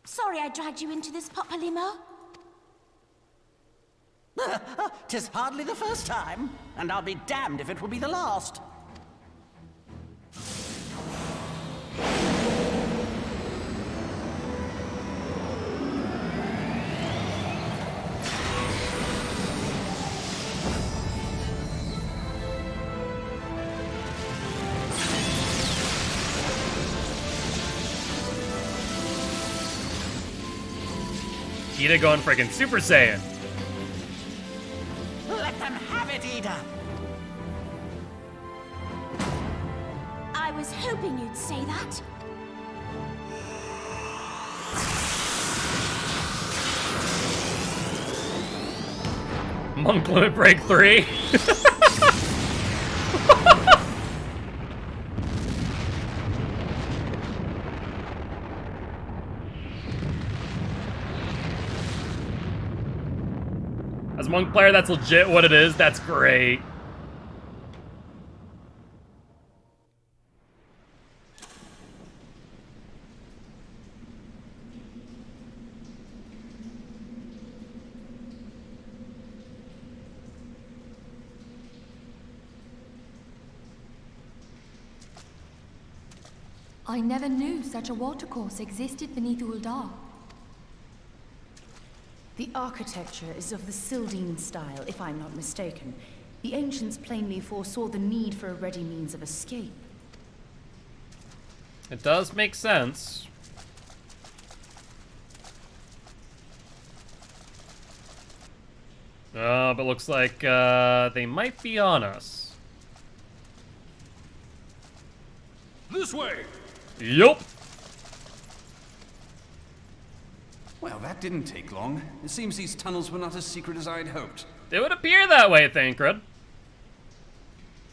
Sorry I dragged you into this, Papalymo. 'Tis hardly the first time, and I'll be damned if it will be the last. Ida going freaking Super Saiyan. Let them have it, Ida. I was hoping you'd say that. Monk Limit Break 3. As a monk player, that's legit what it is. That's great. I never knew such a watercourse existed beneath Uldar. The architecture is of the Sildine style, if I'm not mistaken. The ancients plainly foresaw the need for a ready means of escape. It does make sense. But looks like they might be on us. This way! Yup. Well, that didn't take long. It seems these tunnels were not as secret as I'd hoped. It would appear that way, Thancred.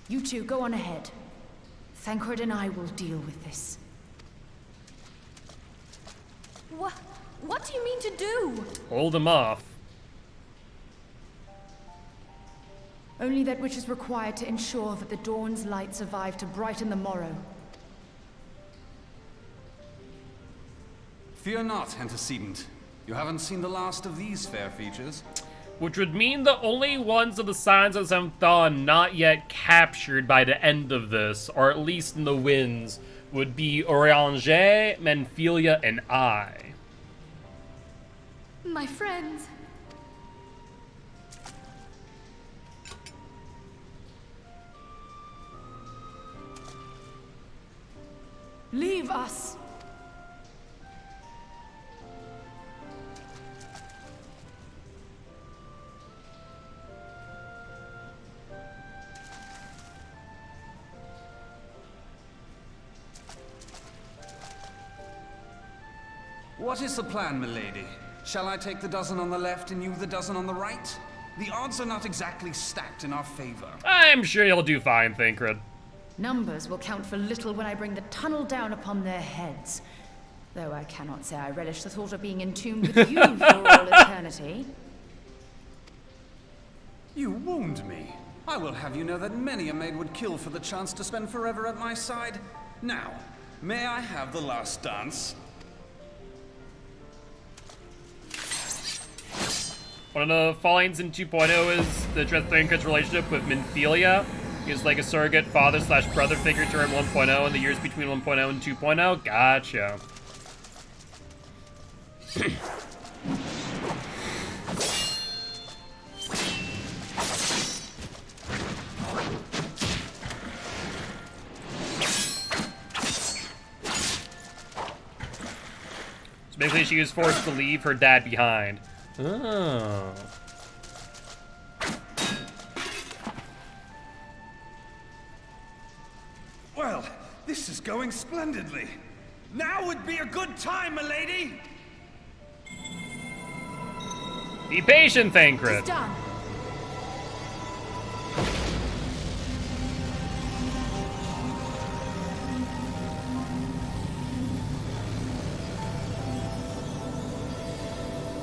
You two go on ahead. Thancred and I will deal with this. What do you mean to do? Hold him off. Only that which is required to ensure that the dawn's light survive to brighten the morrow. Fear not, antecedent. You haven't seen the last of these fair features. Which would mean the only ones of the Signs of the Seventh Dawn not yet captured by the end of this, or at least in the winds, would be Orianger, Menphilia, and I. My friends. Leave us! What is the plan, milady? Shall I take the dozen on the left and you the dozen on the right? The odds are not exactly stacked in our favor. I'm sure you'll do fine, Thancred. Numbers will count for little when I bring the tunnel down upon their heads. Though I cannot say I relish the thought of being entombed with you for all eternity. You wound me. I will have you know that many a maid would kill for the chance to spend forever at my side. Now, may I have the last dance? One of the fallings in 2.0 is the Thancred's relationship with Minthelia. He was like a surrogate father/brother figure to her in 1.0 in the years between 1.0 and 2.0. Gotcha. So basically she was forced to leave her dad behind. Oh. Well, this is going splendidly. Now would be a good time, milady! Be patient, Thancred. It's done.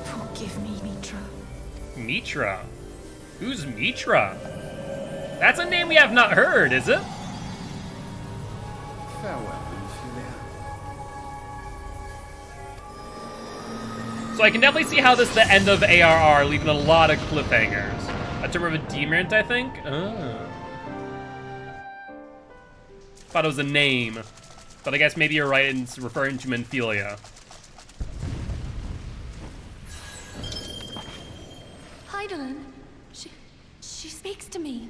Forgive me, Mitra. Mitra? Who's Mitra? That's a name we have not heard, is it? Farewell, So I can definitely see how this is the end of ARR, leaving a lot of cliffhangers. A term of endearment, I think? Oh. Thought it was a name. But I guess maybe you're right in referring to Minthelia. Heidelin, she speaks to me.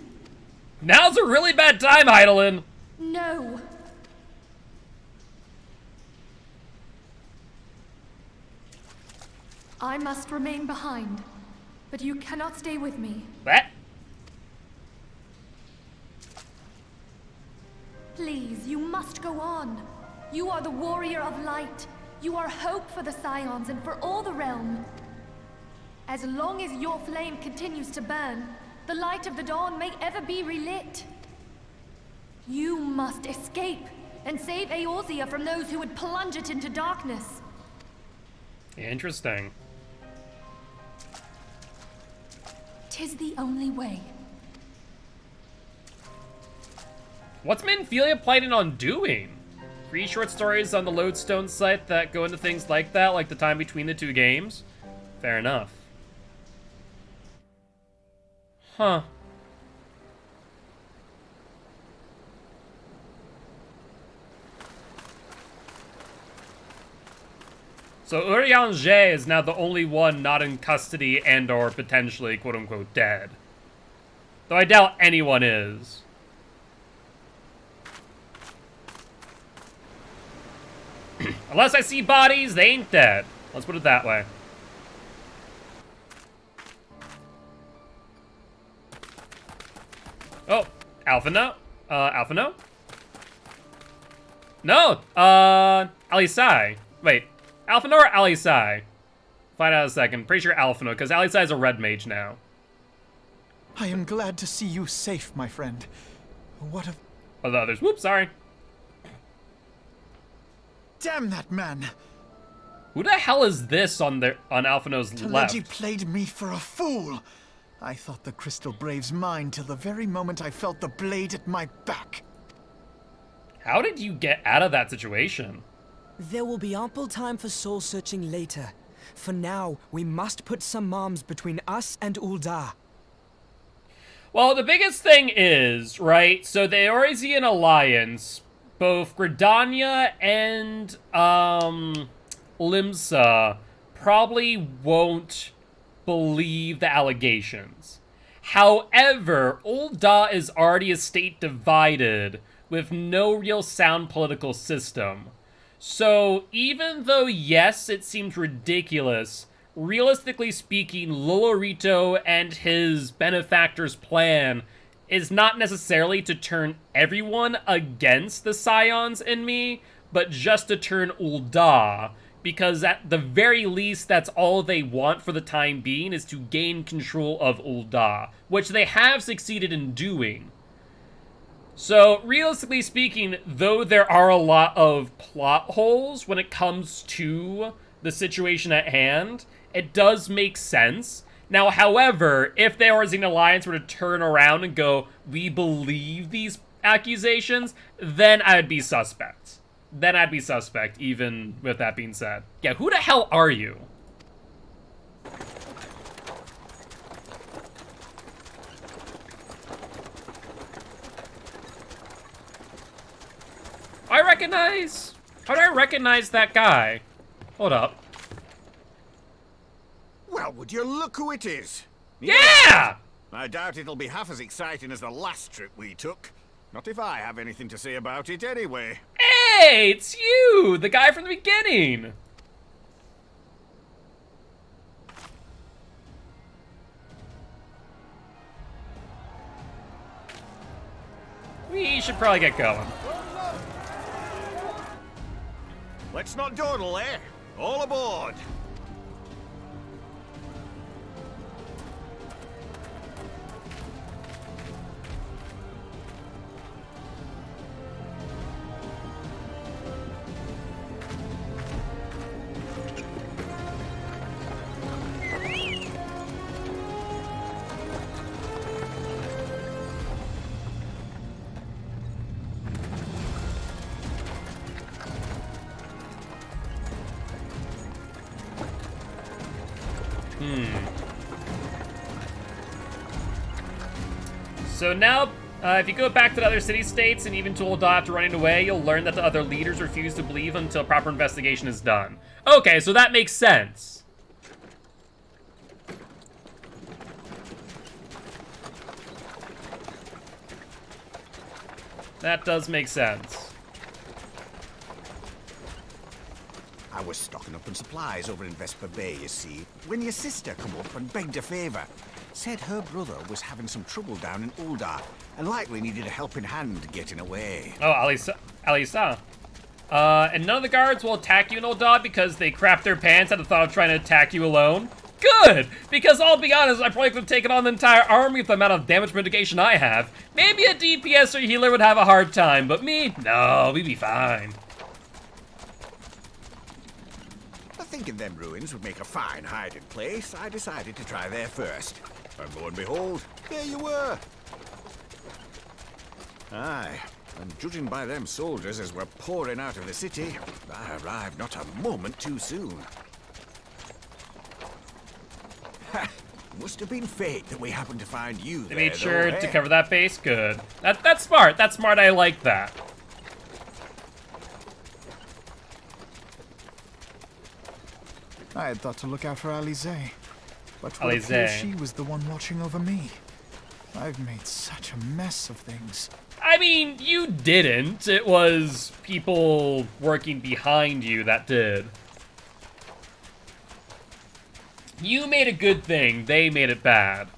Now's a really bad time, Heidelin! No. I must remain behind, but you cannot stay with me. What? Please, you must go on. You are the warrior of light. You are hope for the Scions and for all the realm. As long as your flame continues to burn, the light of the dawn may ever be relit. You must escape and save Eorzea from those who would plunge it into darkness. Interesting. 'Tis the only way. What's Minthelia planning on doing? 3 short stories on the Lodestone site that go into things like that, like the time between the 2 games? Fair enough. Huh. So Urianger is now the only one not in custody and or potentially quote-unquote dead. Though I doubt anyone is. Unless I see bodies, they ain't dead. Let's put it that way. Oh, Alphino? Alphino? No, Alisai. Wait, Alphino or Alisai? Find out in a second. Pretty sure Alphino, because Alisai is a red mage now. I am glad to see you safe, my friend. What a... Oh, the others. Whoops, sorry. Damn that man! Who the hell is this on Alphino's left? Teleji played me for a fool! I thought the Crystal Brave's mine till the very moment I felt the blade at my back. How did you get out of that situation? There will be ample time for soul-searching later. For now, we must put some arms between us and Ul'dah. Well, the biggest thing is, right, so the Eorzean Alliance, both Gridania and, Limsa probably won't believe the allegations. However, Ul'dah is already a state divided with no real sound political system. So even though, yes, it seems ridiculous, realistically speaking, Lolorito and his benefactor's plan is not necessarily to turn everyone against the Scions and me, but just to turn Ul'dah, because at the very least, that's all they want for the time being, is to gain control of Ul'dah, which they have succeeded in doing. So, realistically speaking, though there are a lot of plot holes when it comes to the situation at hand, it does make sense. Now, however, if the Orzean Alliance were to turn around and go, we believe these accusations, then I'd be suspect. Then I'd be suspect, even with that being said. Yeah, who the hell are you? How do I recognize that guy? Hold up. Well, would you look who it is? Yeah! I doubt it'll be half as exciting as the last trip we took. Not if I have anything to say about it anyway. Hey, it's you! The guy from the beginning! We should probably get going. Let's not dawdle, eh? All aboard! So now, if you go back to the other city-states and even to Ul'dah after running away, you'll learn that the other leaders refuse to believe until proper investigation is done. Okay, so that makes sense. That does make sense. I was stocking up on supplies over in Vesper Bay, you see, when your sister come up and begged a favor. Said her brother was having some trouble down in Ul'dah, and likely needed a helping hand getting away. Oh, Alisa. And none of the guards will attack you in Ul'dah because they crap their pants at the thought of trying to attack you alone? Good! Because I'll be honest, I probably could have taken on the entire army with the amount of damage mitigation I have. Maybe a DPS or healer would have a hard time, but me? No, we'd be fine. Thinking them ruins would make a fine hiding place, I decided to try there first. And lo and behold, there you were. Aye, and judging by them soldiers as were pouring out of the city, I arrived not a moment too soon. Ha! Must have been fate that we happened to find you They there, made sure though, to eh? cover that base? Good. That's smart. That's smart. I like that. I had thought to look out for Alize, but it appears she was the one watching over me. I've made such a mess of things. I mean, you didn't. It was people working behind you that did. You made a good thing. They made it bad.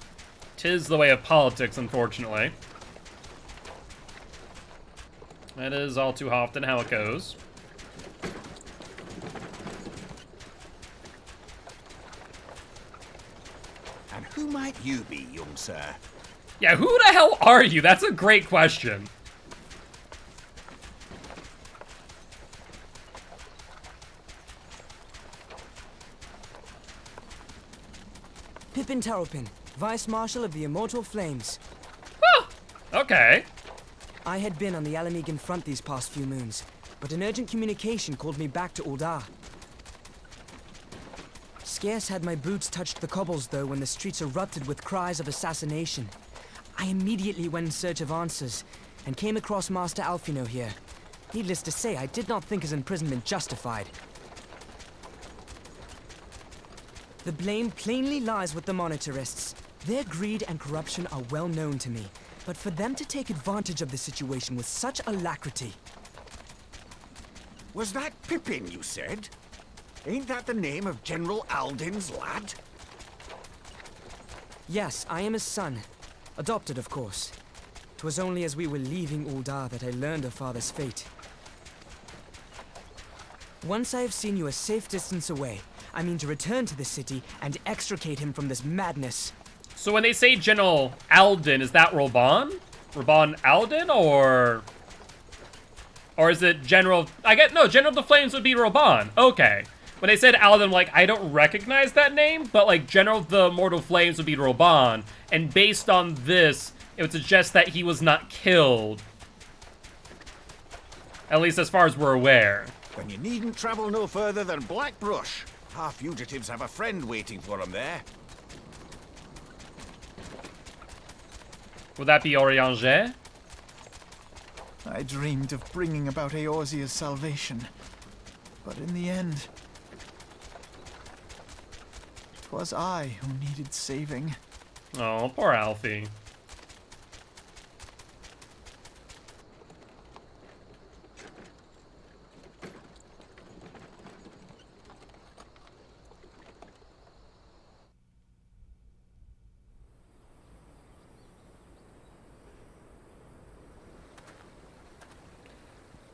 'Tis the way of politics, unfortunately. That is all too often how it goes. And who might you be, young sir? Yeah, who the hell are you? That's a great question. Pippin Taropin, Vice Marshal of the Immortal Flames. Oh, okay. I had been on the Alamegan front these past few moons, but an urgent communication called me back to Ul'dah. Scarce had my boots touched the cobbles, though, when the streets erupted with cries of assassination. I immediately went in search of answers, and came across Master Alfino here. Needless to say, I did not think his imprisonment justified. The blame plainly lies with the Monitarists. Their greed and corruption are well known to me, but for them to take advantage of the situation with such alacrity... Was that Pippin, you said? Ain't that the name of General Alden's lad? Yes, I am his son. Adopted, of course. 'Twas only as we were leaving Ul'dah that I learned of father's fate. Once I have seen you a safe distance away, I mean to return to the city and extricate him from this madness. So when they say General Alden, is that Raban? Raban Alden, or is it General... General the Flames would be Raban. Okay. When they said Alden, like, I don't recognize that name, but, like, General the Mortal Flames would be Raban. And based on this, it would suggest that he was not killed. At least as far as we're aware. Then you needn't travel no further than Blackbrush. Our fugitives have a friend waiting for them there. Would that be Orianger? I dreamed of bringing about Eorzea's salvation. But in the end, it was I who needed saving. Oh, poor Alfie.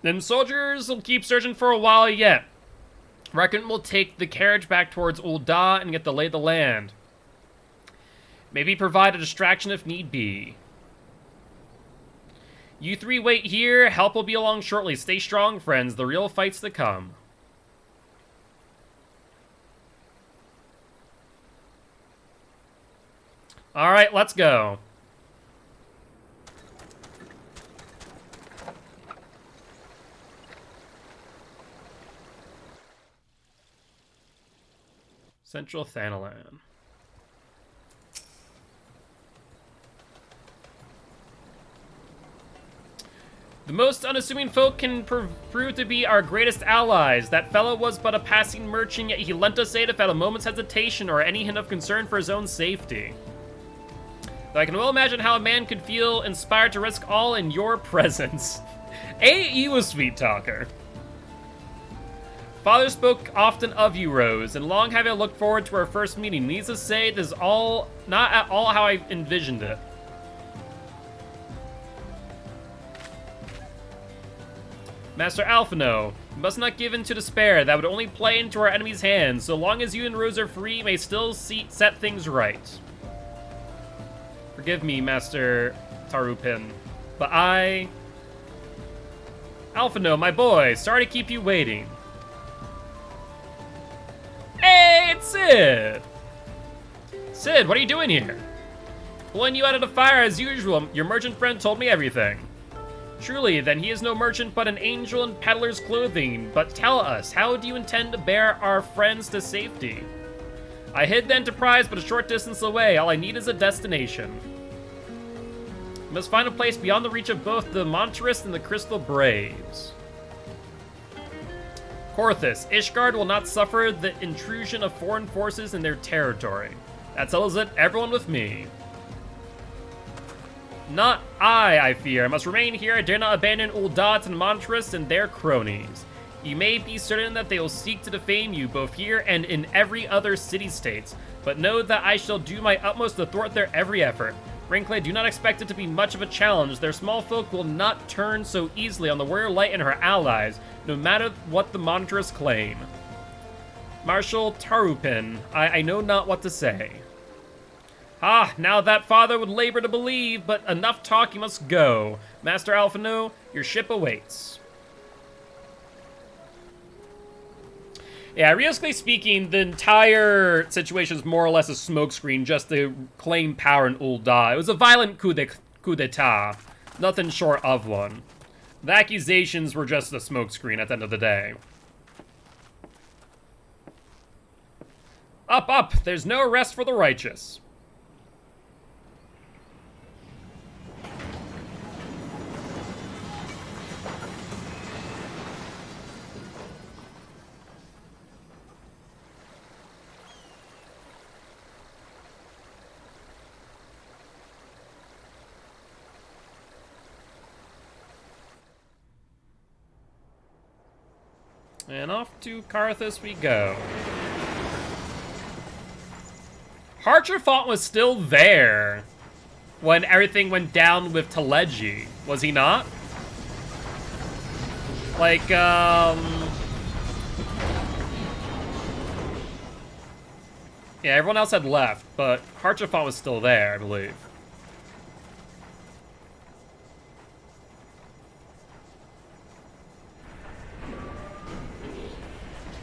Them soldiers will keep searching for a while yet. Reckon we'll take the carriage back towards Ul'dah and get the lay of the land. Maybe provide a distraction if need be. You three wait here. Help will be along shortly. Stay strong, friends. The real fight's to come. Alright, let's go. Central Thanalan. The most unassuming folk can prove to be our greatest allies. That fellow was but a passing merchant, yet he lent us aid without a moment's hesitation or any hint of concern for his own safety. Though I can well imagine how a man could feel inspired to risk all in your presence. Ain't you a sweet talker? Father spoke often of you, Rose, and long have I looked forward to our first meeting. Needless to say, this is all not at all how I envisioned it. Master Alphino, you must not give in to despair. That would only play into our enemy's hands. So long as you and Rose are free, you may still set things right. Forgive me, Master Tarupin, but Alphino, my boy, sorry to keep you waiting. Hey, it's Sid! Sid, what are you doing here? Pulling you out of the fire as usual. Your merchant friend told me everything. Truly, then he is no merchant but an angel in peddler's clothing. But tell us, how do you intend to bear our friends to safety? I hid the Enterprise but a short distance away. All I need is a destination. We must find a place beyond the reach of both the Monterists and the Crystal Braves. Korthus, Ishgard will not suffer the intrusion of foreign forces in their territory. That settles it, everyone with me. Not I fear. I must remain here. I dare not abandon Ul'dah to the Monterists and their cronies. You may be certain that they will seek to defame you, both here and in every other city-states, but know that I shall do my utmost to thwart their every effort. Frankly, I do not expect it to be much of a challenge. Their small folk will not turn so easily on the Warrior Light and her allies, no matter what the Monterists claim. Marshal Tarupin, I know not what to say. Now that father would labor to believe, but enough talk, you must go. Master Alphino, your ship awaits. Yeah, realistically speaking, the entire situation is more or less a smokescreen just to claim power in Ul'dah. It was a violent coup d'etat, nothing short of one. The accusations were just a smokescreen at the end of the day. Up, up! There's no rest for the righteous. And off to Karthus we go. Hartrafont was still there when everything went down with Teleji, was he not? Like, Yeah, everyone else had left, but Harchafont was still there, I believe.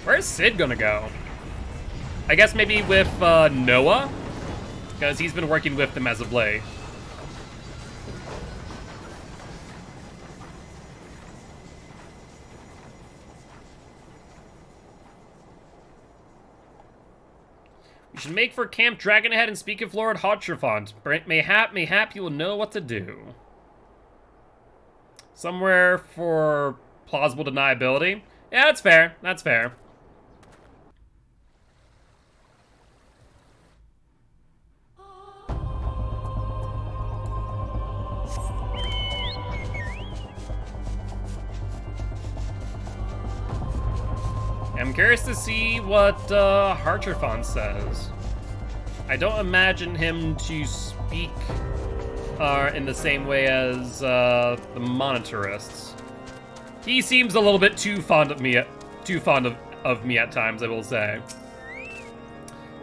Where's Sid gonna go? I guess maybe with Noah? Because he's been working with them as of late. We should make for Camp Dragonhead and speak of Lord Harchafont. Mayhap you will know what to do. Somewhere for plausible deniability. Yeah, that's fair. That's fair. I'm curious to see what Harchafont says. I don't imagine him to speak in the same way as the Monetarists. He seems a little bit too fond of me of me at times, I will say.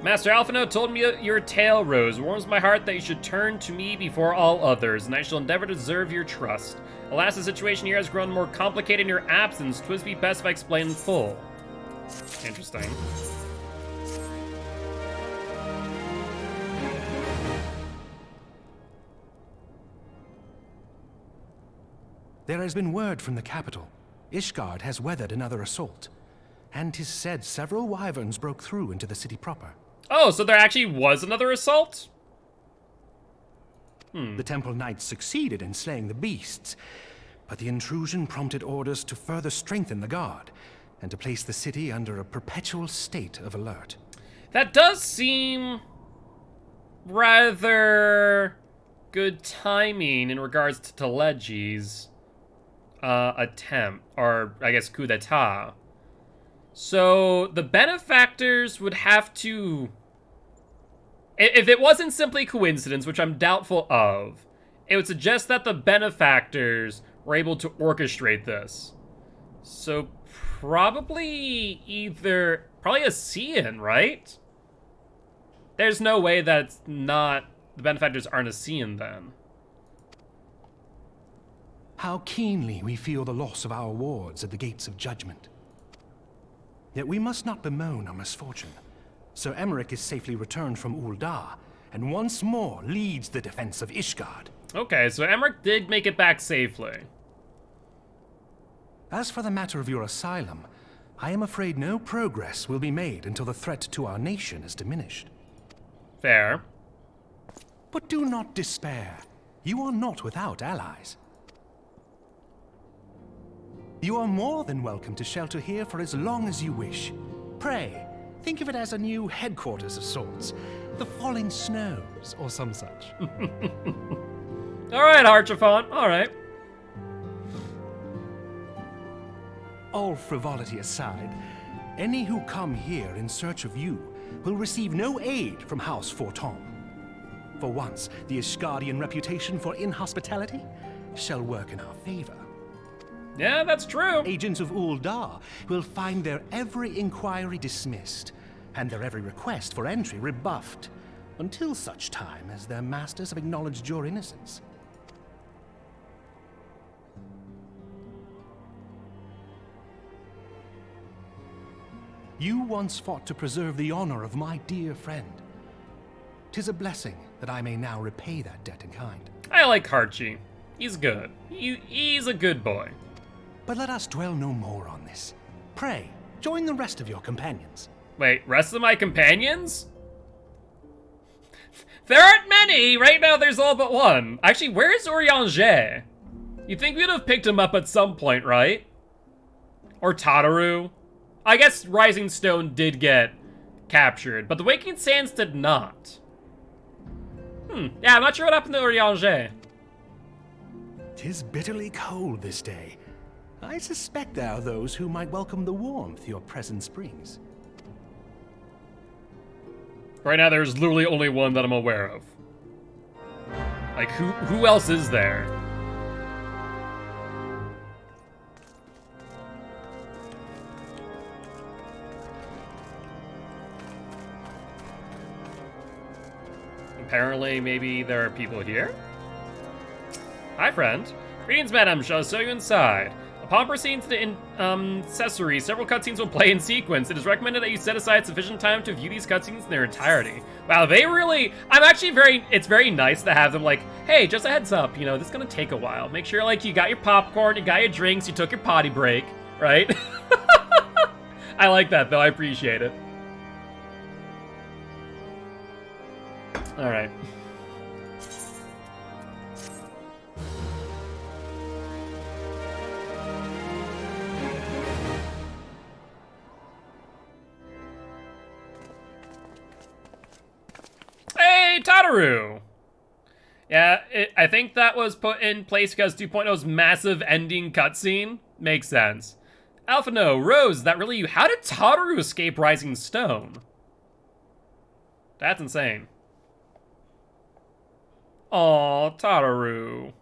Master Alphino told me your tale, Rose. Warms my heart that you should turn to me before all others, and I shall endeavor to deserve your trust. Alas, the situation here has grown more complicated in your absence. 'Twould be best if I explained in full. Interesting. There has been word from the capital. Ishgard has weathered another assault. And 'tis said several wyverns broke through into the city proper. Oh, so there actually was another assault? The Temple Knights succeeded in slaying the beasts, but the intrusion prompted orders to further strengthen the guard, and to place the city under a perpetual state of alert. That does seem rather good timing in regards to Telegi's attempt, or I guess coup d'etat. So the benefactors would have to, if it wasn't simply coincidence, which I'm doubtful of, it would suggest that the benefactors were able to orchestrate this. So probably a Cian, right? There's no way that the benefactors aren't a Cian then. How keenly we feel the loss of our wards at the gates of judgment. Yet we must not bemoan our misfortune. Sir Emmerich is safely returned from Ul'dah, and once more leads the defense of Ishgard. Okay, so Emmerich did make it back safely. As for the matter of your asylum, I am afraid no progress will be made until the threat to our nation is diminished. Fair. But do not despair. You are not without allies. You are more than welcome to shelter here for as long as you wish. Pray, think of it as a new headquarters of sorts. The falling snows, or some such. Alright, Harchafont, alright. All frivolity aside, any who come here in search of you will receive no aid from House Forton. For once, the Ishgardian reputation for inhospitality shall work in our favor. Yeah, that's true. Agents of Ul'dah will find their every inquiry dismissed, and their every request for entry rebuffed, until such time as their masters have acknowledged your innocence. You once fought to preserve the honor of my dear friend. 'Tis a blessing that I may now repay that debt in kind. I like Harchi. He's good. He's a good boy. But let us dwell no more on this. Pray, join the rest of your companions. Wait, rest of my companions? There aren't many! Right now there's all but one. Actually, where is Urianger? You'd think we'd have picked him up at some point, right? Or Tataru? I guess Rising Stone did get captured, but the Waking Sands did not. Yeah, I'm not sure what happened to Urianger. 'Tis bitterly cold this day. I suspect there are those who might welcome the warmth your presence brings. Right now, there's literally only one that I'm aware of. Like, who else is there? apparently maybe there are people here? Hi, friend. Greetings, madam. Shall I show you inside? Upon proceeding to the accessory, several cutscenes will play in sequence. It is recommended that you set aside sufficient time to view these cutscenes in their entirety. Wow, they really... It's very nice to have them like, hey, just a heads up, you know, this is gonna take a while. Make sure, like, you got your popcorn, you got your drinks, you took your potty break, right? I like that, though. I appreciate it. Alright. Hey, Tataru! Yeah, I think that was put in place because 2.0's massive ending cutscene. Makes sense. Alphino, Rose, is that really you? How did Tataru escape Rising Stone? That's insane. Aw, Tataru.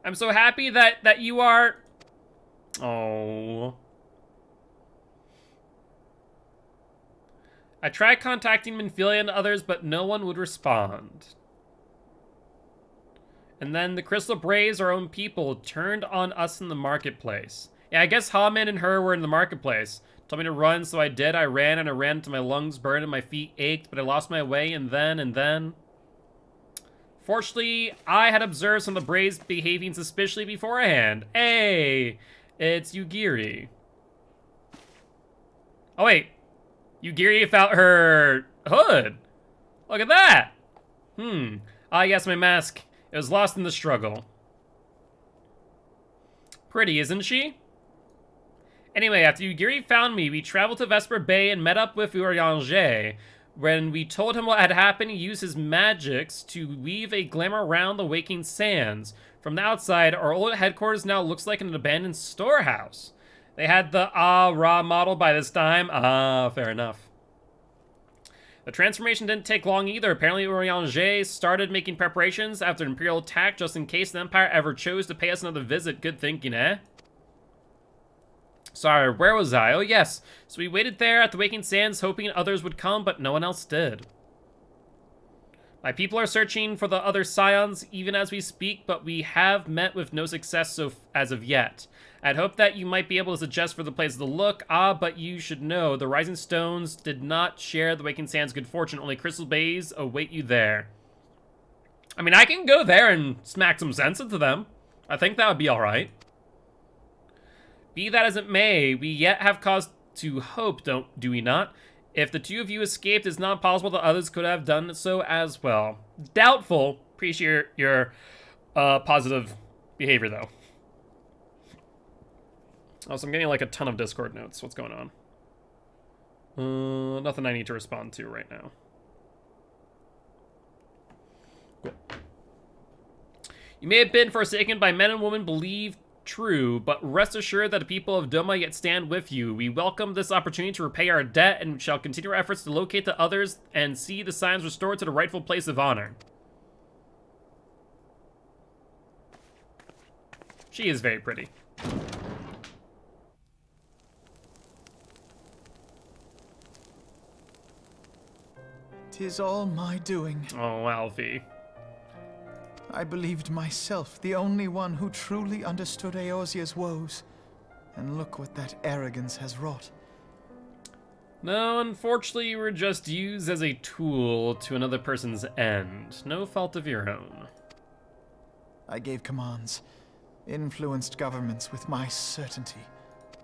I'm so happy that you are... Oh. I tried contacting Minfilia and others, but no one would respond. And then the Crystal Braves, our own people, turned on us in the marketplace. Yeah, I guess Haman and her were in the marketplace. Told me to run, so I did. I ran and I ran until my lungs burned and my feet ached, but I lost my way, and then... Fortunately, I had observed some of the Braves behaving suspiciously beforehand. Hey, it's Yugiri. Oh, wait. Yugiri found her hood. Look at that. Ah, yes, my mask. It was lost in the struggle. Pretty, isn't she? Anyway, after Yugiri found me, we traveled to Vesper Bay and met up with Urianger. When we told him what had happened, he used his magics to weave a glamour around the Waking Sands. From the outside, our old headquarters now looks like an abandoned storehouse. They had the Ra model by this time. Fair enough. The transformation didn't take long either. Apparently, Urianger started making preparations after an Imperial attack just in case the Empire ever chose to pay us another visit. Good thinking, eh? Sorry, where was I? Oh, yes. So we waited there at the Waking Sands hoping others would come, but no one else did. My people are searching for the other Scions even as we speak, but we have met with no success as of yet. I'd hope that you might be able to suggest for the place to look. But you should know, the Rising Stones did not share the Waking Sands' good fortune. Only Crystal Bays await you there. I mean, I can go there and smack some sense into them. I think that would be alright. Be that as it may, we yet have cause to hope, do we not? If the two of you escaped, it's not possible that others could have done so as well. Doubtful. Appreciate your positive behavior, though. Also, I'm getting like a ton of Discord notes. What's going on? Nothing I need to respond to right now. Cool. You may have been forsaken by men and women believed true, but rest assured that the people of Doma yet stand with you. We welcome this opportunity to repay our debt and shall continue our efforts to locate the others and see the Scions restored to the rightful place of honor. She is very pretty. 'Tis all my doing. Oh, Alfie. I believed myself the only one who truly understood Eorzea's woes. And look what that arrogance has wrought. No, unfortunately, you were just used as a tool to another person's end. No fault of your own. I gave commands, influenced governments with my certainty.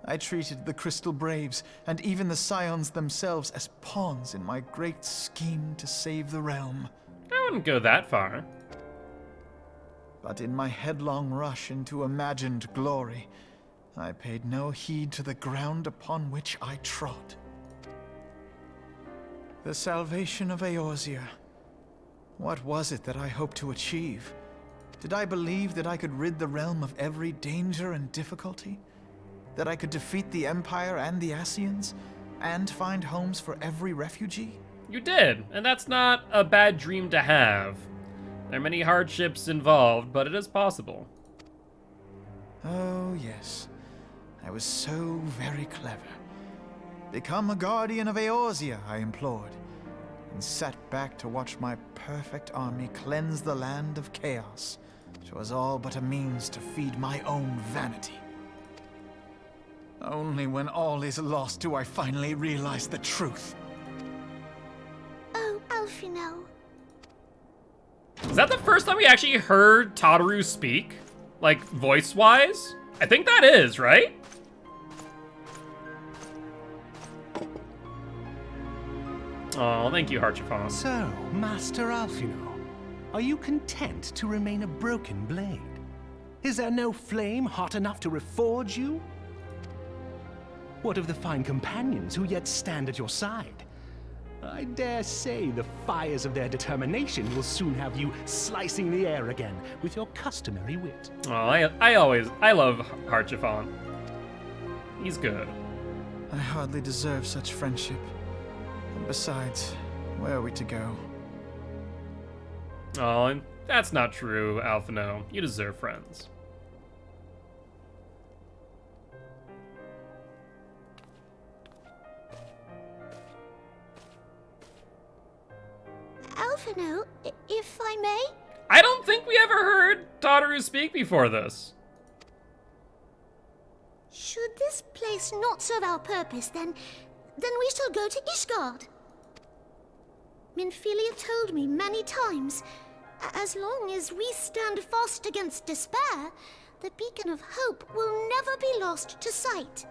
I treated the Crystal Braves and even the Scions themselves as pawns in my great scheme to save the realm. I wouldn't go that far. But in my headlong rush into imagined glory, I paid no heed to the ground upon which I trod. The salvation of Eorzea. What was it that I hoped to achieve? Did I believe that I could rid the realm of every danger and difficulty? That I could defeat the Empire and the Ascians, and find homes for every refugee? You did, and that's not a bad dream to have. There are many hardships involved, but it is possible. Oh, yes. I was so very clever. Become a guardian of Eorzea, I implored. and sat back to watch my perfect army cleanse the land of chaos, which was all but a means to feed my own vanity. Only when all is lost do I finally realize the truth. Oh, Alphino. Is that the first time we actually heard Tataru speak? Like, voice-wise? I think that is, right? Oh, thank you, Harchifon. So, Master Alphino, are you content to remain a broken blade? Is there no flame hot enough to reforge you? What of the fine companions who yet stand at your side? I dare say the fires of their determination will soon have you slicing the air again with your customary wit. Oh, I love Harchifon. He's good. I hardly deserve such friendship. And besides, where are we to go? Oh, and that's not true, Alphino. You deserve friends. Alphino, if I may? I don't think we ever heard Tataru speak before this. Should this place not serve our purpose, then we shall go to Ishgard. Minfilia told me many times, as long as we stand fast against despair, the beacon of hope will never be lost to sight.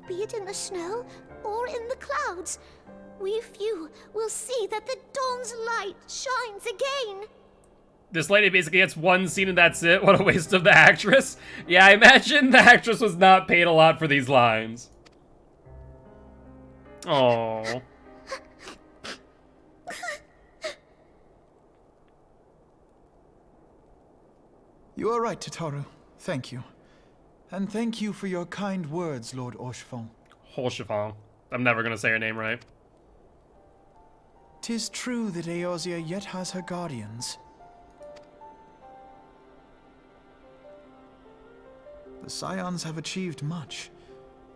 Be it in the snow or in the clouds, we few will see that the dawn's light shines again. This lady basically gets one scene and that's it. What a waste of the actress. Yeah, I imagine the actress was not paid a lot for these lines. Oh. You are right, Tataru. Thank you. And thank you for your kind words, Lord Orchefon. Orchefon. I'm never gonna say her name right. 'Tis true that Eorzea yet has her guardians. The Scions have achieved much,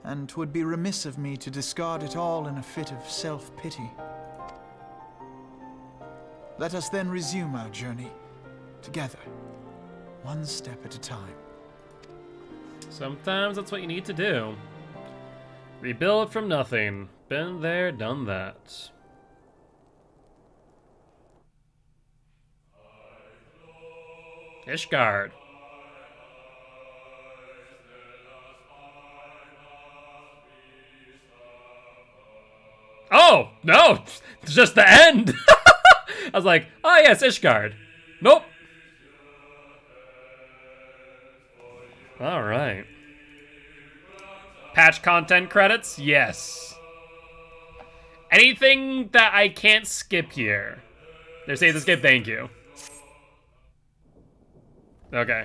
and 'twould be remiss of me to discard it all in a fit of self-pity. Let us then resume our journey, together, one step at a time. Sometimes that's what you need to do. Rebuild from nothing. Been there, done that. Ishgard. Oh, no! It's just the end! I was like, oh yes, Ishgard. Nope. Alright. Patch content credits? Yes. Anything that I can't skip here? They're saying to skip, thank you. Okay.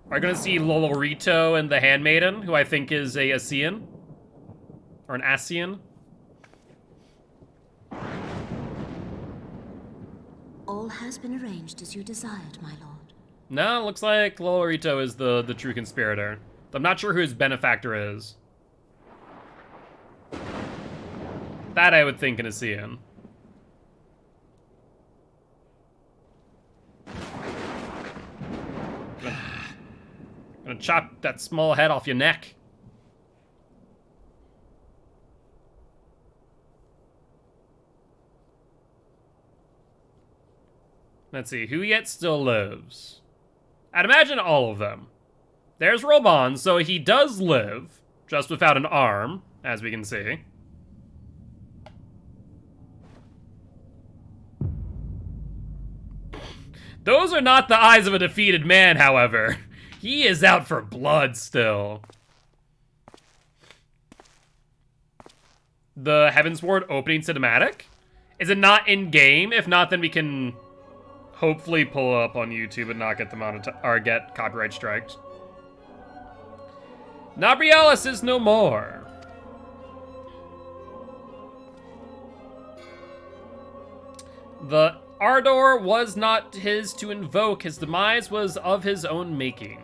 Are gonna see Lolorito and the Handmaiden, who I think is a Asian? Or an Asian? All has been arranged as you desired, my lord. No, it looks like Lolorito is the true conspirator. I'm not sure who his benefactor is. That I would think an Asian. Gonna chop that small head off your neck. Let's see, who yet still lives? I'd imagine all of them. There's Robon, so he does live, just without an arm, as we can see. Those are not the eyes of a defeated man, however. He is out for blood still. The Heavensward opening cinematic? Is it not in-game? If not, then we can hopefully pull up on YouTube and not get the or get copyright striked. Nabrialis is no more. The Ardor was not his to invoke. His demise was of his own making.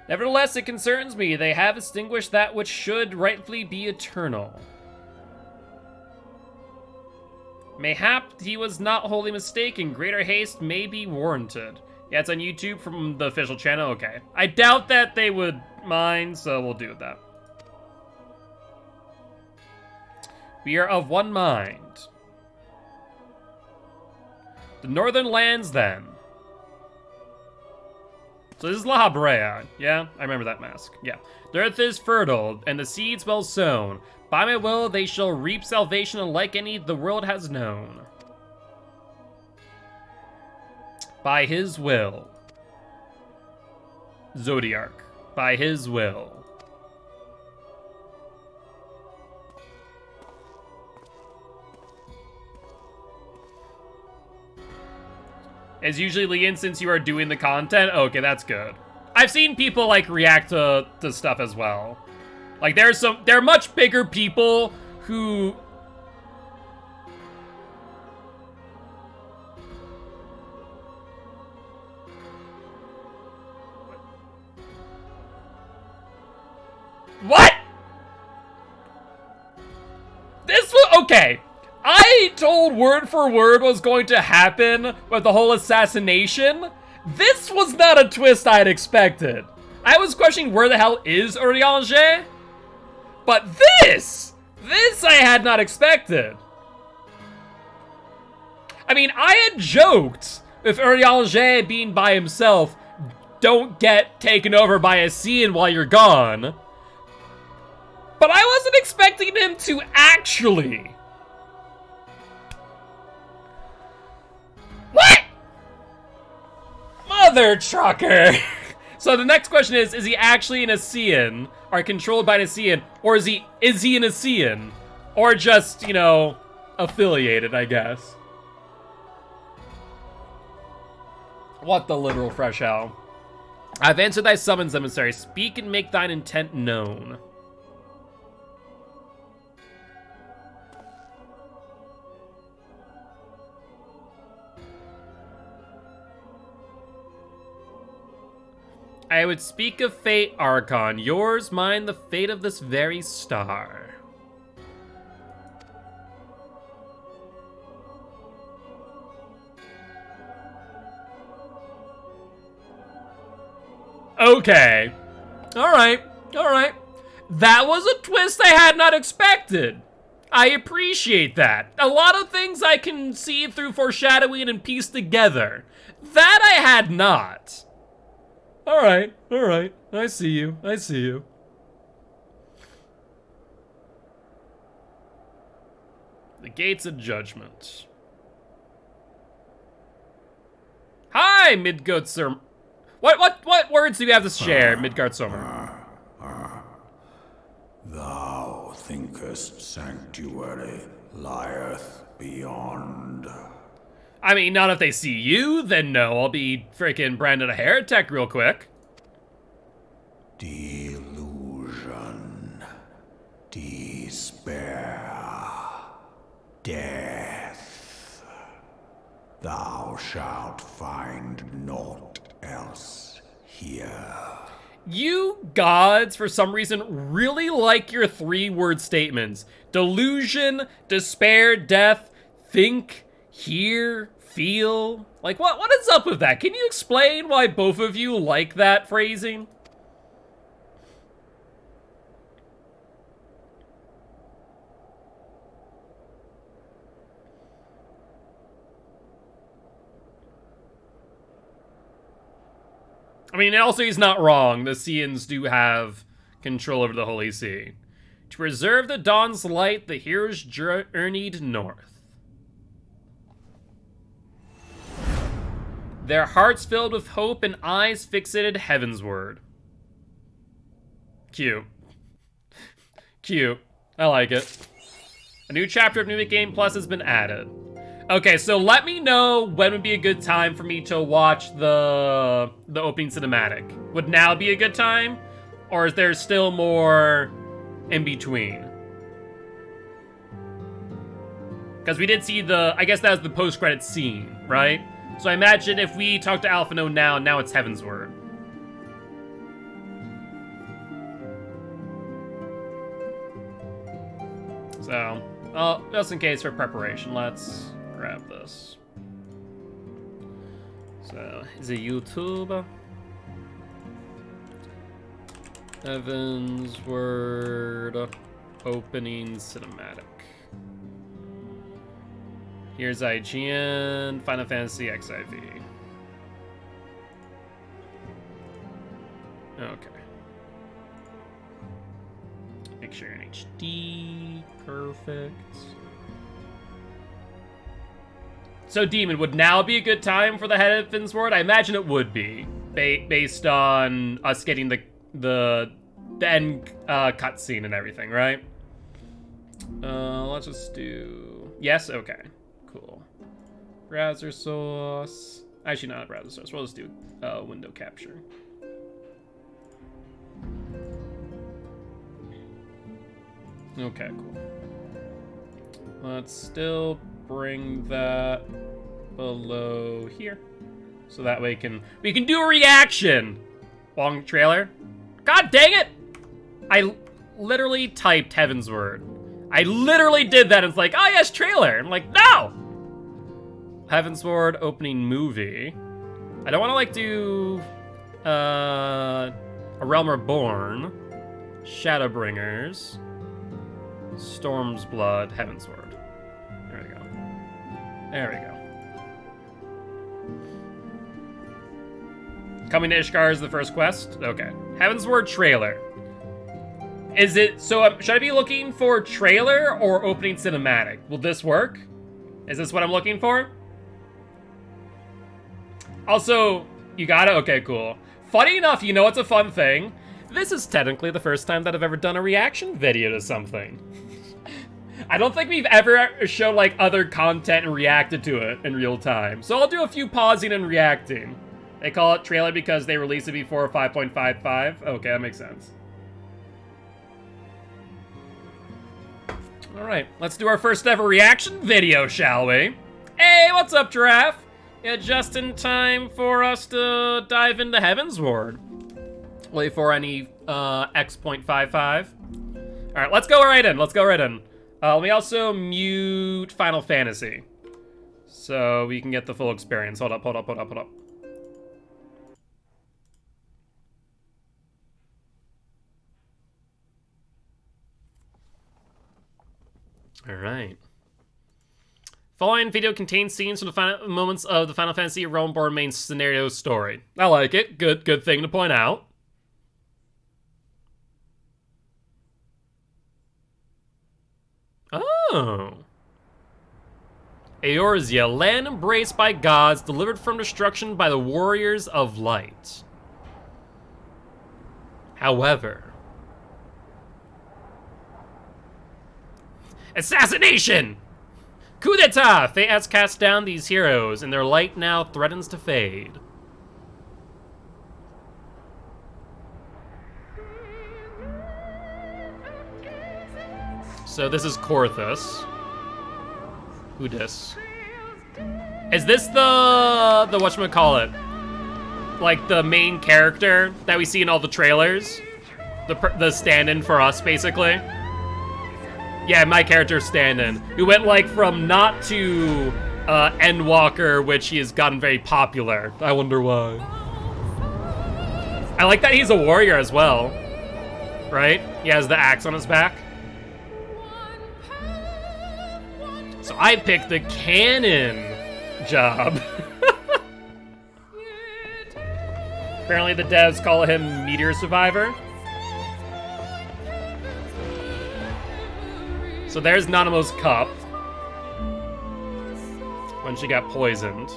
Nevertheless, it concerns me. They have extinguished that which should rightfully be eternal. Mayhap he was not wholly mistaken. Greater haste may be warranted. Yeah, it's on YouTube from the official channel. Okay. I doubt that they would mind, so we'll do that. We are of one mind. The northern lands, then. So this is La Habrea. Yeah, I remember that mask. Yeah. The earth is fertile, and the seeds well sown. By my will, they shall reap salvation unlike any the world has known. By his will. Zodiarch. By his will. As usually, Leon, since you are doing the content, okay, that's good. I've seen people, like, react to stuff as well. Like, there are much bigger people who... What? This was... Okay. I told word for word what was going to happen with the whole assassination. This was not a twist I had expected. I was questioning where the hell is Urianger, but this I had not expected. I mean, I had joked if Urianger being by himself, don't get taken over by a Cian while you're gone. But I wasn't expecting him to actually... What? Mother trucker! So the next question is he actually an Cian, or controlled by an Cian, or is he an Cian? Or just, you know, affiliated, I guess. What the literal fresh hell. I've answered thy summons, emissary. Speak and make thine intent known. I would speak of fate, Archon. Yours, mine, the fate of this very star. Okay. Alright. Alright. That was a twist I had not expected. I appreciate that. A lot of things I can see through foreshadowing and piece together. That I had not. Alright, alright. I see you. I see you. The Gates of Judgment. Hi, Midgard Sir. What words do you have to share, Midgard Sommer? Thou thinkest sanctuary lieth beyond. I mean, not if they see you, then no. I'll be freaking branded a heretic real quick. Delusion. Despair. Death. Thou shalt find naught else here. You gods, for some reason, really like your three-word statements. Delusion, despair, death, think, hear, feel. Like, what is up with that? Can you explain why both of you like that phrasing? I mean, also he's not wrong. The Cians do have control over the Holy See. To preserve the dawn's light, the heroes journeyed north. Their hearts filled with hope and eyes fixated heavensward. Cute. Cute. I like it. A new chapter of New Game Plus has been added. Okay, so let me know when would be a good time for me to watch the opening cinematic. Would now be a good time? Or is there still more in between? Because we did see I guess that was the post-credits scene, right? So I imagine if we talk to Alphino now it's Heavensward. So, just in case for preparation, let's grab this. So, is it YouTube? Evan's Word opening cinematic. Here's IGN, Final Fantasy XIV. Okay. Make sure you're in HD. Perfect. So, Demon, would now be a good time for the Heaven's Word? I imagine it would be, based on us getting the end cutscene and everything, right? Let's just do... Yes? Okay. Cool. Browser source. Actually, not a browser source. We'll just do window capture. Okay, cool. Let's still bring that below here. So that way we can do a reaction. Long trailer. God dang it! I literally typed Heaven's Word. I literally did that and it's like, oh yes, trailer. I'm like, no! Heaven's Word opening movie. I don't want to like do A Realm Reborn, Shadowbringers, Storm's Blood, Heaven's Word. There we go. There we go. Coming to Ishgard is the first quest? Okay. Heaven's Word trailer. Is it, so should I be looking for trailer or opening cinematic? Will this work? Is this what I'm looking for? Also, you got it? Okay, cool. Funny enough, you know what's a fun thing? This is technically the first time that I've ever done a reaction video to something. I don't think we've ever shown like other content and reacted to it in real time. So I'll do a few pausing and reacting. They call it trailer because they released it before 5.55. Okay, that makes sense. All right, let's do our first ever reaction video, shall we? Hey, what's up, Giraffe? Yeah, just in time for us to dive into Heaven's Ward. Wait for any X.55. All right, let's go right in. Let's go right in. Let me also mute Final Fantasy so we can get the full experience. Hold up, hold up, hold up, hold up. All right. Following video contains scenes from the final moments of the Final Fantasy Realm Reborn main scenario story. I like it. Good thing to point out. Oh. Eorzea, land embraced by gods, delivered from destruction by the warriors of light. However, assassination! Coup d'etat! Fate has cast down these heroes, and their light now threatens to fade. So this is Korthus. Who dis? Is this the whatchamacallit? Like the main character that we see in all the trailers? The stand-in for us, basically? Yeah, my character's stand-in. We went like from not to Endwalker, which he has gotten very popular. I wonder why. I like that he's a warrior as well. Right? He has the axe on his back. So I picked the canon job. Apparently the devs call him Meteor Survivor. So there's Nanamo's cup. When she got poisoned.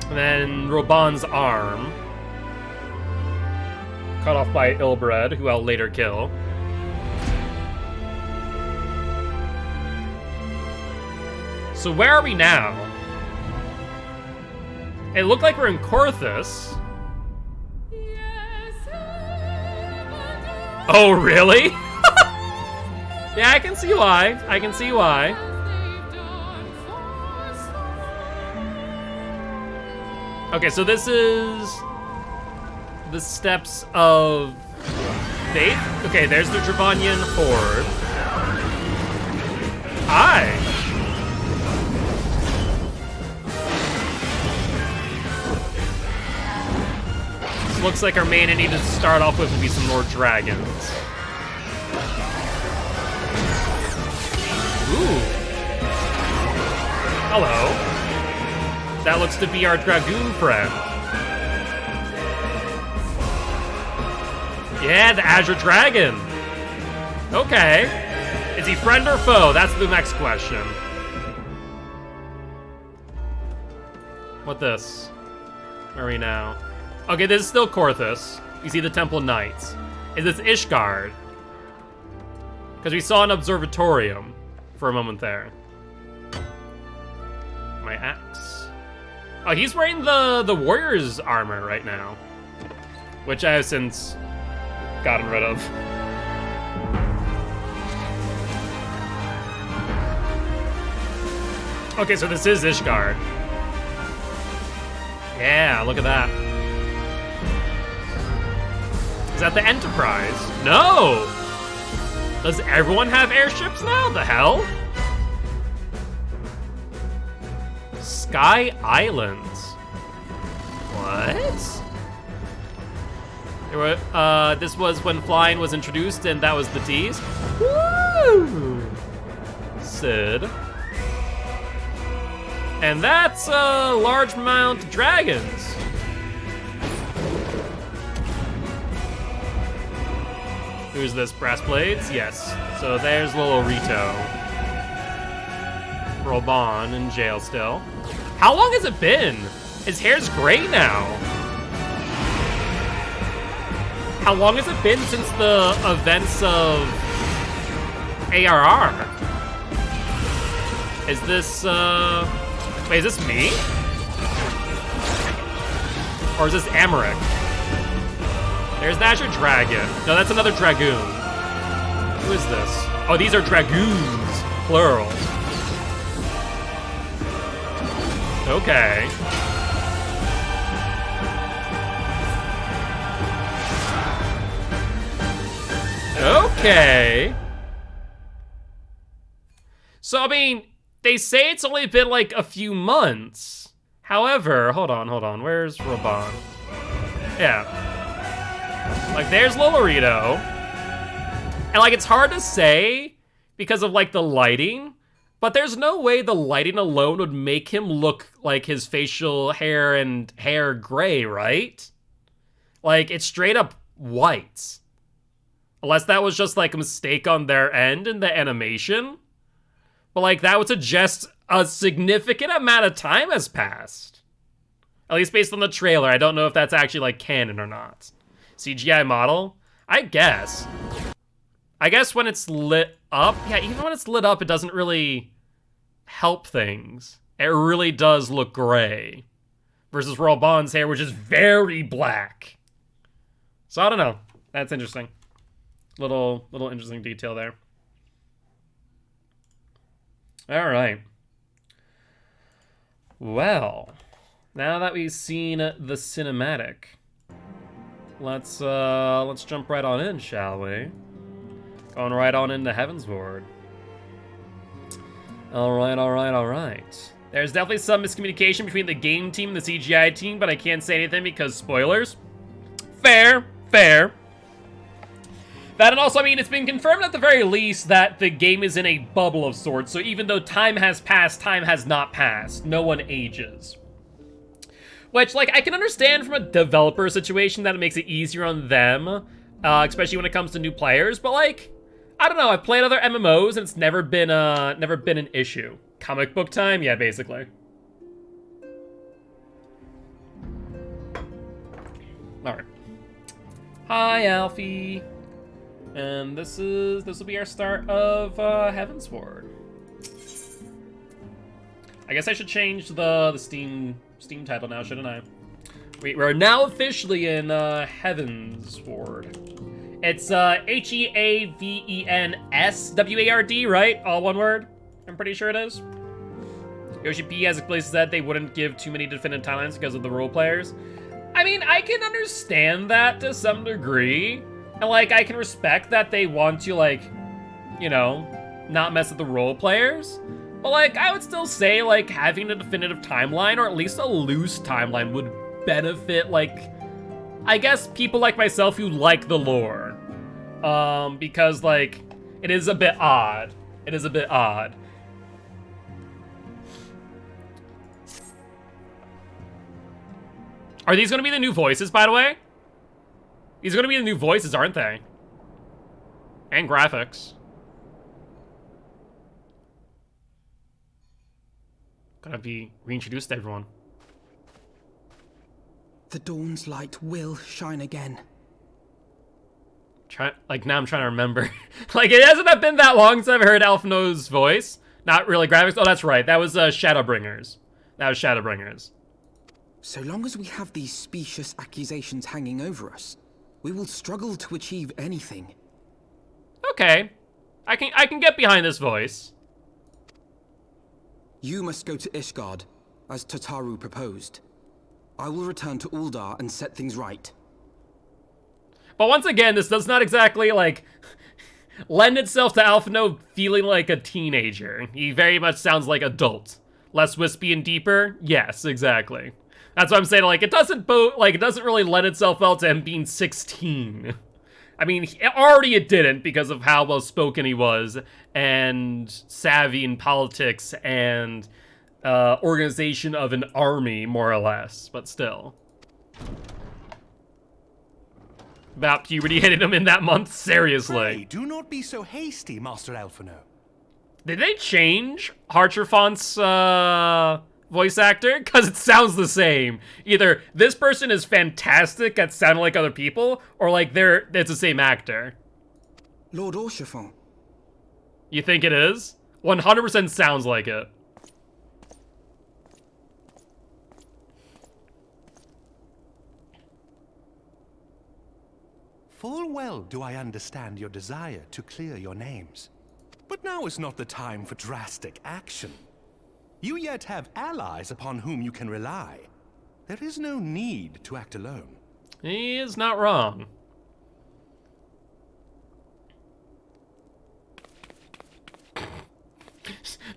And then Roban's arm. Cut off by Ilbred, who I'll later kill. So where are we now? It looked like we're in Korthus. Oh, really? Yeah, I can see why. I can see why. Okay, so this is the steps of faith. Okay, there's the Dravanian horde. Hi. This looks like our main enemy to start off with will be some more dragons. Ooh. Hello. That looks to be our dragoon friend. Yeah, the Azure Dragon. Okay. Is he friend or foe? That's the next question. What this? Where are we now? Okay, this is still Korthus. You see the Temple Knights. Is this Ishgard? Because we saw an observatorium for a moment there. My axe. Oh, he's wearing the warrior's armor right now, which I have since gotten rid of. Okay, so this is Ishgard. Yeah, look at that. Is that the Enterprise? No! Does everyone have airships now? The hell? Sky Islands. What? There were, this was when flying was introduced, and that was the tease. Woo! Sid. And that's a large amount of dragons. Who's this? Brass Blades? Yes. So there's little Rito. Robon in jail still. How long has it been? His hair's gray now. How long has it been since the events of ARR? Is this, wait, is this me? Or is this Amaric? There's the Azure Dragon. No, that's another Dragoon. Who is this? Oh, these are Dragoons, plural. Okay. Okay. So, I mean, they say it's only been like a few months. However, hold on. Where's Robon? Yeah. Like, there's Lolorito. And, like, it's hard to say because of, like, the lighting. But there's no way the lighting alone would make him look like his facial hair and hair gray, right? Like, it's straight up white. Unless that was just, like, a mistake on their end in the animation. But, like, that would suggest a significant amount of time has passed. At least based on the trailer. I don't know if that's actually, like, canon or not. CGI model? I guess. I guess when it's lit up, yeah, even when it's lit up, it doesn't really help things. It really does look gray. Versus Robon's hair, which is very black. So I don't know. That's interesting. Little interesting detail there. All right. Well, now that we've seen the cinematic, let's jump right on in, shall we? Going right on into Heavensward. All right. There's definitely some miscommunication between the game team and the CGI team, but I can't say anything because spoilers. Fair. That, and also, I mean, it's been confirmed at the very least that the game is in a bubble of sorts, so even though time has passed, time has not passed. No one ages. Which, like, I can understand from a developer situation that it makes it easier on them, especially when it comes to new players, but, like, I don't know, I've played other MMOs and it's never been an issue. Comic book time? Yeah, basically. Alright. Hi, Alfie. And this will be our start of Heavensward. I guess I should change the Steam title now, shouldn't I? We're now officially in Heavensward. It's Heavensward, right? All one word? I'm pretty sure it is. Yoshi P has explicitly said they wouldn't give too many definitive timelines because of the role players. I mean, I can understand that to some degree. And, like, I can respect that they want to, like, you know, not mess with the role players. But, like, I would still say, like, having a definitive timeline, or at least a loose timeline, would benefit, like, I guess people like myself who like the lore. Because, like, it is a bit odd. It is a bit odd. Are these gonna be the new voices, by the way? These are gonna be the new voices, aren't they? And graphics. Gonna be reintroduced to everyone. The dawn's light will shine again. Like, now I'm trying to remember. Like, it hasn't been that long since I've heard Alphino's voice. Not really graphics. Oh, that's right. That was Shadowbringers. That was Shadowbringers. So long as we have these specious accusations hanging over us, we will struggle to achieve anything. Okay. I can get behind this voice. You must go to Ishgard, as Tataru proposed. I will return to Uldar and set things right. But once again, this does not exactly, like, lend itself to Alphino feeling like a teenager. He very much sounds like adult. Less wispy and deeper? Yes, exactly. That's what I'm saying, like, it doesn't really lend itself well to him being 16. I mean, already it didn't because of how well-spoken he was, and savvy in politics, and organization of an army, more or less, but still. About puberty hitting him in that month? Seriously. Pray, do not be so hasty, Master Alphino. Did they change Harcherfont's voice actor? Because it sounds the same. Either this person is fantastic at sounding like other people, or like it's the same actor. Lord Orchefont. You think it is? 100% sounds like it. Full well do I understand your desire to clear your names. But now is not the time for drastic action. You yet have allies upon whom you can rely. There is no need to act alone. He is not wrong.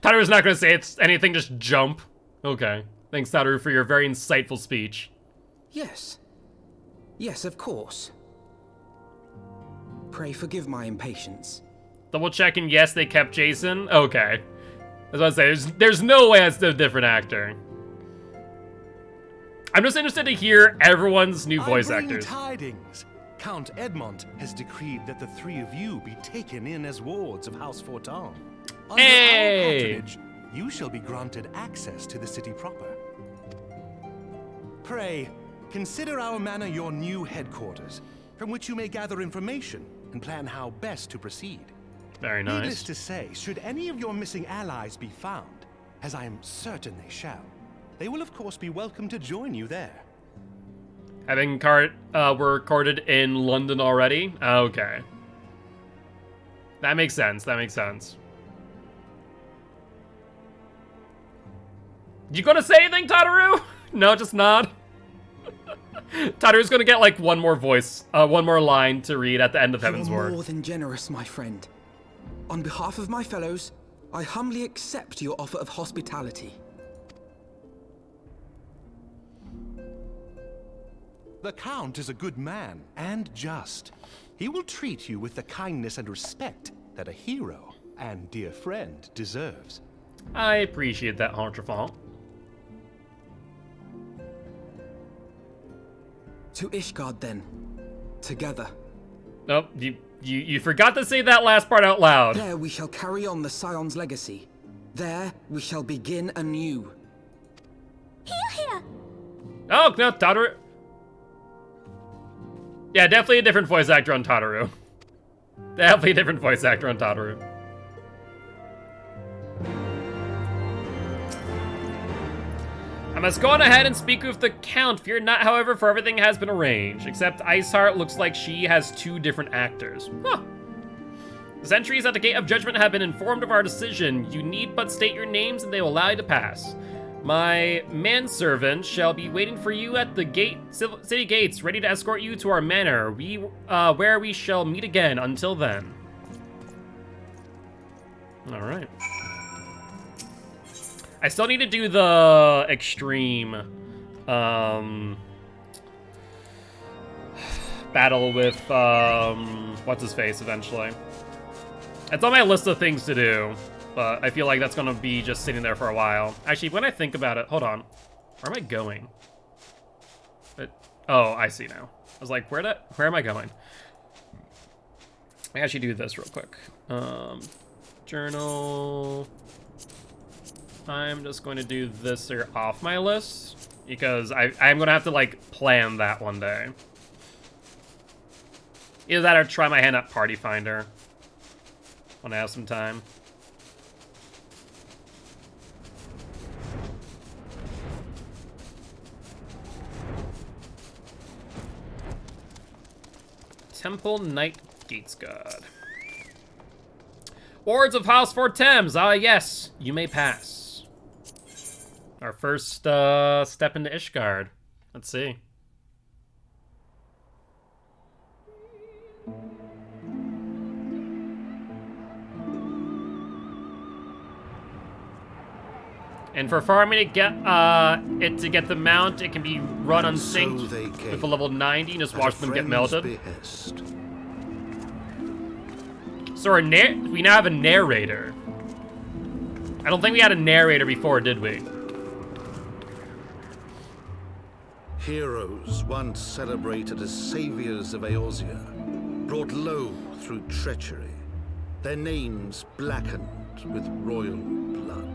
Tataru's not going to say it's anything, just jump. Okay. Thanks, Tataru, for your very insightful speech. Yes. Yes, of course. Pray forgive my impatience. Double checking, yes, they kept Jason. Okay. I was about to say, there's no way that's a different actor. I'm just interested to hear everyone's new voice actors. Tidings. Count Edmond has decreed that the three of you be taken in as wards of House Fortin. Under our patronage, you shall be granted access to the city proper. Pray, consider our manor your new headquarters, from which you may gather information and plan how best to proceed. Very nice. Needless to say, should any of your missing allies be found, as I am certain they shall, they will of course be welcome to join you there. Having were recorded in London already? Okay. That makes sense, that makes sense. You gonna say anything, Tataru? No, just nod. Tataru's gonna get like one more line to read at the end of Heaven's Word. You're more than generous, my friend. On behalf of my fellows, I humbly accept your offer of hospitality. The Count is a good man, and just. He will treat you with the kindness and respect that a hero and dear friend deserves. I appreciate that, Harcherfont. To Ishgard, then. Together. Nope, you forgot to say that last part out loud. There we shall carry on the Scion's legacy. There we shall begin anew. Here! Oh, no, Tataru. Yeah, definitely a different voice actor on Tataru. Definitely a different voice actor on Tataru. I must go on ahead and speak with the Count. Fear not, however, for everything has been arranged. Except Iceheart looks like she has two different actors. Huh. The sentries at the Gate of Judgment have been informed of our decision. You need but state your names and they will allow you to pass. My manservant shall be waiting for you at the city gates, ready to escort you to our manor, where we shall meet again. Until then. All right. I still need to do the extreme battle with what's his face eventually. It's on my list of things to do, but I feel like that's gonna be just sitting there for a while. Actually, when I think about it, hold on. Where am I going? Oh, I see now. I was like, where am I going? I actually do this real quick. Journal. I'm just going to do this here off my list because I'm gonna have to like plan that one day. Either that or try my hand at Party Finder when I have some time. Temple Knight Gates God. Wards of House Fort Thames. Ah, yes, you may pass. Our first step into Ishgard. Let's see. And for farming to get the mount, it can be run unsynced with a level 90 and just watch them get melted. Behest. So we now have a narrator. I don't think we had a narrator before, did we? Heroes once celebrated as saviors of Eorzea, brought low through treachery, their names blackened with royal blood.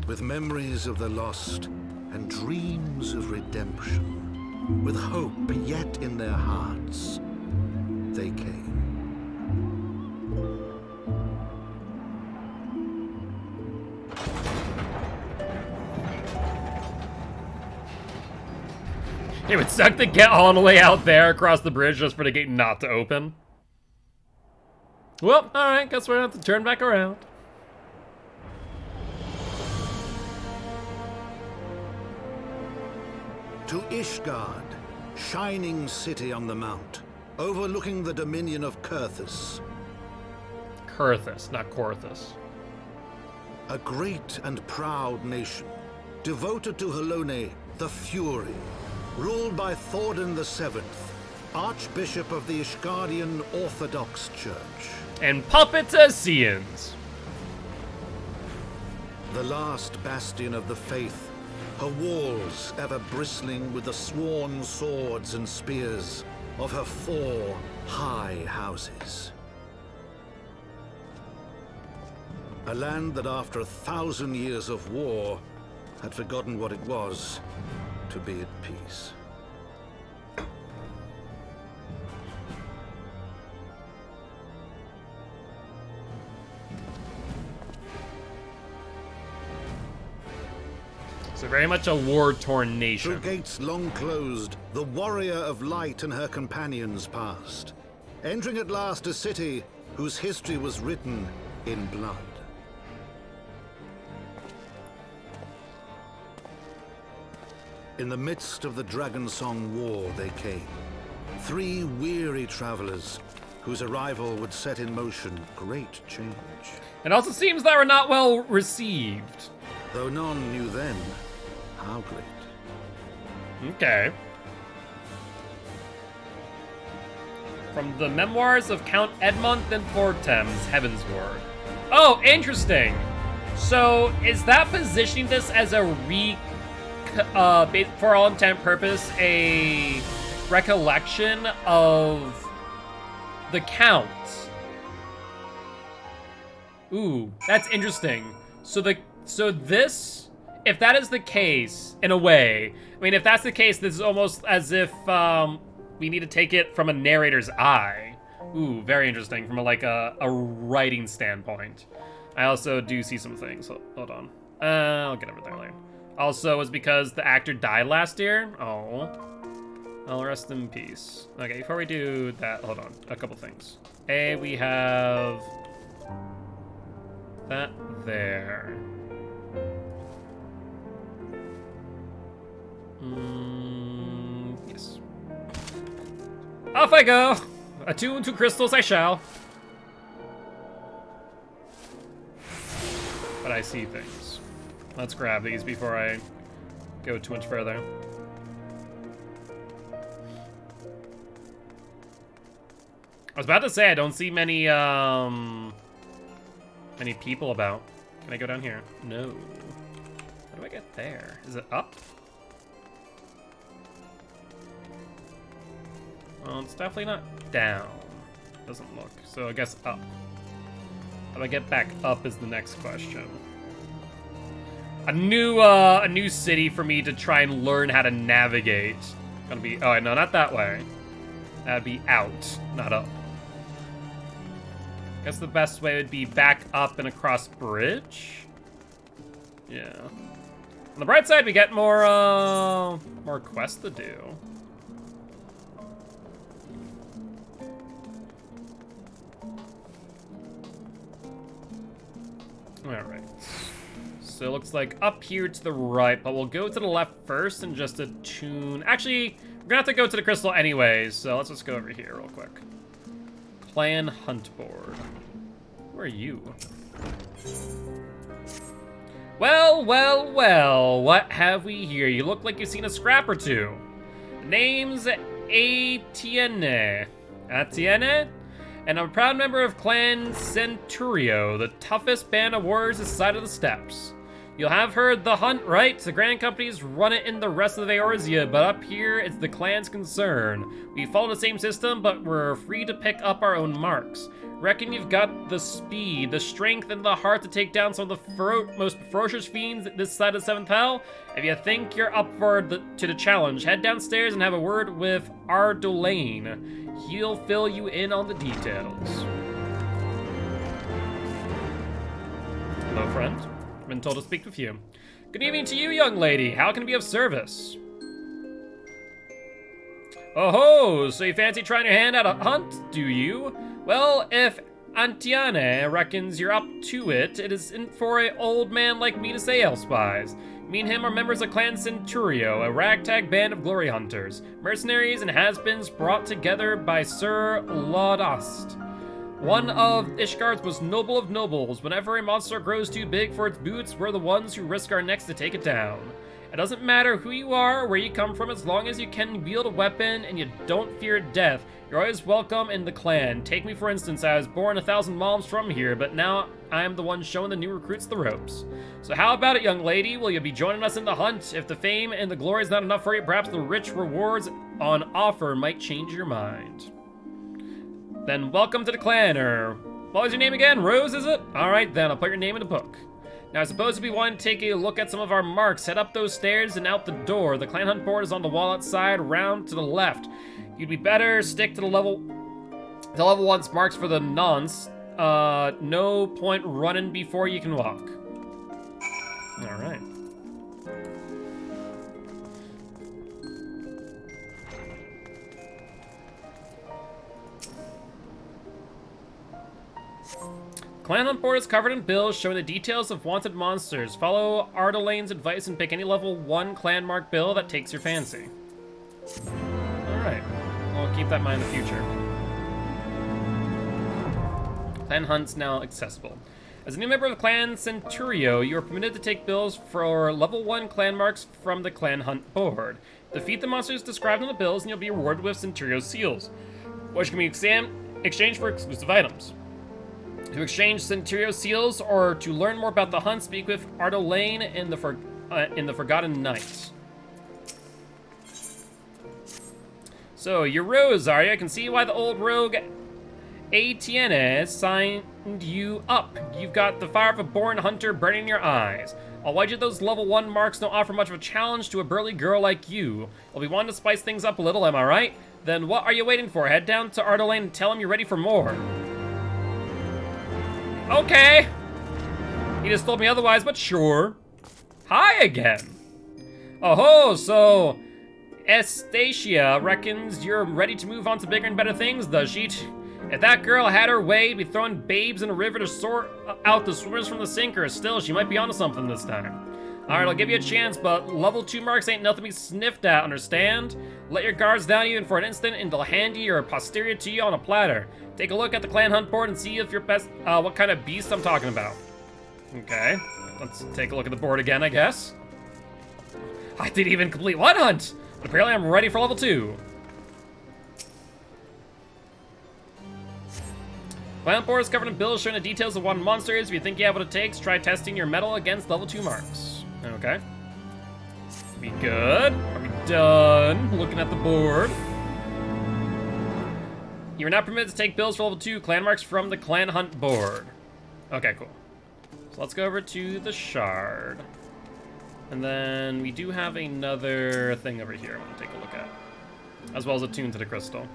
With memories of the lost and dreams of redemption, with hope yet in their hearts, they came. It would suck to get all the way out there across the bridge just for the gate not to open. Well, alright, guess we're gonna have to turn back around. To Ishgard, shining city on the mount, overlooking the dominion of Kurthus. Kurthus, not Korthus. A great and proud nation, devoted to Helone, the Fury, ruled by Thordan VII, Archbishop of the Ishgardian Orthodox Church. And Puppetaceans. The last bastion of the faith, her walls ever bristling with the sworn swords and spears of her 4 high houses. A land that after 1,000 years of war had forgotten what it was to be at peace. So very much a war-torn nation. Through gates long closed, the warrior of light and her companions passed, entering at last a city whose history was written in blood. In the midst of the Dragonsong War they came, 3 weary travelers whose arrival would set in motion great change. It also seems that we're not well received. Though none knew then how great. Okay. From the memoirs of Count Edmond and Fortem's Heavensward. Oh, interesting. So is that positioning this as a for all intent and purpose, a recollection of the Count? Ooh, that's interesting. So this, if that is the case, in a way, I mean, if that's the case, this is almost as if we need to take it from a narrator's eye. Ooh, very interesting from a writing standpoint. I also do see some things. Hold on. I'll get over there later. Also, is because the actor died last year. Oh. I'll rest in peace. Okay, before we do that, hold on. A couple things. We have that there. Yes. Off I go! Attune to crystals I shall. But I see things. Let's grab these before I go too much further. I was about to say I don't see many many people about. Can I go down here? No. How do I get there? Is it up? Well, it's definitely not down. Doesn't look. So I guess up. How do I get back up is the next question. A new city for me to try and learn how to navigate. Gonna be, oh no, not that way. That'd be out, not up. Guess the best way would be back up and across bridge. Yeah. On the bright side, we get more quests to do. Alright. So it looks like up here to the right, but we'll go to the left first and just attune. Actually, we're gonna have to go to the crystal anyways, so let's just go over here real quick. Clan Hunt Board. Who are you? Well, well, well, what have we here? You look like you've seen a scrap or two. Name's Etienne. Etienne? And I'm a proud member of Clan Centurio, the toughest band of warriors this side of the steppes. You'll have heard the hunt, right? The grand companies run it in the rest of Eorzea, but up here, it's the clan's concern. We follow the same system, but we're free to pick up our own marks. Reckon you've got the speed, the strength, and the heart to take down some of the most ferocious fiends this side of the 7th Hell? If you think you're up to the challenge, head downstairs and have a word with Ardolaine. He'll fill you in on the details. Hello, friend. I've been told to speak with you. Good evening to you, young lady. How can I be of service? Oh ho, so you fancy trying your hand at a hunt, do you? Well, if Antiane reckons you're up to it, it isn't for an old man like me to say elspies. Me and him are members of Clan Centurio, a ragtag band of glory hunters, mercenaries and has-beens brought together by Sir Laudast, one of Ishgard's most noble of nobles. Whenever a monster grows too big for its boots, we're the ones who risk our necks to take it down. It doesn't matter who you are or where you come from, as long as you can wield a weapon and you don't fear death, you're always welcome in the clan. Take me, for instance. I was born 1,000 miles from here, but now I am the one showing the new recruits the ropes. So how about it, young lady? Will you be joining us in the hunt? If the fame and the glory is not enough for you, perhaps the rich rewards on offer might change your mind. Then welcome to the clan, or what was your name again? Rose, is it? All right, then I'll put your name in the book. Now, I suppose if we want to take a look at some of our marks, head up those stairs and out the door. The clan hunt board is on the wall outside, round to the left. You'd be better stick to the level 1's marks for the nonce. No point running before you can walk. All right. Clan hunt board is covered in bills showing the details of wanted monsters. Follow Ardolaine's advice and pick any level 1 clan mark bill that takes your fancy. Alright, I'll keep that in mind in the future. Clan hunt's now accessible. As a new member of Clan Centurio, you are permitted to take bills for level 1 clan marks from the clan hunt board. Defeat the monsters described on the bills and you'll be rewarded with Centurio seals, which can be exchanged for exclusive items. To exchange Centurio seals or to learn more about the hunt, speak with Ardolaine in the Forgotten Night. So, you're Rose, are you? I can see why the old rogue Etienne signed you up. You've got the fire of a born hunter burning in your eyes. I'll wager those level 1 marks don't offer much of a challenge to a burly girl like you. You'll be wanting to spice things up a little, am I right? Then what are you waiting for? Head down to Ardolaine and tell him you're ready for more. Okay. He just told me otherwise, but sure. Hi again. Oh ho, so Estacia reckons you're ready to move on to bigger and better things, does she? If that girl had her way, we'd be throwing babes in a river to sort out the swimmers from the sinker. Still, she might be onto something this time. Alright, I'll give you a chance, but level 2 marks ain't nothing to be sniffed at, understand? Let your guards down even for an instant, and they'll hand you or posterior to you on a platter. Take a look at the clan hunt board and see if you're best, what kind of beast I'm talking about. Okay, let's take a look at the board again, I guess. I didn't even complete one hunt, but apparently I'm ready for level 2. Clan board is covered in bills showing the details of what monster is. If you think you have what it takes, try testing your metal against level 2 marks. Okay. We good? Are we done looking at the board? You're not permitted to take bills for level 2 clan marks from the clan hunt board. Okay, cool. So let's go over to the shard. And then we do have another thing over here I want to take a look at. As well as a tune to the crystal.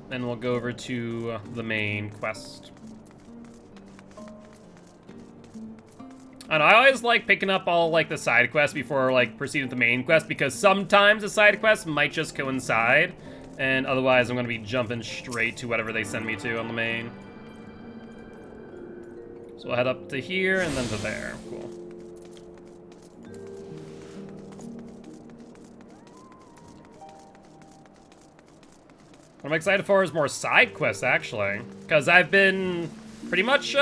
Then we'll go over to the main quest. And I always like picking up all like the side quests before like proceeding with the main quest, because sometimes the side quests might just coincide, and otherwise I'm gonna be jumping straight to whatever they send me to on the main. So we'll head up to here and then to there. Cool. What I'm excited for is more side quests, actually. Because I've been pretty much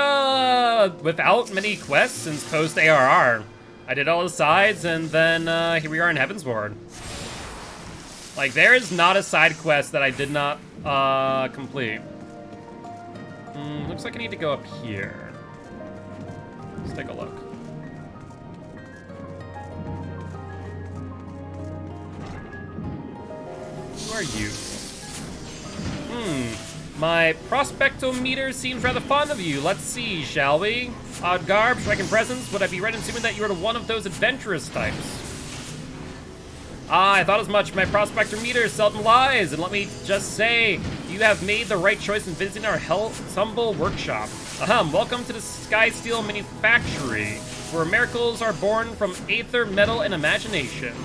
without many quests since post-ARR. I did all the sides, and then here we are in Heavensward. Like, there is not a side quest that I did not complete. Looks like I need to go up here. Let's take a look. Who are you? My prospectometer seems rather fond of you. Let's see, shall we? Odd garb, striking presence. Would I be right in assuming that you are one of those adventurous types? Ah, I thought as much. My prospectometer seldom lies, and let me just say, you have made the right choice in visiting our humble workshop. Welcome to the Sky Steel Manufactory, where miracles are born from aether, metal, and imagination.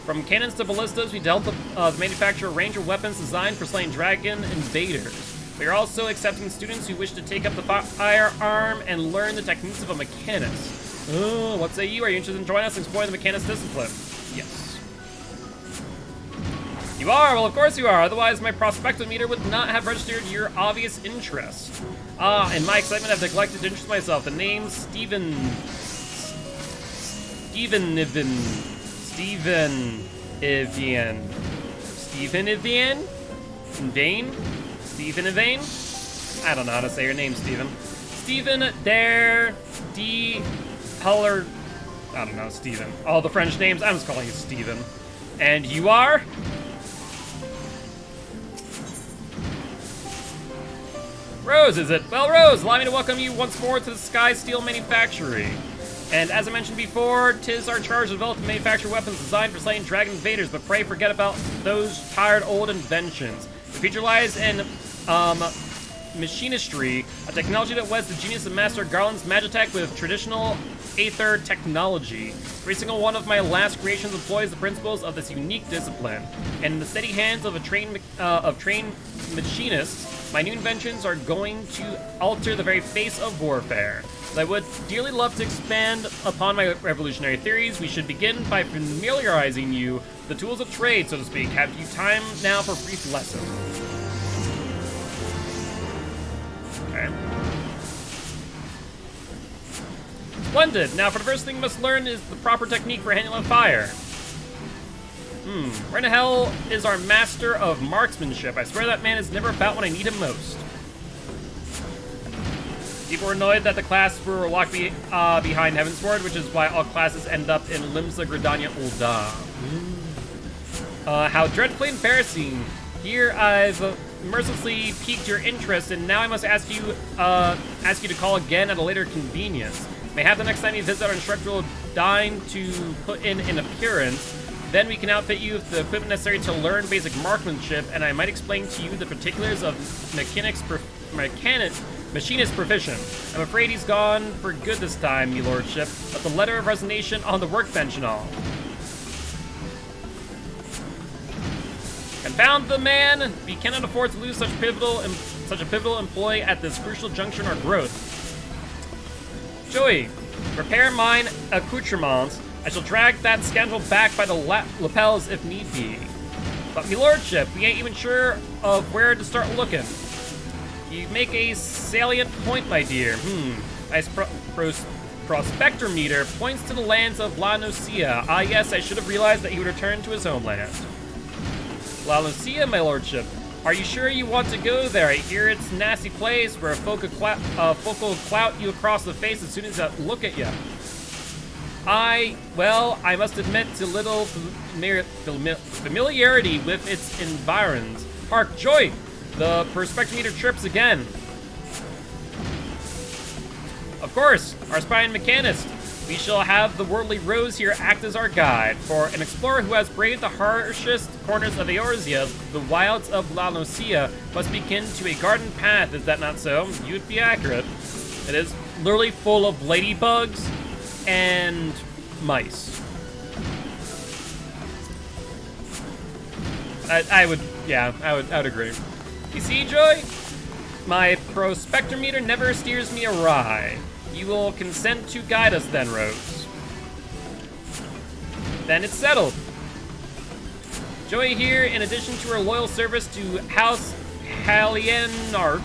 From cannons to ballistas, we dealt manufacture a range of weapons designed for slaying dragon invaders. We are also accepting students who wish to take up the firearm and learn the techniques of a mechanist. What say you? Are you interested in joining us and exploring the mechanist discipline? Yes. You are? Well, of course you are. Otherwise, my prospectometer would not have registered your obvious interest. In my excitement, I've neglected to introduce myself. The name Stephen Evian? I don't know how to say your name, Stephen. Stephen Dare D. Heller. I don't know, Stephen. All the French names, I'm just calling you Stephen. And you are? Rose, is it? Well, Rose, allow me to welcome you once more to the Sky Steel Manufactory. And as I mentioned before, 'tis our charge to develop and manufacture weapons designed for slaying dragon invaders, but pray forget about those tired old inventions. The future lies in machinistry, a technology that weds the genius of Master Garland's Magitech with traditional aether technology. Every single one of my last creations employs the principles of this unique discipline, and in the steady hands of trained machinists, my new inventions are going to alter the very face of warfare. I would dearly love to expand upon my revolutionary theories. We should begin by familiarizing you with the tools of trade, so to speak. Have you time now for a brief lesson? Okay. Splendid. Now, for the first thing you must learn is the proper technique for handling fire. Renahel is our master of marksmanship. I swear that man is never about when I need him most. People were annoyed that the classes were locked behind Heavensward, which is why all classes end up in Limsa Gridania Ul'dah. How dreadfully embarrassing. Here I've mercilessly piqued your interest, and now I must ask you to call again at a later convenience. Mayhap the next time you visit our instructor will deign to put in an appearance. Then we can outfit you with the equipment necessary to learn basic marksmanship, and I might explain to you the particulars of Machinist proficient. I'm afraid he's gone for good this time, me lordship, but the letter of resignation on the workbench and all. Confound the man! We cannot afford to lose such a pivotal employee at this crucial juncture in our growth. Joey, repair mine accoutrements. I shall drag that scoundrel back by the lapels if need be. But me lordship, we ain't even sure of where to start looking. You make a salient point, my dear. My prospector meter points to the lands of La Nocia. Ah yes, I should have realized that he would return to his homeland. La Nocia, my lordship. Are you sure you want to go there? I hear it's a nasty place where folk will clout you across the face as soon as they look at you. I must admit to little familiarity with its environs. Hark, Joy! The perspectometer trips again. Of course, our spy and mechanist. We shall have the worldly Rose here act as our guide. For an explorer who has braved the harshest corners of Eorzea, the wilds of La Nocia must be kin to a garden path. Is that not so? You'd be accurate. It is literally full of ladybugs and mice. I would agree. You see, Joy? My prospector meter never steers me awry. You will consent to guide us then, Rose. Then it's settled. Joy here, in addition to her loyal service to House Hallienart,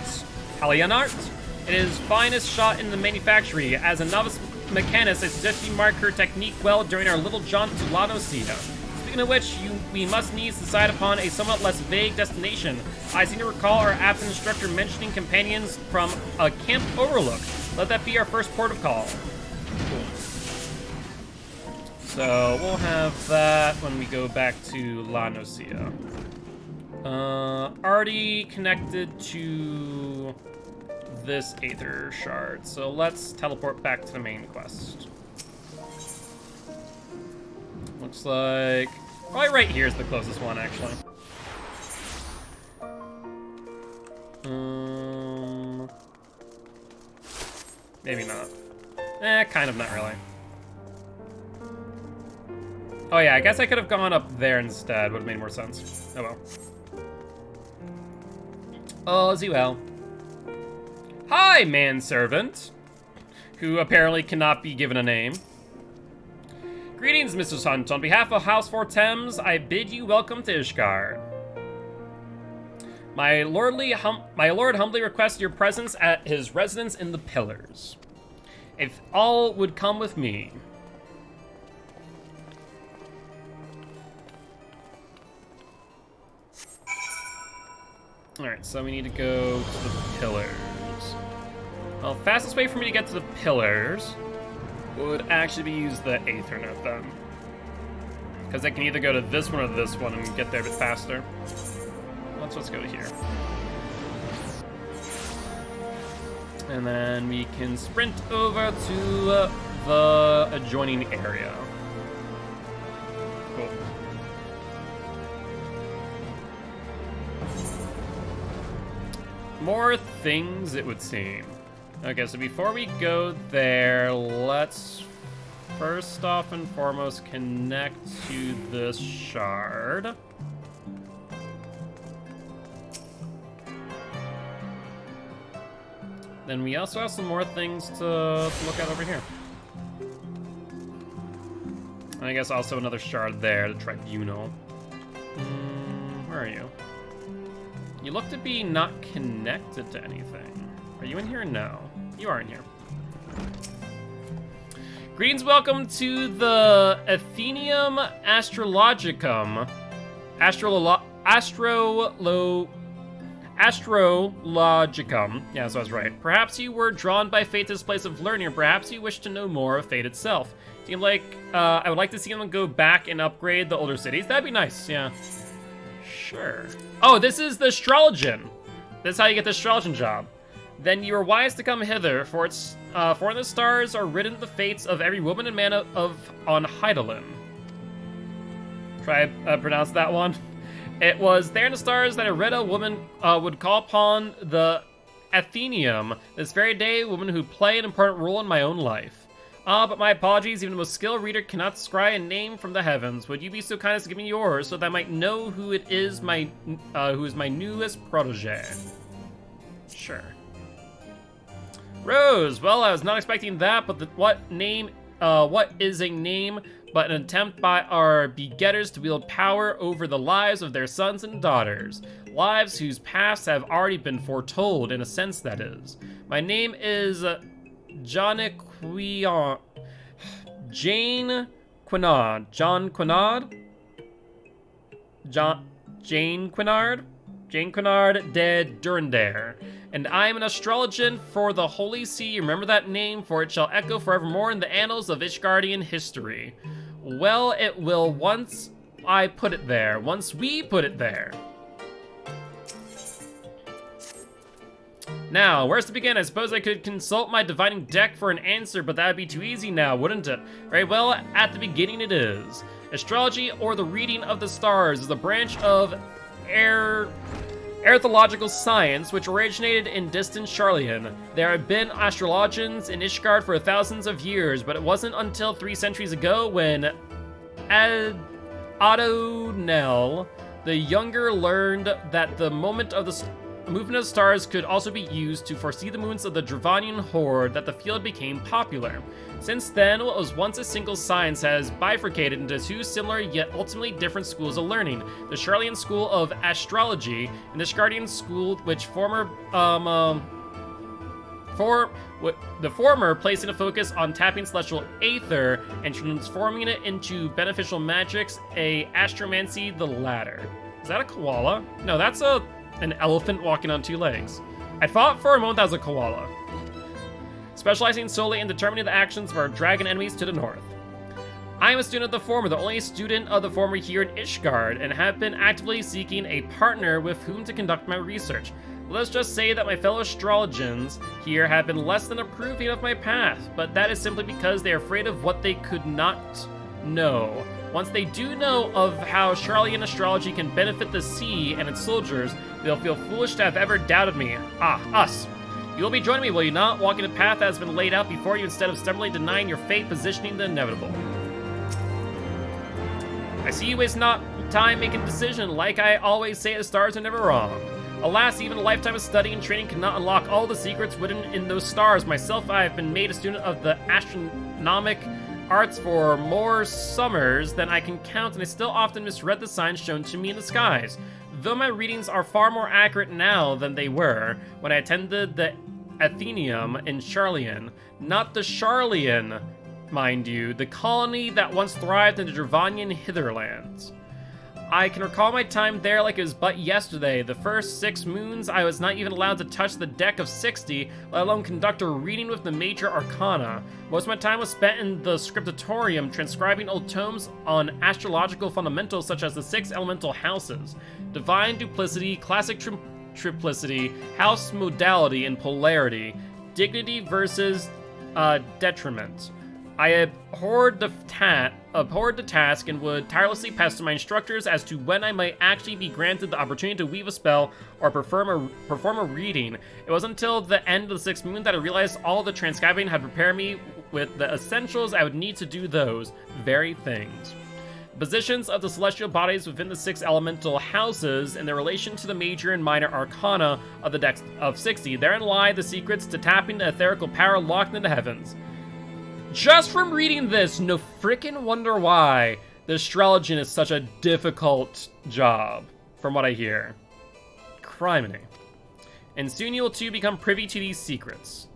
it is finest shot in the manufactory. As a novice mechanist, I suggest you mark her technique well during our little jaunt to La Nocia. Speaking of which, we must needs decide upon a somewhat less vague destination. I seem to recall our absent instructor mentioning companions from a camp overlook. Let that be our first port of call. Cool. So we'll have that when we go back to La Nocia. Already connected to this Aether shard, so let's teleport back to the main quest. Looks like probably right here is the closest one, actually. Maybe not. Kind of not really. Oh yeah, I guess I could have gone up there instead. Would have made more sense. Oh well. All's well. Hi, manservant, who apparently cannot be given a name. Greetings, Mrs. Hunt. On behalf of House Four Thames, I bid you welcome to Ishgard. My lord humbly requests your presence at his residence in the Pillars. If all would come with me. Alright, so we need to go to the Pillars. Well, fastest way for me to get to the Pillars would actually be use the Aethernet then. Because I can either go to this one or this one and get there a bit faster. Let's go to here. And then we can sprint over to the adjoining area. Cool. More things, it would seem. Okay, so before we go there, let's first off and foremost connect to this shard. Then we also have some more things to look at over here. And I guess also another shard there, the tribunal. Where are you? You look to be not connected to anything. Are you in here? No. You are in here. Greetings, welcome to the Athenium Astrologicum. Astrologicum. Yeah, so I was right. Perhaps you were drawn by fate to this place of learning, or perhaps you wish to know more of fate itself. Seem like I would like to see them go back and upgrade the older cities. That'd be nice, yeah. Sure. Oh, this is the Astrologian. This is how you get the Astrologian job. Then you are wise to come hither, for in the stars are written the fates of every woman and man on Hydaelyn. Try pronounce that one. It was there in the stars that a Reda woman would call upon the Athenium, this very day, women who play an important role in my own life. But my apologies, even the most skilled reader cannot scry a name from the heavens. Would you be so kind as to give me yours so that I might know who it is who is my newest protege? Sure. Rose, well, I was not expecting that, but what is a name but an attempt by our begetters to wield power over the lives of their sons and daughters. Lives whose pasts have already been foretold, in a sense that is. My name is Jane Quinard. Jane Quinard de Durandare. And I am an astrologian for the Holy See. Remember that name, for it shall echo forevermore in the annals of Ishgardian history. Well, it will once we put it there. Now, where's to begin? I suppose I could consult my divining deck for an answer, but that would be too easy now, wouldn't it? Very well, at the beginning it is. Astrology, or the reading of the stars, is a branch of arithological science which originated in distant Charlian. There have been astrologians in Ishgard for thousands of years, but it wasn't until 3 centuries ago when Adonel the Younger learned that the movement of stars could also be used to foresee the movements of the Dravanian horde that the field became popular. Since then, what was once a single science has bifurcated into 2 similar yet ultimately different schools of learning. The Charlian school of astrology and the Ishgardian school, which the former placing a focus on tapping celestial aether and transforming it into beneficial magics, astromancy the latter. Is that a koala? No, that's an elephant walking on 2 legs. I thought for a moment that was a koala. Specializing solely in determining the actions of our dragon enemies to the north. I am a student of the former, the only student of the former here in Ishgard, and have been actively seeking a partner with whom to conduct my research. Let's just say that my fellow astrologians here have been less than approving of my path, but that is simply because they are afraid of what they could not know. Once they do know of how Charlian astrology can benefit the sea and its soldiers, they'll feel foolish to have ever doubted me. Us. You will be joining me, will you not? Walking a path that has been laid out before you instead of stubbornly denying your fate, positioning the inevitable. I see you waste not time making a decision. Like I always say, the stars are never wrong. Alas, even a lifetime of study and training cannot unlock all the secrets written in those stars. Myself, I have been made a student of the astronomic arts for more summers than I can count, and I still often misread the signs shown to me in the skies. Though my readings are far more accurate now than they were when I attended the Athenium in Charlian. Not the Charlian, mind you, the colony that once thrived in the Dravanian hitherlands. I can recall my time there like it was but yesterday. The first 6 moons, I was not even allowed to touch the deck of 60, let alone conduct a reading with the major arcana. Most of my time was spent in the scriptatorium transcribing old tomes on astrological fundamentals such as the 6 elemental houses, divine duplicity, classic triplicity, house modality and polarity, dignity versus detriment. I abhorred the task and would tirelessly pester my instructors as to when I might actually be granted the opportunity to weave a spell or perform a reading. It wasn't until the end of the 6th moon that I realized all the transcribing had prepared me with the essentials I would need to do those very things. Positions of the celestial bodies within the 6 elemental houses and their relation to the major and minor arcana of the deck of 60. Therein lie the secrets to tapping the etherical power locked in the heavens. Just from reading this, no frickin' wonder why the astrologian is such a difficult job, from what I hear. Criminy. And soon you will too become privy to these secrets.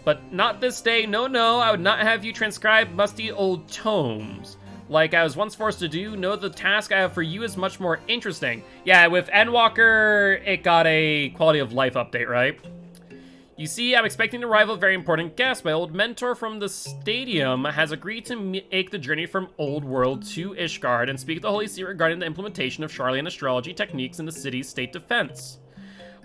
But not this day, no, I would not have you transcribe musty old tomes. Like I was once forced to do, know the task I have for you is much more interesting. Yeah, with Endwalker, it got a quality of life update, right? You see, I'm expecting the arrival of a very important guest. My old mentor from the stadium has agreed to make the journey from Old World to Ishgard and speak to the Holy See regarding the implementation of Charlian astrology techniques in the city's state defense.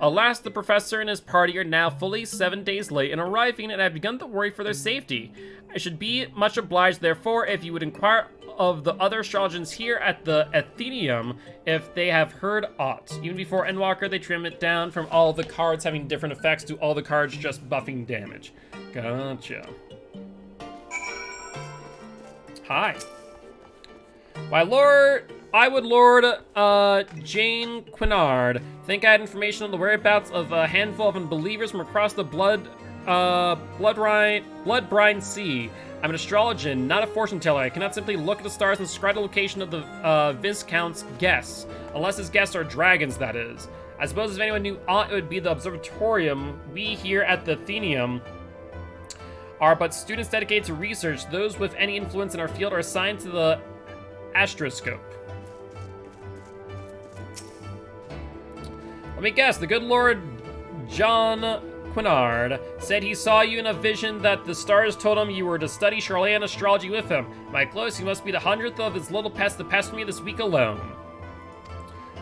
Alas, the professor and his party are now fully 7 days late in arriving, and I've begun to worry for their safety. I should be much obliged, therefore, if you would inquire of the other astrologers here at the Athenaeum if they have heard aught. Even before Endwalker, they trim it down from all the cards having different effects to all the cards just buffing damage. Gotcha. Hi. Why, I would Lord Jane Quinard think I had information on the whereabouts of a handful of unbelievers from across the blood-brine sea. I'm an astrologian, not a fortune teller. I cannot simply look at the stars and describe the location of the Viscount's guests, unless his guests are dragons, that is. I suppose if anyone knew aught, it would be the observatorium. We here at the Athenaeum are but students dedicated to research. Those with any influence in our field are assigned to the astroscope. Let me guess, the good Lord John Quinard said he saw you in a vision that the stars told him you were to study Charlayan astrology with him. Am I close? You must be the 100th of his little pest that passed me this week alone.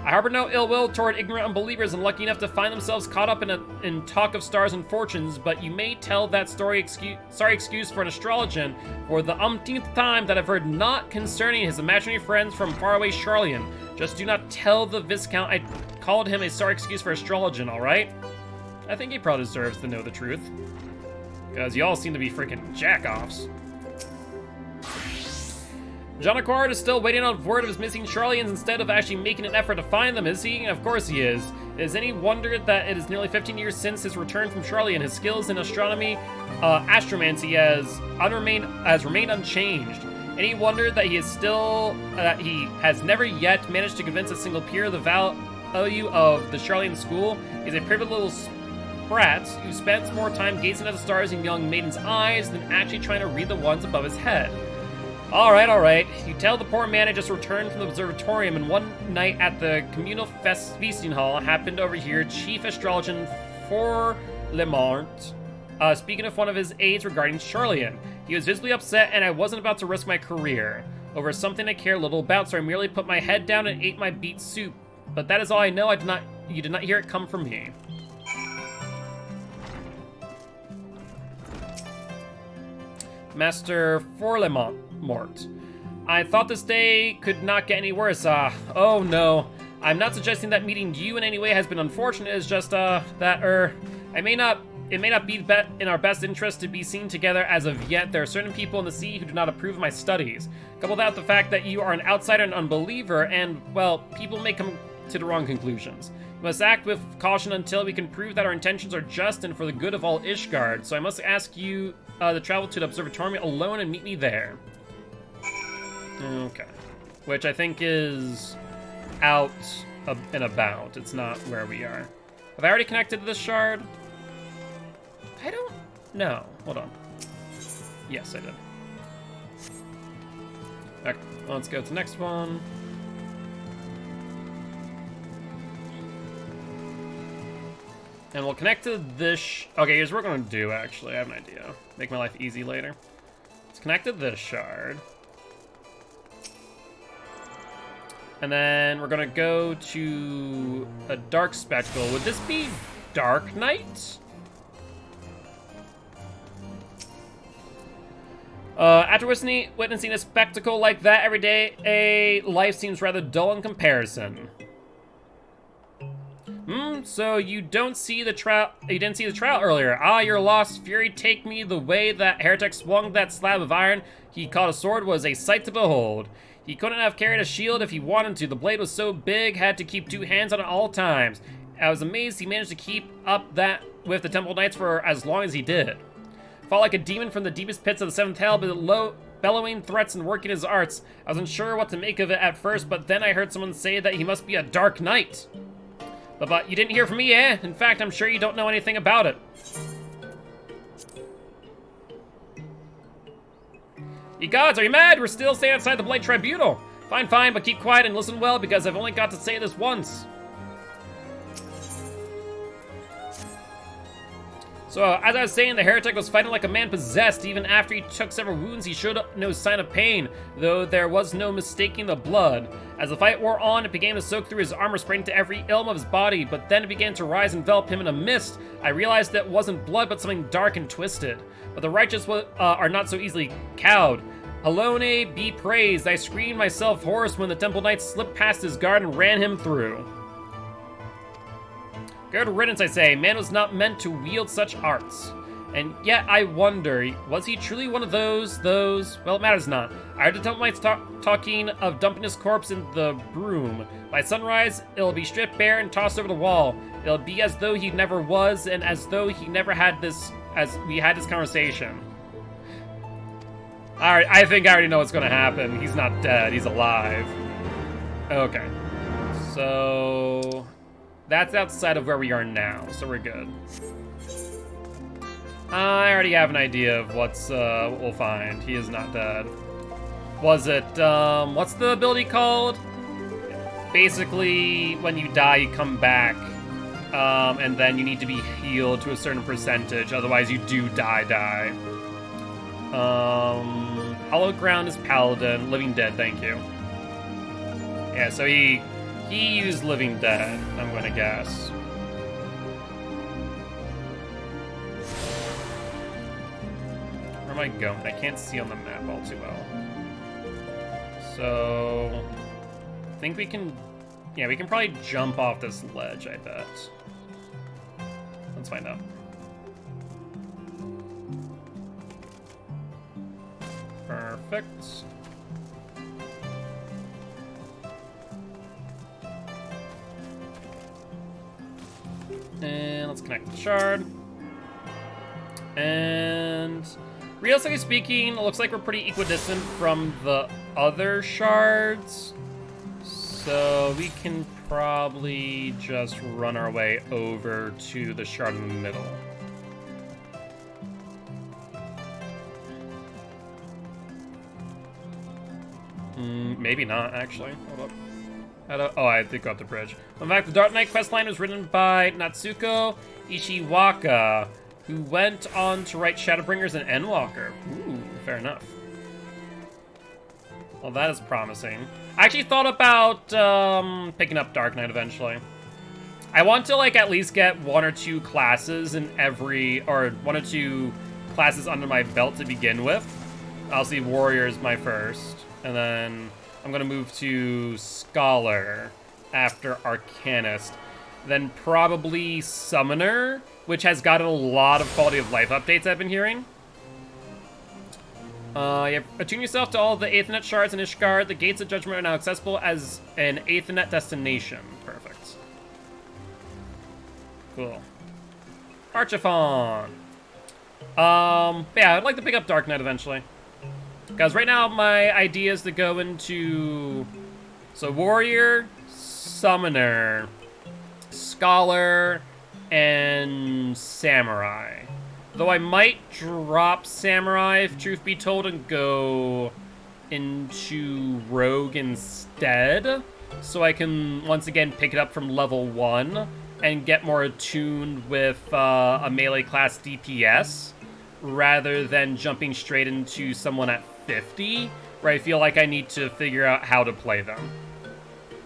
I harbor no ill will toward ignorant unbelievers and lucky enough to find themselves caught up in talk of stars and fortunes, but you may tell that sorry excuse for an astrologian for the umpteenth time that I've heard naught concerning his imaginary friends from faraway Charlayan. Just do not tell the Viscount I called him a sorry excuse for astrologian, alright? I think he probably deserves to know the truth. Because you all seem to be freaking jack-offs. John Acquard is still waiting on word of his missing Charlians instead of actually making an effort to find them, is he? Of course he is. Is any wonder that it is nearly 15 years since his return from Charlian? His skills in astronomy, astromancy has remained unchanged. Any wonder that he has never yet managed to convince a single peer of the value of the Charlian school? He's a privileged little sprat who spends more time gazing at the stars in young maiden's eyes than actually trying to read the ones above his head. All right. You tell the poor man I just returned from the observatorium, and one night at the communal feasting hall happened over here Chief Astrologian for Lemont, speaking of one of his aides regarding Charlian. He was visibly upset, and I wasn't about to risk my career over something I care little about, so I merely put my head down and ate my beet soup. But that is all I know. You did not hear it come from me. Master Forlemont. I thought this day could not get any worse. Oh no. I'm not suggesting that meeting you in any way has been unfortunate. It's just, it may not be in our best interest to be seen together as of yet. There are certain people in the sea who do not approve of my studies. Couple that with the fact that you are an outsider and unbeliever, and, well, people may come to the wrong conclusions. We must act with caution until we can prove that our intentions are just and for the good of all Ishgard. So I must ask you to travel to the observatorium alone and meet me there. Okay. Which I think is out and about. It's not where we are. Have I already connected to this shard? I don't know. Hold on. Yes, I did. Okay, let's go to the next one. And we'll connect to this. Okay, here's what we're going to do, actually. I have an idea. Make my life easy later. Let's connect to this shard. And then we're going to go to a dark spectacle. Would this be Dark Knight? After witnessing a spectacle like that every day, life seems rather dull in comparison. So you didn't see the trial earlier. Ah, you're lost. Fury, take me. The way that heretic swung that slab of iron he caught a sword was a sight to behold. He couldn't have carried a shield if he wanted to. The blade was so big, had to keep two hands on it all times. I was amazed he managed to keep up that with the Temple Knights for as long as he did. Fought like a demon from the deepest pits of the seventh hell, but bellowing threats and working his arts. I wasn't sure what to make of it at first, but then I heard someone say that he must be a Dark Knight. But you didn't hear from me, eh? In fact, I'm sure you don't know anything about it. Ye gods, are you mad? We're still staying outside the Blade Tribunal. Fine, but keep quiet and listen well, because I've only got to say this once. So, as I was saying, the heretic was fighting like a man possessed. Even after he took several wounds, he showed no sign of pain, though there was no mistaking the blood. As the fight wore on, it began to soak through his armor, spreading to every ilm of his body, but then it began to rise and envelop him in a mist. I realized that it wasn't blood, but something dark and twisted. But the righteous are not so easily cowed. Halone be praised. I screamed myself hoarse when the Temple Knight slipped past his guard and ran him through. Good riddance, I say. Man was not meant to wield such arts. And yet I wonder, was he truly one of those? Well, it matters not. I heard the Temple Knights talking of dumping his corpse in the broom. By sunrise, it'll be stripped bare and tossed over the wall. It'll be as though he never was, and as though he never had this, as we had this conversation. Alright, I think I already know what's gonna happen. He's not dead, he's alive. Okay. So that's outside of where we are now, so we're good. I already have an idea of what we'll find. He is not dead. Was it, what's the ability called? Basically, when you die, you come back, and then you need to be healed to a certain percentage, otherwise you do die. Hallowed Ground is Paladin, Living Dead, thank you. Yeah, so he used Living Dead, I'm gonna guess. Where am I going? I can't see on the map all too well. So, I think we can, yeah, we can probably jump off this ledge, I bet. Let's find out. Perfect. And let's connect the shard. And realistically speaking, it looks like we're pretty equidistant from the other shards. So we can probably just run our way over to the shard in the middle. Maybe not, actually. Hold up. Oh, I did go up the bridge. In fact, the Dark Knight questline was written by Natsuko Ishiwaka, who went on to write Shadowbringers and Endwalker. Ooh, fair enough. Well, that is promising. I actually thought about picking up Dark Knight eventually. I want to, like, at least get 1 or 2 classes in every, or 1 or 2 classes under my belt to begin with. Obviously, Warrior is my first, and then I'm gonna move to Scholar after Arcanist. Then probably Summoner, which has gotten a lot of quality of life updates I've been hearing. Attune yourself to all the Aethernet shards in Ishgard. The Gates of Judgment are now accessible as an Aethernet destination. Perfect. Cool. Archiphon. Yeah, I'd like to pick up Dark Knight eventually. Because right now, my idea is to go into... So, Warrior, Summoner, Scholar, and Samurai. Though I might drop Samurai, if truth be told, and go into Rogue instead. So I can, once again, pick it up from level 1 and get more attuned with a melee class DPS, rather than jumping straight into someone at 50, where I feel like I need to figure out how to play them.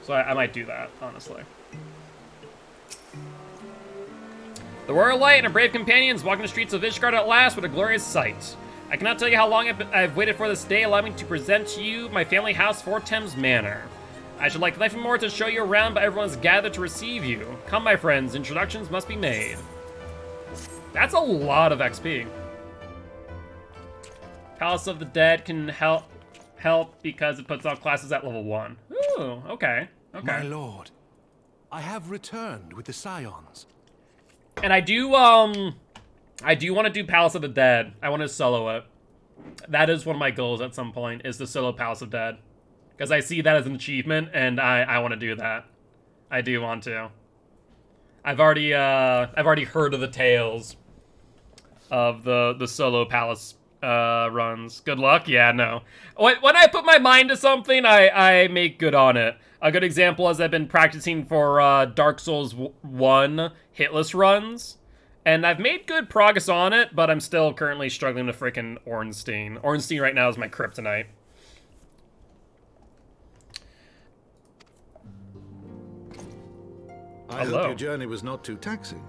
So I might do that, honestly. The Royal Light and her brave companions walking the streets of Ishgard at last with a glorious sight. I cannot tell you how long I've waited for this day. Allow me to present to you my family house, Four Thames Manor. I should like nothing more to show you around, but everyone is gathered to receive you. Come, my friends, introductions must be made. That's a lot of XP. Palace of the Dead can help because it puts all classes at level 1. Ooh, okay. My lord, I have returned with the Scions. And I do want to do Palace of the Dead. I want to solo it. That is one of my goals at some point, is to solo Palace of Dead. Because I see that as an achievement, and I want to do that. I do want to. I've already heard of the tales of the solo Palace runs. Good luck? Yeah, no. When I put my mind to something, I make good on it. A good example is I've been practicing for Dark Souls 1 hitless runs, and I've made good progress on it, but I'm still currently struggling with frickin' Ornstein. Ornstein right now is my kryptonite. I hope your journey was not too taxing.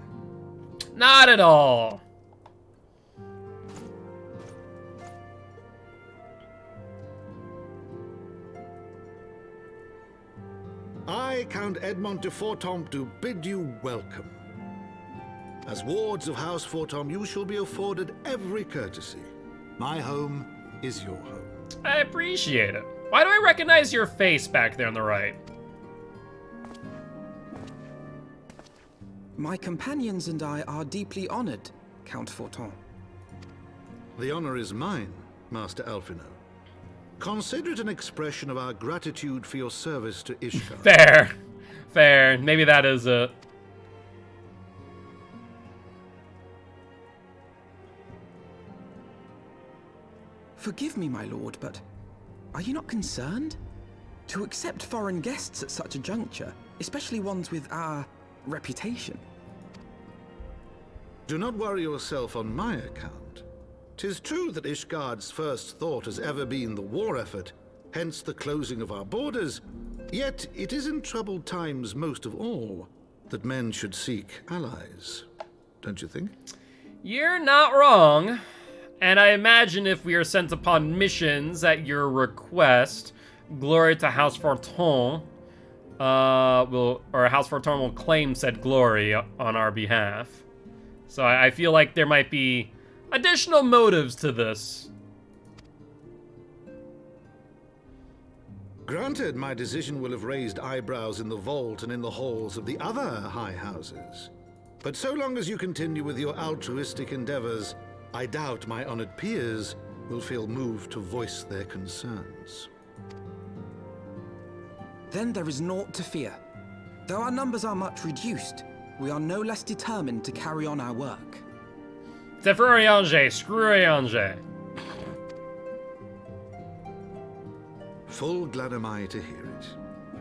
Not at all. I, Count Edmond de Fortomp, do bid you welcome. As wards of House Fortomp, you shall be afforded every courtesy. My home is your home. I appreciate it. Why do I recognize your face back there on the right? My companions and I are deeply honored, Count Fortomp. The honor is mine, Master Alphino. Consider it an expression of our gratitude for your service to Ishgard. Fair. Fair. Maybe that is it. Forgive me, my lord, but are you not concerned? To accept foreign guests at such a juncture, especially ones with our reputation. Do not worry yourself on my account. 'Tis true that Ishgard's first thought has ever been the war effort, hence the closing of our borders. Yet it is in troubled times most of all that men should seek allies. Don't you think? You're not wrong. And I imagine if we are sent upon missions at your request, glory to House Forton, House Forton will claim said glory on our behalf. So I feel like there might be additional motives to this. Granted, my decision will have raised eyebrows in the vault and in the halls of the other high houses. But so long as you continue with your altruistic endeavors, I doubt my honored peers will feel moved to voice their concerns. Then there is naught to fear. Though our numbers are much reduced, we are no less determined to carry on our work. Except for Oriange. Screw Oriange. Full glad am I to hear it.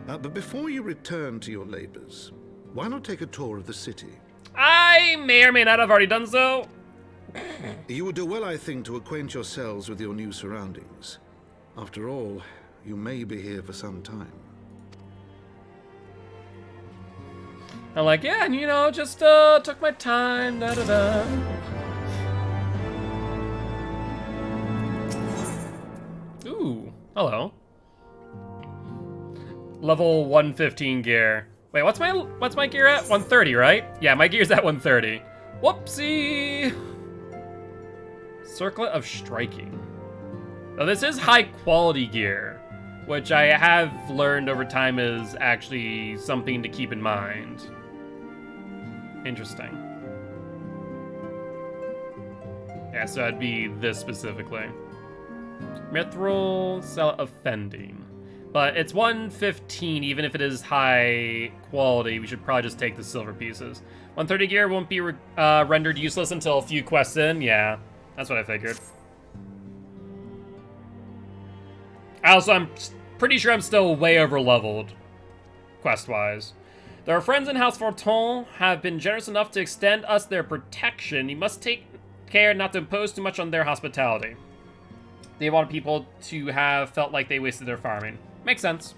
But before you return to your labors, why not take a tour of the city? I may or may not have already done so. You would do well, I think, to acquaint yourselves with your new surroundings. After all, you may be here for some time. I'm like, yeah, and you know, just took my time, da-da-da. Ooh, hello. Level 115 gear. Wait, what's my gear at? 130, right? Yeah, my gear's at 130. Whoopsie! Circlet of Striking. Now this is high quality gear, which I have learned over time is actually something to keep in mind. Interesting. Yeah, so it'd be this specifically. Mithril Cell Offending. But it's 115, even if it is high quality. We should probably just take the silver pieces. 130 gear won't be rendered useless until a few quests in. Yeah, that's what I figured. Also, I'm pretty sure I'm still way over leveled, quest-wise. Though our friends in House Forton have been generous enough to extend us their protection, you must take care not to impose too much on their hospitality. They want people to have felt like they wasted their farming. Makes sense.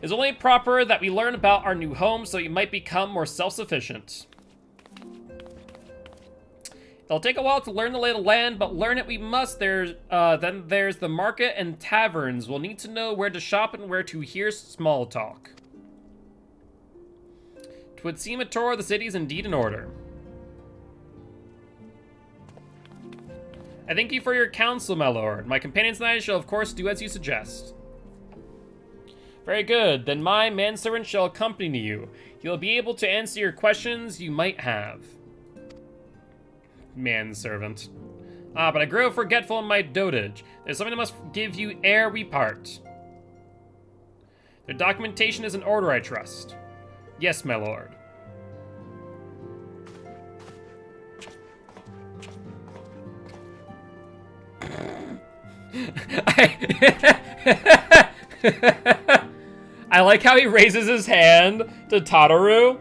It's only proper that we learn about our new home so you might become more self-sufficient. It'll take a while to learn the lay of the land, but learn it we must. Then there's the market and taverns. We'll need to know where to shop and where to hear small talk. 'Twould seem a tour of the city is indeed in order. I thank you for your counsel, my lord. My companions and I shall of course do as you suggest. Very good, then my manservant shall accompany you. He'll be able to answer your questions you might have. Manservant. Ah, but I grow forgetful in my dotage. There's something I must give you ere we part. The documentation is in order, I trust. Yes, my lord. I like how he raises his hand to Tataru,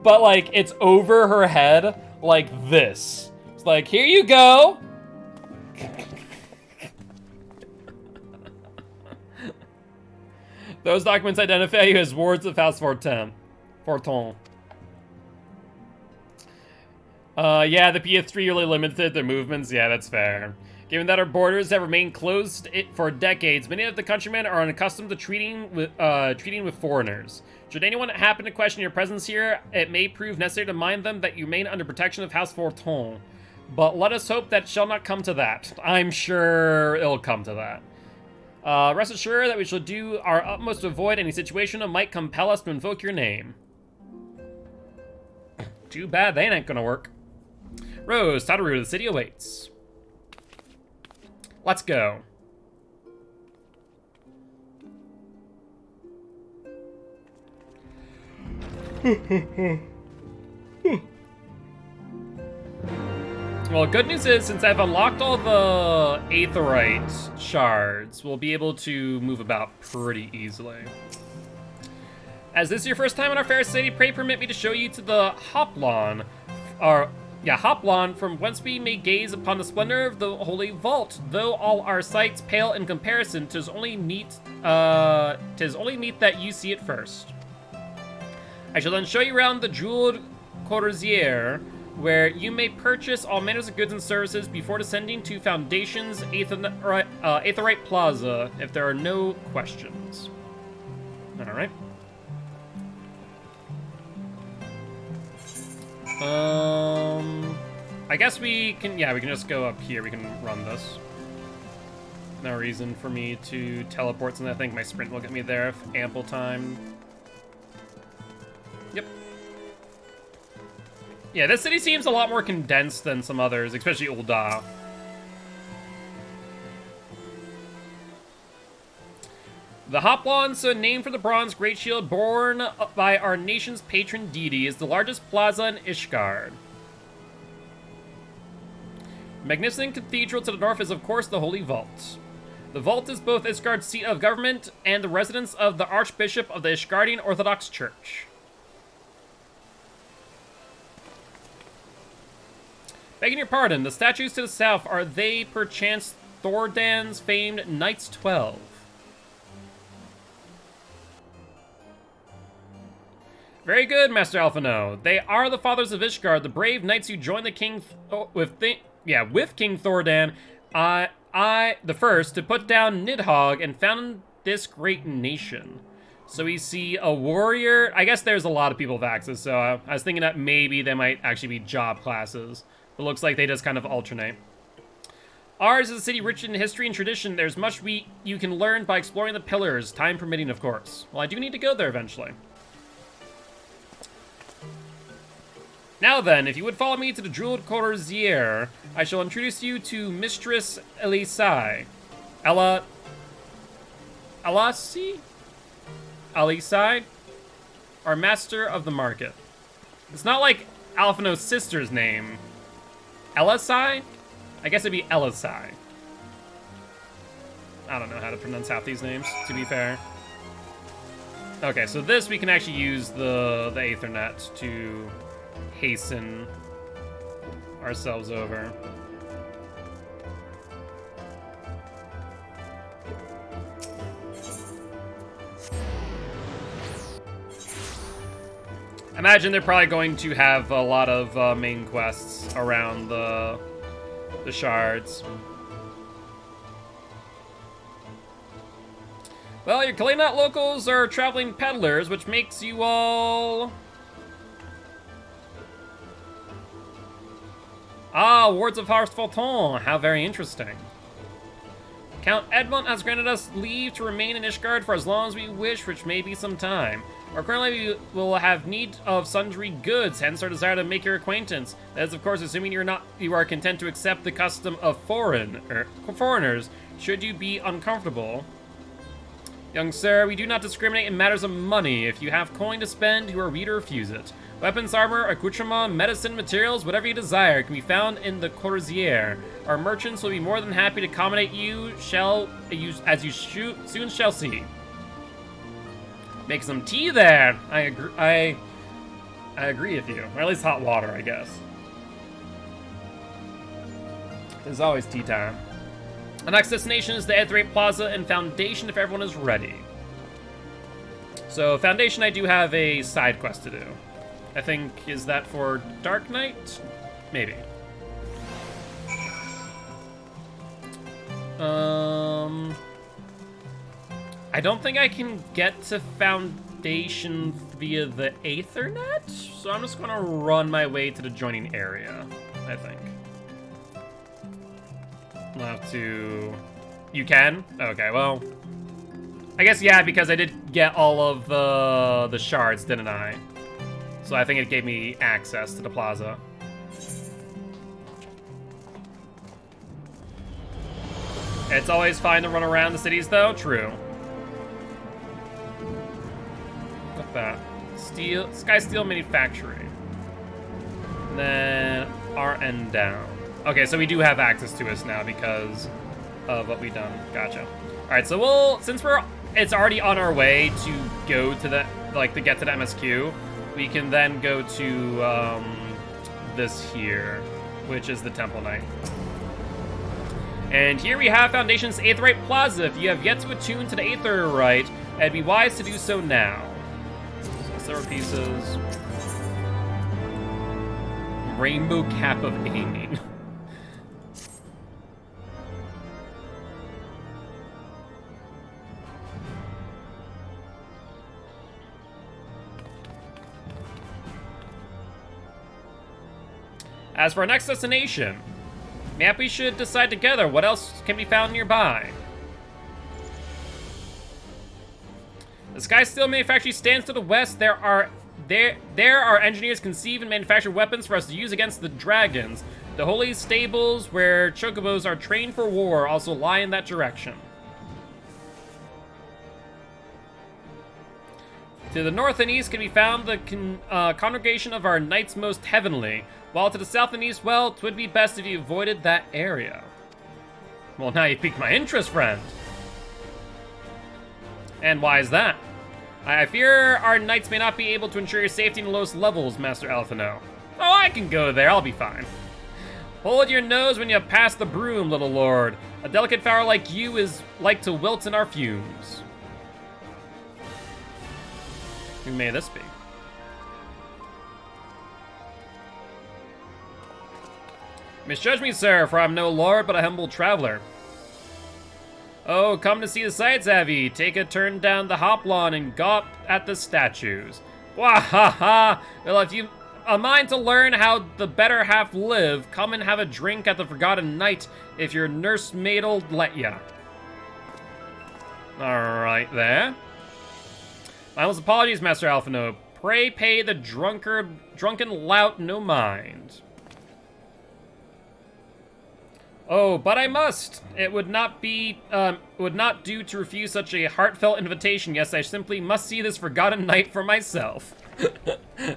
but like it's over her head like this. It's like, here you go. Those documents identify you as wards of House Forton. Yeah, the PS3 really limited their movements. Yeah, that's fair. Given that our borders have remained closed for decades, many of the countrymen are unaccustomed to treating with foreigners. Should anyone happen to question your presence here, it may prove necessary to remind them that you remain under protection of House Forton. But let us hope that shall not come to that. I'm sure it'll come to that. Rest assured that we shall do our utmost to avoid any situation that might compel us to invoke your name. Too bad they ain't gonna work. Rose, Tataru, the city awaits. Let's go. Well, good news is, since I've unlocked all the Aetherite shards, we'll be able to move about pretty easily. As this is your first time in our fair city, pray permit me to show you to the Hoplon, Hoplon, from whence we may gaze upon the splendor of the Holy Vault. Though all our sights pale in comparison, 'tis only meet that you see it first. I shall then show you around the jeweled Coursier, where you may purchase all manners of goods and services before descending to Foundation's Aetherite Plaza, if there are no questions. All right. I guess we can just go up here. We can run this. No reason for me to teleport, since I think my sprint will get me there if ample time. Yep. Yeah, this city seems a lot more condensed than some others, especially Ul'dah. The Hoplon, so named for the bronze great shield borne by our nation's patron deity, is the largest plaza in Ishgard. Magnificent cathedral to the north is, of course, the Holy Vault. The vault is both Ishgard's seat of government and the residence of the Archbishop of the Ishgardian Orthodox Church. Begging your pardon, the statues to the south, are they perchance Thordan's famed Knights 12? Very good, Master Alphino. They are the fathers of Ishgard, the brave knights who joined the king with King Thordan, the first, to put down Nidhogg and found this great nation. So we see a warrior. I guess there's a lot of people with axes, so I was thinking that maybe they might actually be job classes. It looks like they just kind of alternate. Ours is a city rich in history and tradition. There's much you can learn by exploring the pillars, time permitting, of course. Well, I do need to go there eventually. Now then, if you would follow me to the Jeweled Coursier, I shall introduce you to Mistress Elisai. Elisai? Our Master of the Market. It's not like Alphino's sister's name. Elisai? I guess it'd be Elisai. I don't know how to pronounce half these names, to be fair. Okay, so this we can actually use the Aethernet to hasten ourselves over. Imagine they're probably going to have a lot of main quests around the shards. Well, your Kalinat locals are traveling peddlers, which makes you all... Ah, wards of House Forton. How very interesting. Count Edmond has granted us leave to remain in Ishgard for as long as we wish, which may be some time. Or currently we will have need of sundry goods, hence our desire to make your acquaintance. That is, of course, assuming you are content to accept the custom of foreigners, should you be uncomfortable. Young sir, we do not discriminate in matters of money. If you have coin to spend, you are free to refuse it. Weapons, armor, accoutrement, medicine, materials, whatever you desire can be found in the Coursier. Our merchants will be more than happy to accommodate you, as you soon shall see. Make some tea there. I agree with you. Or at least hot water, I guess. There's always tea time. The next destination is the Aetherite Plaza and Foundation if everyone is ready. So Foundation, I do have a side quest to do. I think, is that for Dark Knight? Maybe. I don't think I can get to Foundation via the Aethernet, so I'm just gonna run my way to the joining area, I think. I'll have to... You can? Okay, well... I guess, yeah, because I did get all of the shards, didn't I? So I think it gave me access to the plaza. It's always fine to run around the cities, though. True. What's that? Steel, Sky Steel Manufacturing. And then RN down. Okay, so we do have access to us now because of what we've done. Gotcha. All right, so we'll, since it's already on our way to go to the, like, to get to the MSQ, we can then go to this here, which is the Temple Knight. And here we have Foundation's Aetherite Plaza. If you have yet to attune to the Aetherite, it'd be wise to do so now. Several pieces. Rainbow Cap of Aiming. As for our next destination, map we should decide together what else can be found nearby. The Sky Steel Manufactory stands to the west. There are engineers conceive and manufacture weapons for us to use against the dragons. The holy stables where chocobos are trained for war also lie in that direction. To the north and east can be found the congregation of our Knights Most Heavenly, while to the south and east, well, 'twould be best if you avoided that area. Well, now you piqued my interest, friend. And why is that? I fear our knights may not be able to ensure your safety in the lowest levels, Master Alphino. Oh, I can go there, I'll be fine. Hold your nose when you pass the broom, little lord. A delicate flower like you is like to wilt in our fumes. Who may this be? Misjudge me, sir, for I'm no lord, but a humble traveler. Oh, come to see the sights, have ye? Take a turn down the hop lawn and gawp at the statues. Wah ha ha! Well, if you a mind to learn how the better half live, come and have a drink at the Forgotten Knight if your nursemaid'll let ya. Alright there. My most apologies, Master Alphino. Pray pay the drunken lout no mind. Oh, but I must. It would not do to refuse such a heartfelt invitation. Yes, I simply must see this Forgotten Knight for myself.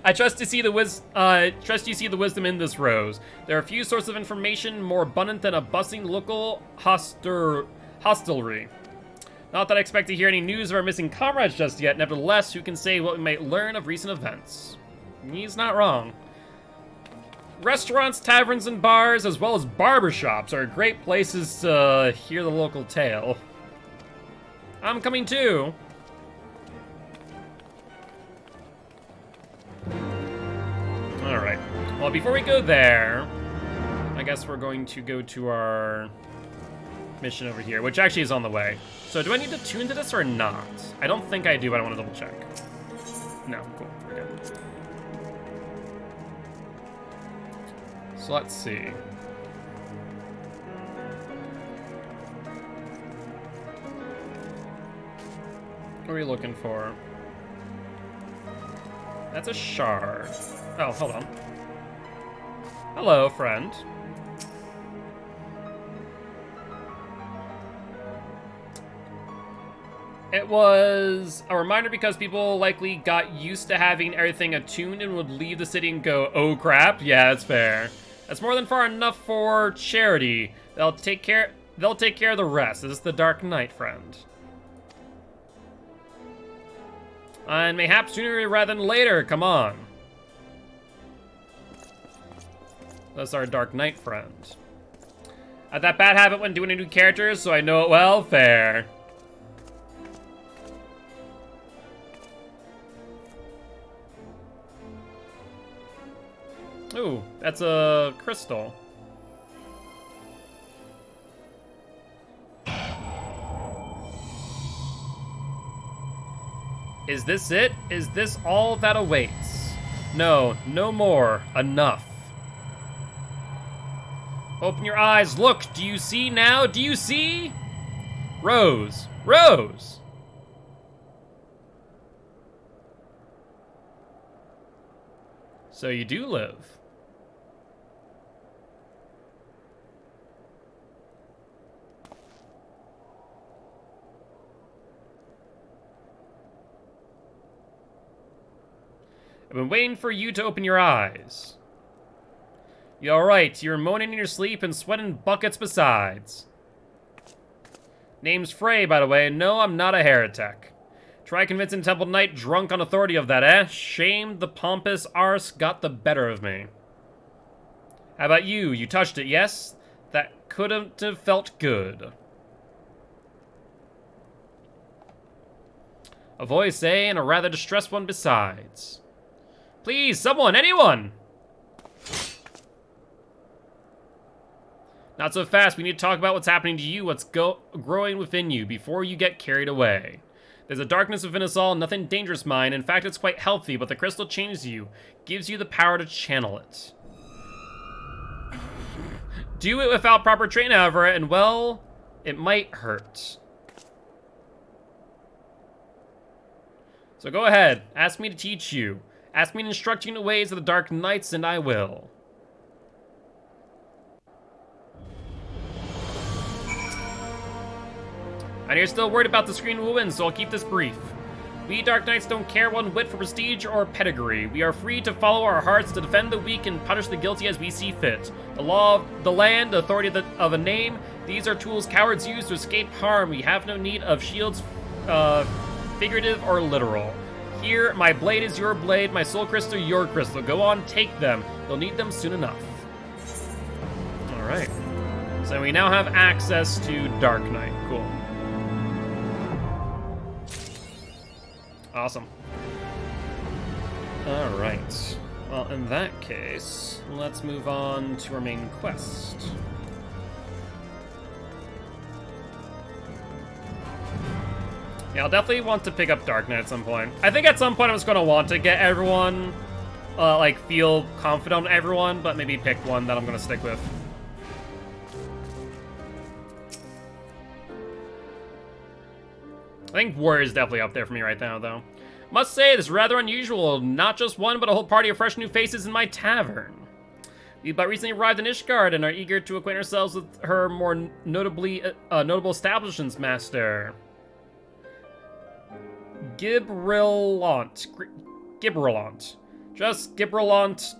I trust you see the wisdom in this, Rose. There are few sources of information more abundant than a bustling local hostelry. Not that I expect to hear any news of our missing comrades just yet. Nevertheless, who can say what we might learn of recent events? He's not wrong. Restaurants, taverns, and bars, as well as barbershops, are great places to hear the local tale. I'm coming too. Alright. Well, before we go there, I guess we're going to go to our mission over here, which actually is on the way. So do I need to tune to this or not? I don't think I do, but I want to double check. No, cool, we're good. So let's see. What are we looking for? That's a shard. Oh, hold on. Hello, friend. It was a reminder because people likely got used to having everything attuned and would leave the city and go, oh crap, yeah, that's fair. That's more than far enough for charity. They'll take care of the rest. This is the Dark Knight, friend. And mayhap sooner rather than later, come on. That's our Dark Knight friend. I had that bad habit when doing a new character, so I know it well, fair. Ooh, that's a crystal. Is this it? Is this all that awaits? No, no more. Enough. Open your eyes. Look, do you see now? Do you see? Rose. Rose! So you do live. I've been waiting for you to open your eyes. You alright? You're moaning in your sleep and sweating buckets besides. Name's Frey, by the way. No, I'm not a heretic. Try convincing Temple Knight drunk on authority of that, eh? Shame the pompous arse got the better of me. How about you? You touched it, yes? That couldn't have felt good. A voice, eh? And a rather distressed one besides. Please, someone, anyone! Not so fast. We need to talk about what's happening to you, what's growing within you, before you get carried away. There's a darkness within us all, nothing dangerous, mind. In fact, it's quite healthy, but the crystal changes you, gives you the power to channel it. Do it without proper training, however, and well, it might hurt. So go ahead, ask me to teach you. Ask me to instruct you in the ways of the Dark Knights, and I will. And you're still worried about the screen will win, so I'll keep this brief. We Dark Knights don't care one whit for prestige or pedigree. We are free to follow our hearts, to defend the weak and punish the guilty as we see fit. The law of the land, the authority of a name, these are tools cowards use to escape harm. We have no need of shields, figurative or literal. Here, my blade is your blade, my soul crystal your crystal. Go on, take them. You'll need them soon enough. Alright. So we now have access to Dark Knight. Cool. Awesome. Alright. Well, in that case, let's move on to our main quest. Yeah, I'll definitely want to pick up Dark Knight at some point. I think at some point I'm just going to want to get everyone, like, feel confident on everyone, but maybe pick one that I'm going to stick with. I think Warrior is definitely up there for me right now, though. Must say, this is rather unusual. Not just one, but a whole party of fresh new faces in my tavern. We but recently arrived in Ishgard and are eager to acquaint ourselves with her more notable establishments, master. Gibrillant. Just Gibrillant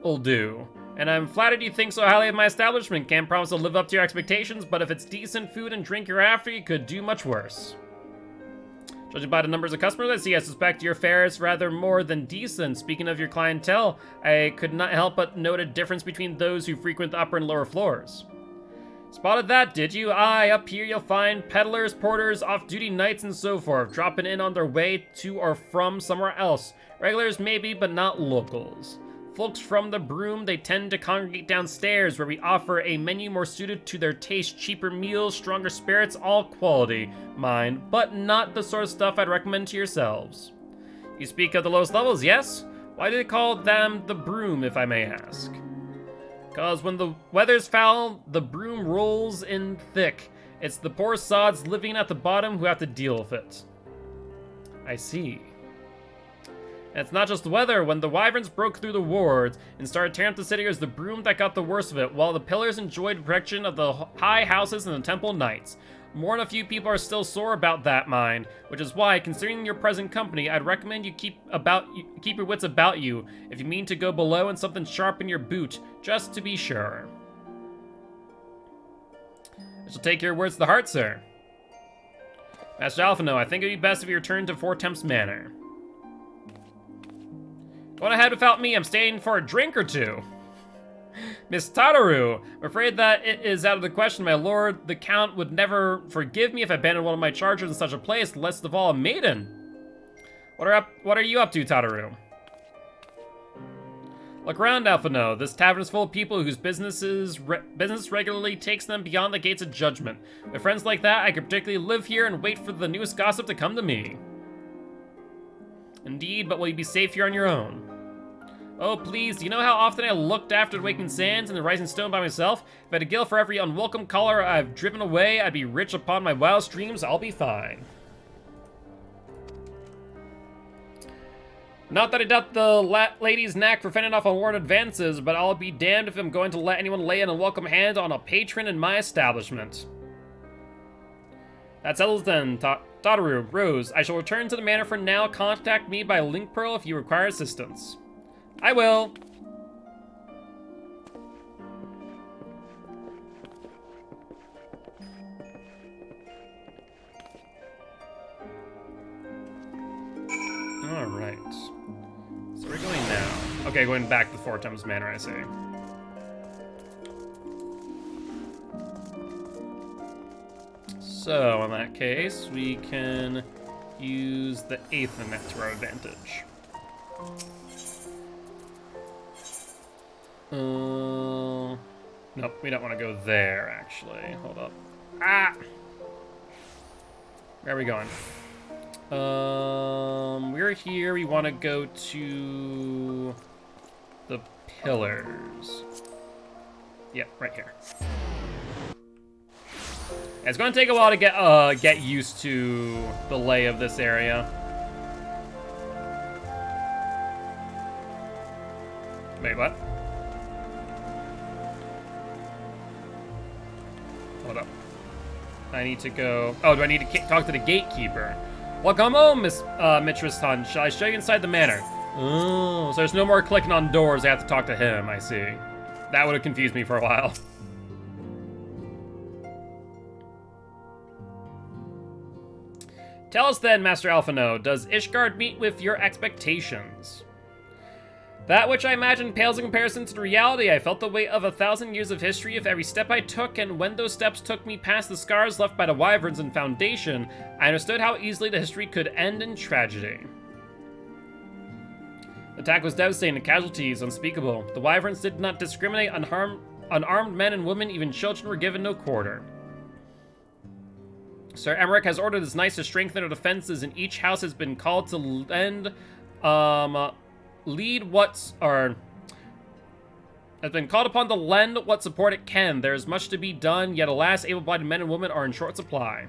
will do. And I'm flattered you think so highly of my establishment. Can't promise to live up to your expectations, but if it's decent food and drink you're after, you could do much worse. Judging by the numbers of customers I see, I suspect your fare is rather more than decent. Speaking of your clientele, I could not help but note a difference between those who frequent the upper and lower floors. Spotted that, did you? Aye, up here you'll find peddlers, porters, off-duty knights, and so forth, dropping in on their way to or from somewhere else. Regulars maybe, but not locals. Folks from the Broom, they tend to congregate downstairs, where we offer a menu more suited to their taste, cheaper meals, stronger spirits, all quality, mind, but not the sort of stuff I'd recommend to yourselves. You speak of the lowest levels, yes? Why do they call them the Broom, if I may ask? Cause when the weather's foul, the Broom rolls in thick. It's the poor sods living at the bottom who have to deal with it. I see. And it's not just the weather. When the wyverns broke through the wards and started tearing up the city, it was the Broom that got the worst of it, while the pillars enjoyed protection of the high houses and the temple knights. More than a few people are still sore about that, mind, which is why, considering your present company, I'd recommend you keep your wits about you if you mean to go below and something sharp in your boot, just to be sure. I shall take your words to the heart, sir. Master Alphino, I think it would be best if you return to Four Temps Manor. Go on ahead without me, I'm staying for a drink or two. Miss Tataru, I'm afraid that it is out of the question, my lord. The Count would never forgive me if I abandoned one of my chargers in such a place, least of all a maiden. What are you up to, Tataru? Look around, Alphino. This tavern is full of people whose business regularly takes them beyond the gates of judgment. With friends like that, I could particularly live here and wait for the newest gossip to come to me. Indeed, but will you be safe here on your own? Oh, please, do you know how often I looked after the Waking Sands and the Rising Stone by myself? If I had to gill for every unwelcome caller I've driven away, I'd be rich upon my wildest dreams. I'll be fine. Not that I doubt the lady's knack for fending off unwarranted advances, but I'll be damned if I'm going to let anyone lay an unwelcome hand on a patron in my establishment. That settles then, Tataru. Rose, I shall return to the manor for now. Contact me by link pearl if you require assistance. I will. All right. So we're going now. Okay, going back to Four Thames Manor, I say. So, in that case, we can use the Aethernet to our advantage. Nope, we don't want to go there, actually. Hold up. Ah! Where are we going? We're here. We want to go to the pillars. Yep, right here. It's going to take a while to get used to the lay of this area. Wait, what? Hold up. I need to go... Oh, do I need to talk to the gatekeeper? Welcome home, Mistress Hunt. Shall I show you inside the manor? Oh, so there's no more clicking on doors. I have to talk to him, I see. That would have confused me for a while. Tell us then, Master Alphino, does Ishgard meet with your expectations? That which I imagined pales in comparison to the reality. I felt the weight of 1,000 years of history of every step I took, and when those steps took me past the scars left by the wyverns and Foundation, I understood how easily the history could end in tragedy. The attack was devastating, the casualties unspeakable. The wyverns did not discriminate. Unarmed men and women, even children, were given no quarter. Sir Emmerich has ordered his knights to strengthen their defenses, and each house has been called to has been called upon to lend what support it can. There is much to be done, yet alas, able-bodied men and women are in short supply.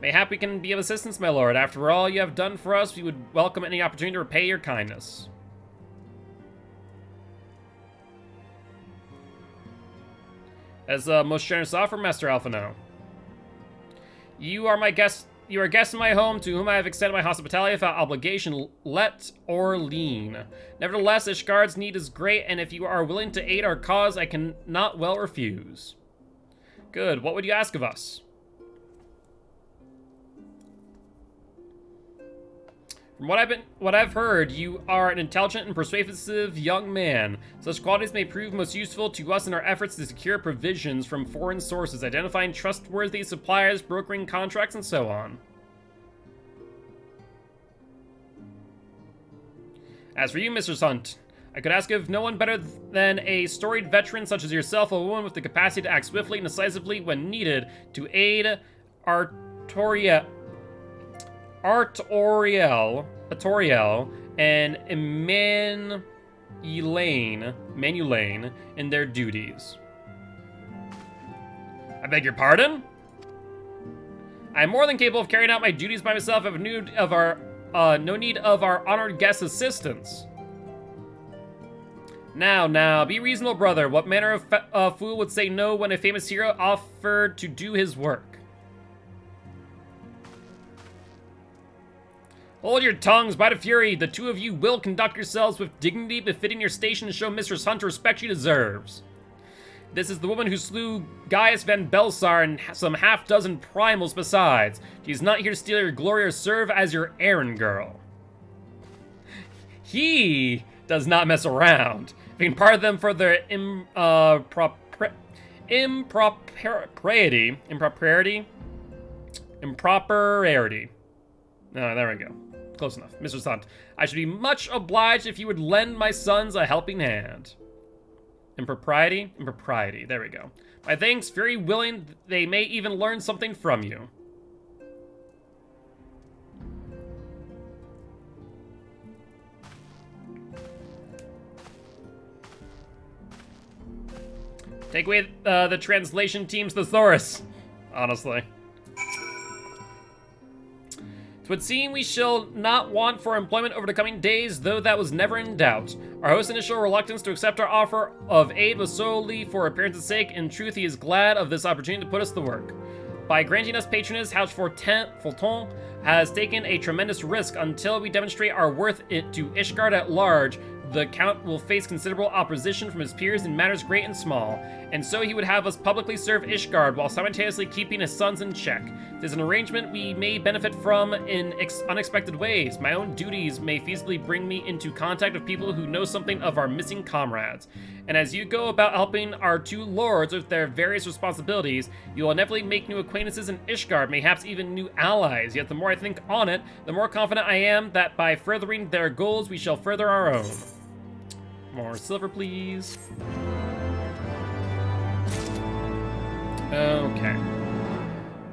Mayhap we can be of assistance, my lord. After all you have done for us, we would welcome any opportunity to repay your kindness. As a most generous offer, Master Alphino. You are a guest in my home, to whom I have extended my hospitality without obligation, let or lean. Nevertheless, Ishgard's need is great, and if you are willing to aid our cause, I cannot well refuse. Good. What would you ask of us? From what I've heard, you are an intelligent and persuasive young man. Such qualities may prove most useful to us in our efforts to secure provisions from foreign sources, identifying trustworthy suppliers, brokering contracts, and so on. As for you, Mr. Hunt, I could ask of no one better than a storied veteran such as yourself, a woman with the capacity to act swiftly and decisively when needed to aid Artoriel and Manulaine in their duties. I beg your pardon? I am more than capable of carrying out my duties by myself. I have no need of our honored guest's assistance. Now, be reasonable, brother. What manner of fool would say no when a famous hero offered to do his work? Hold your tongues, by the fury. The two of you will conduct yourselves with dignity befitting your station to show Mistress Hunt the respect she deserves. This is the woman who slew Gaius Van Belsar and some half-dozen primals besides. She's not here to steal your glory or serve as your errand girl. He does not mess around, being part of them for their impropriety. There we go. Close enough. Mr. Hunt, I should be much obliged if you would lend my sons a helping hand. Impropriety? Impropriety. There we go. My thanks, very willing. They may even learn something from you. Take away the translation team's thesaurus, honestly. It would seem we shall not want for employment over the coming days, though that was never in doubt. Our host's initial reluctance to accept our offer of aid was solely for appearance's sake. In truth, he is glad of this opportunity to put us to work. By granting us patronage, House Fulton has taken a tremendous risk. Until we demonstrate our worth to Ishgard at large, the Count will face considerable opposition from his peers in matters great and small, and so he would have us publicly serve Ishgard while simultaneously keeping his sons in check. It is an arrangement we may benefit from in unexpected ways. My own duties may feasibly bring me into contact with people who know something of our missing comrades. And as you go about helping our two lords with their various responsibilities, you will inevitably make new acquaintances in Ishgard, mayhaps even new allies. Yet the more I think on it, the more confident I am that by furthering their goals, we shall further our own. More silver, please. Okay.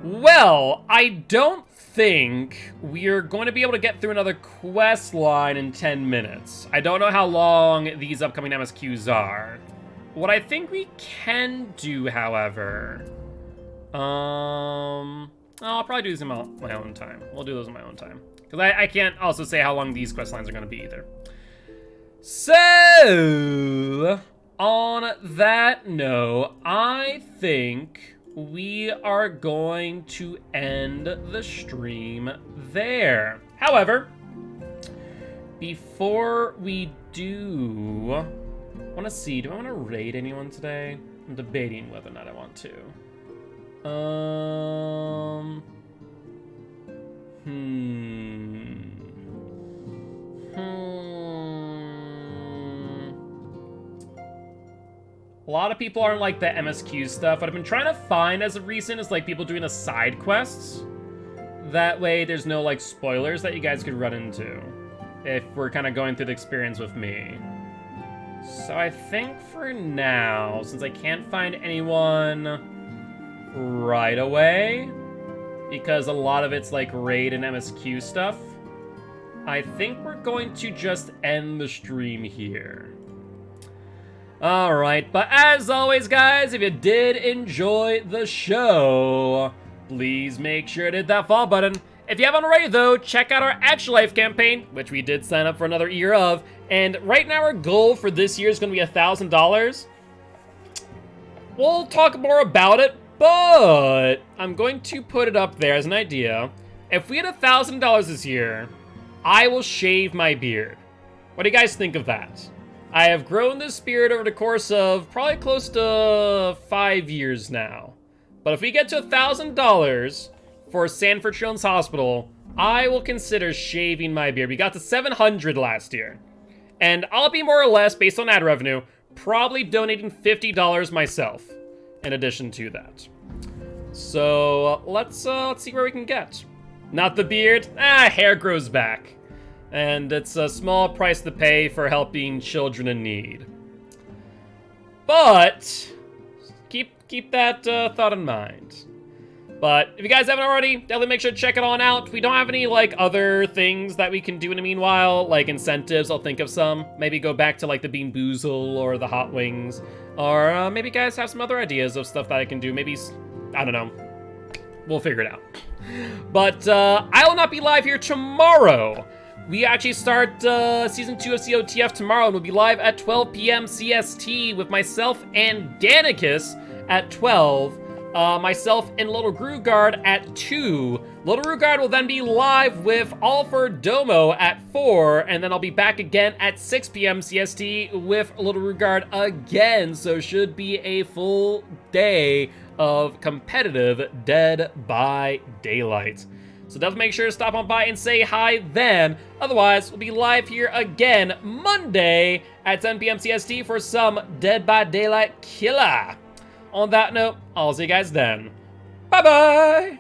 Well, I don't think we're going to be able to get through another quest line in 10 minutes. I don't know how long these upcoming MSQs are. What I think we can do, however... I'll probably do these in my own time. We'll do those in my own time. Because I can't also say how long these quest lines are going to be either. So, on that note, I think we are going to end the stream there. However, before we do, I want to see, do I want to raid anyone today? I'm debating whether or not I want to. A lot of people aren't like the MSQ stuff. What I've been trying to find as of recent is like people doing the side quests. That way there's no like spoilers that you guys could run into if we're kind of going through the experience with me. So I think for now, since I can't find anyone right away, because a lot of it's like raid and MSQ stuff, I think we're going to just end the stream here. Alright, but as always, guys, if you did enjoy the show, please make sure to hit that follow button. If you haven't already, though, check out our Actual Life campaign, which we did sign up for another year of, and right now our goal for this year is going to be $1,000. We'll talk more about it, but I'm going to put it up there as an idea. If we hit $1,000 this year, I will shave my beard. What do you guys think of that? I have grown this beard over the course of probably close to 5 years now. But if we get to $1,000 for Sanford Children's Hospital, I will consider shaving my beard. We got to 700 last year. And I'll be more or less, based on ad revenue, probably donating $50 myself in addition to that. So let's see where we can get. Not the beard, hair grows back. And it's a small price to pay for helping children in need. But keep that thought in mind. But if you guys haven't already, definitely make sure to check it on out. We don't have any like other things that we can do in the meanwhile, like incentives. I'll think of some. Maybe go back to like the Bean Boozle or the Hot Wings, or maybe you guys have some other ideas of stuff that I can do. Maybe, I don't know. We'll figure it out. But I will not be live here tomorrow. We actually start Season 2 of COTF tomorrow, and we'll be live at 12 p.m. CST with myself and Danicus at 12, myself and Little Grugard at 2. Little Grugard will then be live with Alfred Domo at 4, and then I'll be back again at 6 p.m. CST with Little Grugard again, so should be a full day of competitive Dead by Daylight. So definitely make sure to stop on by and say hi then. Otherwise, we'll be live here again Monday at 10 p.m. CST for some Dead by Daylight killer. On that note, I'll see you guys then. Bye-bye!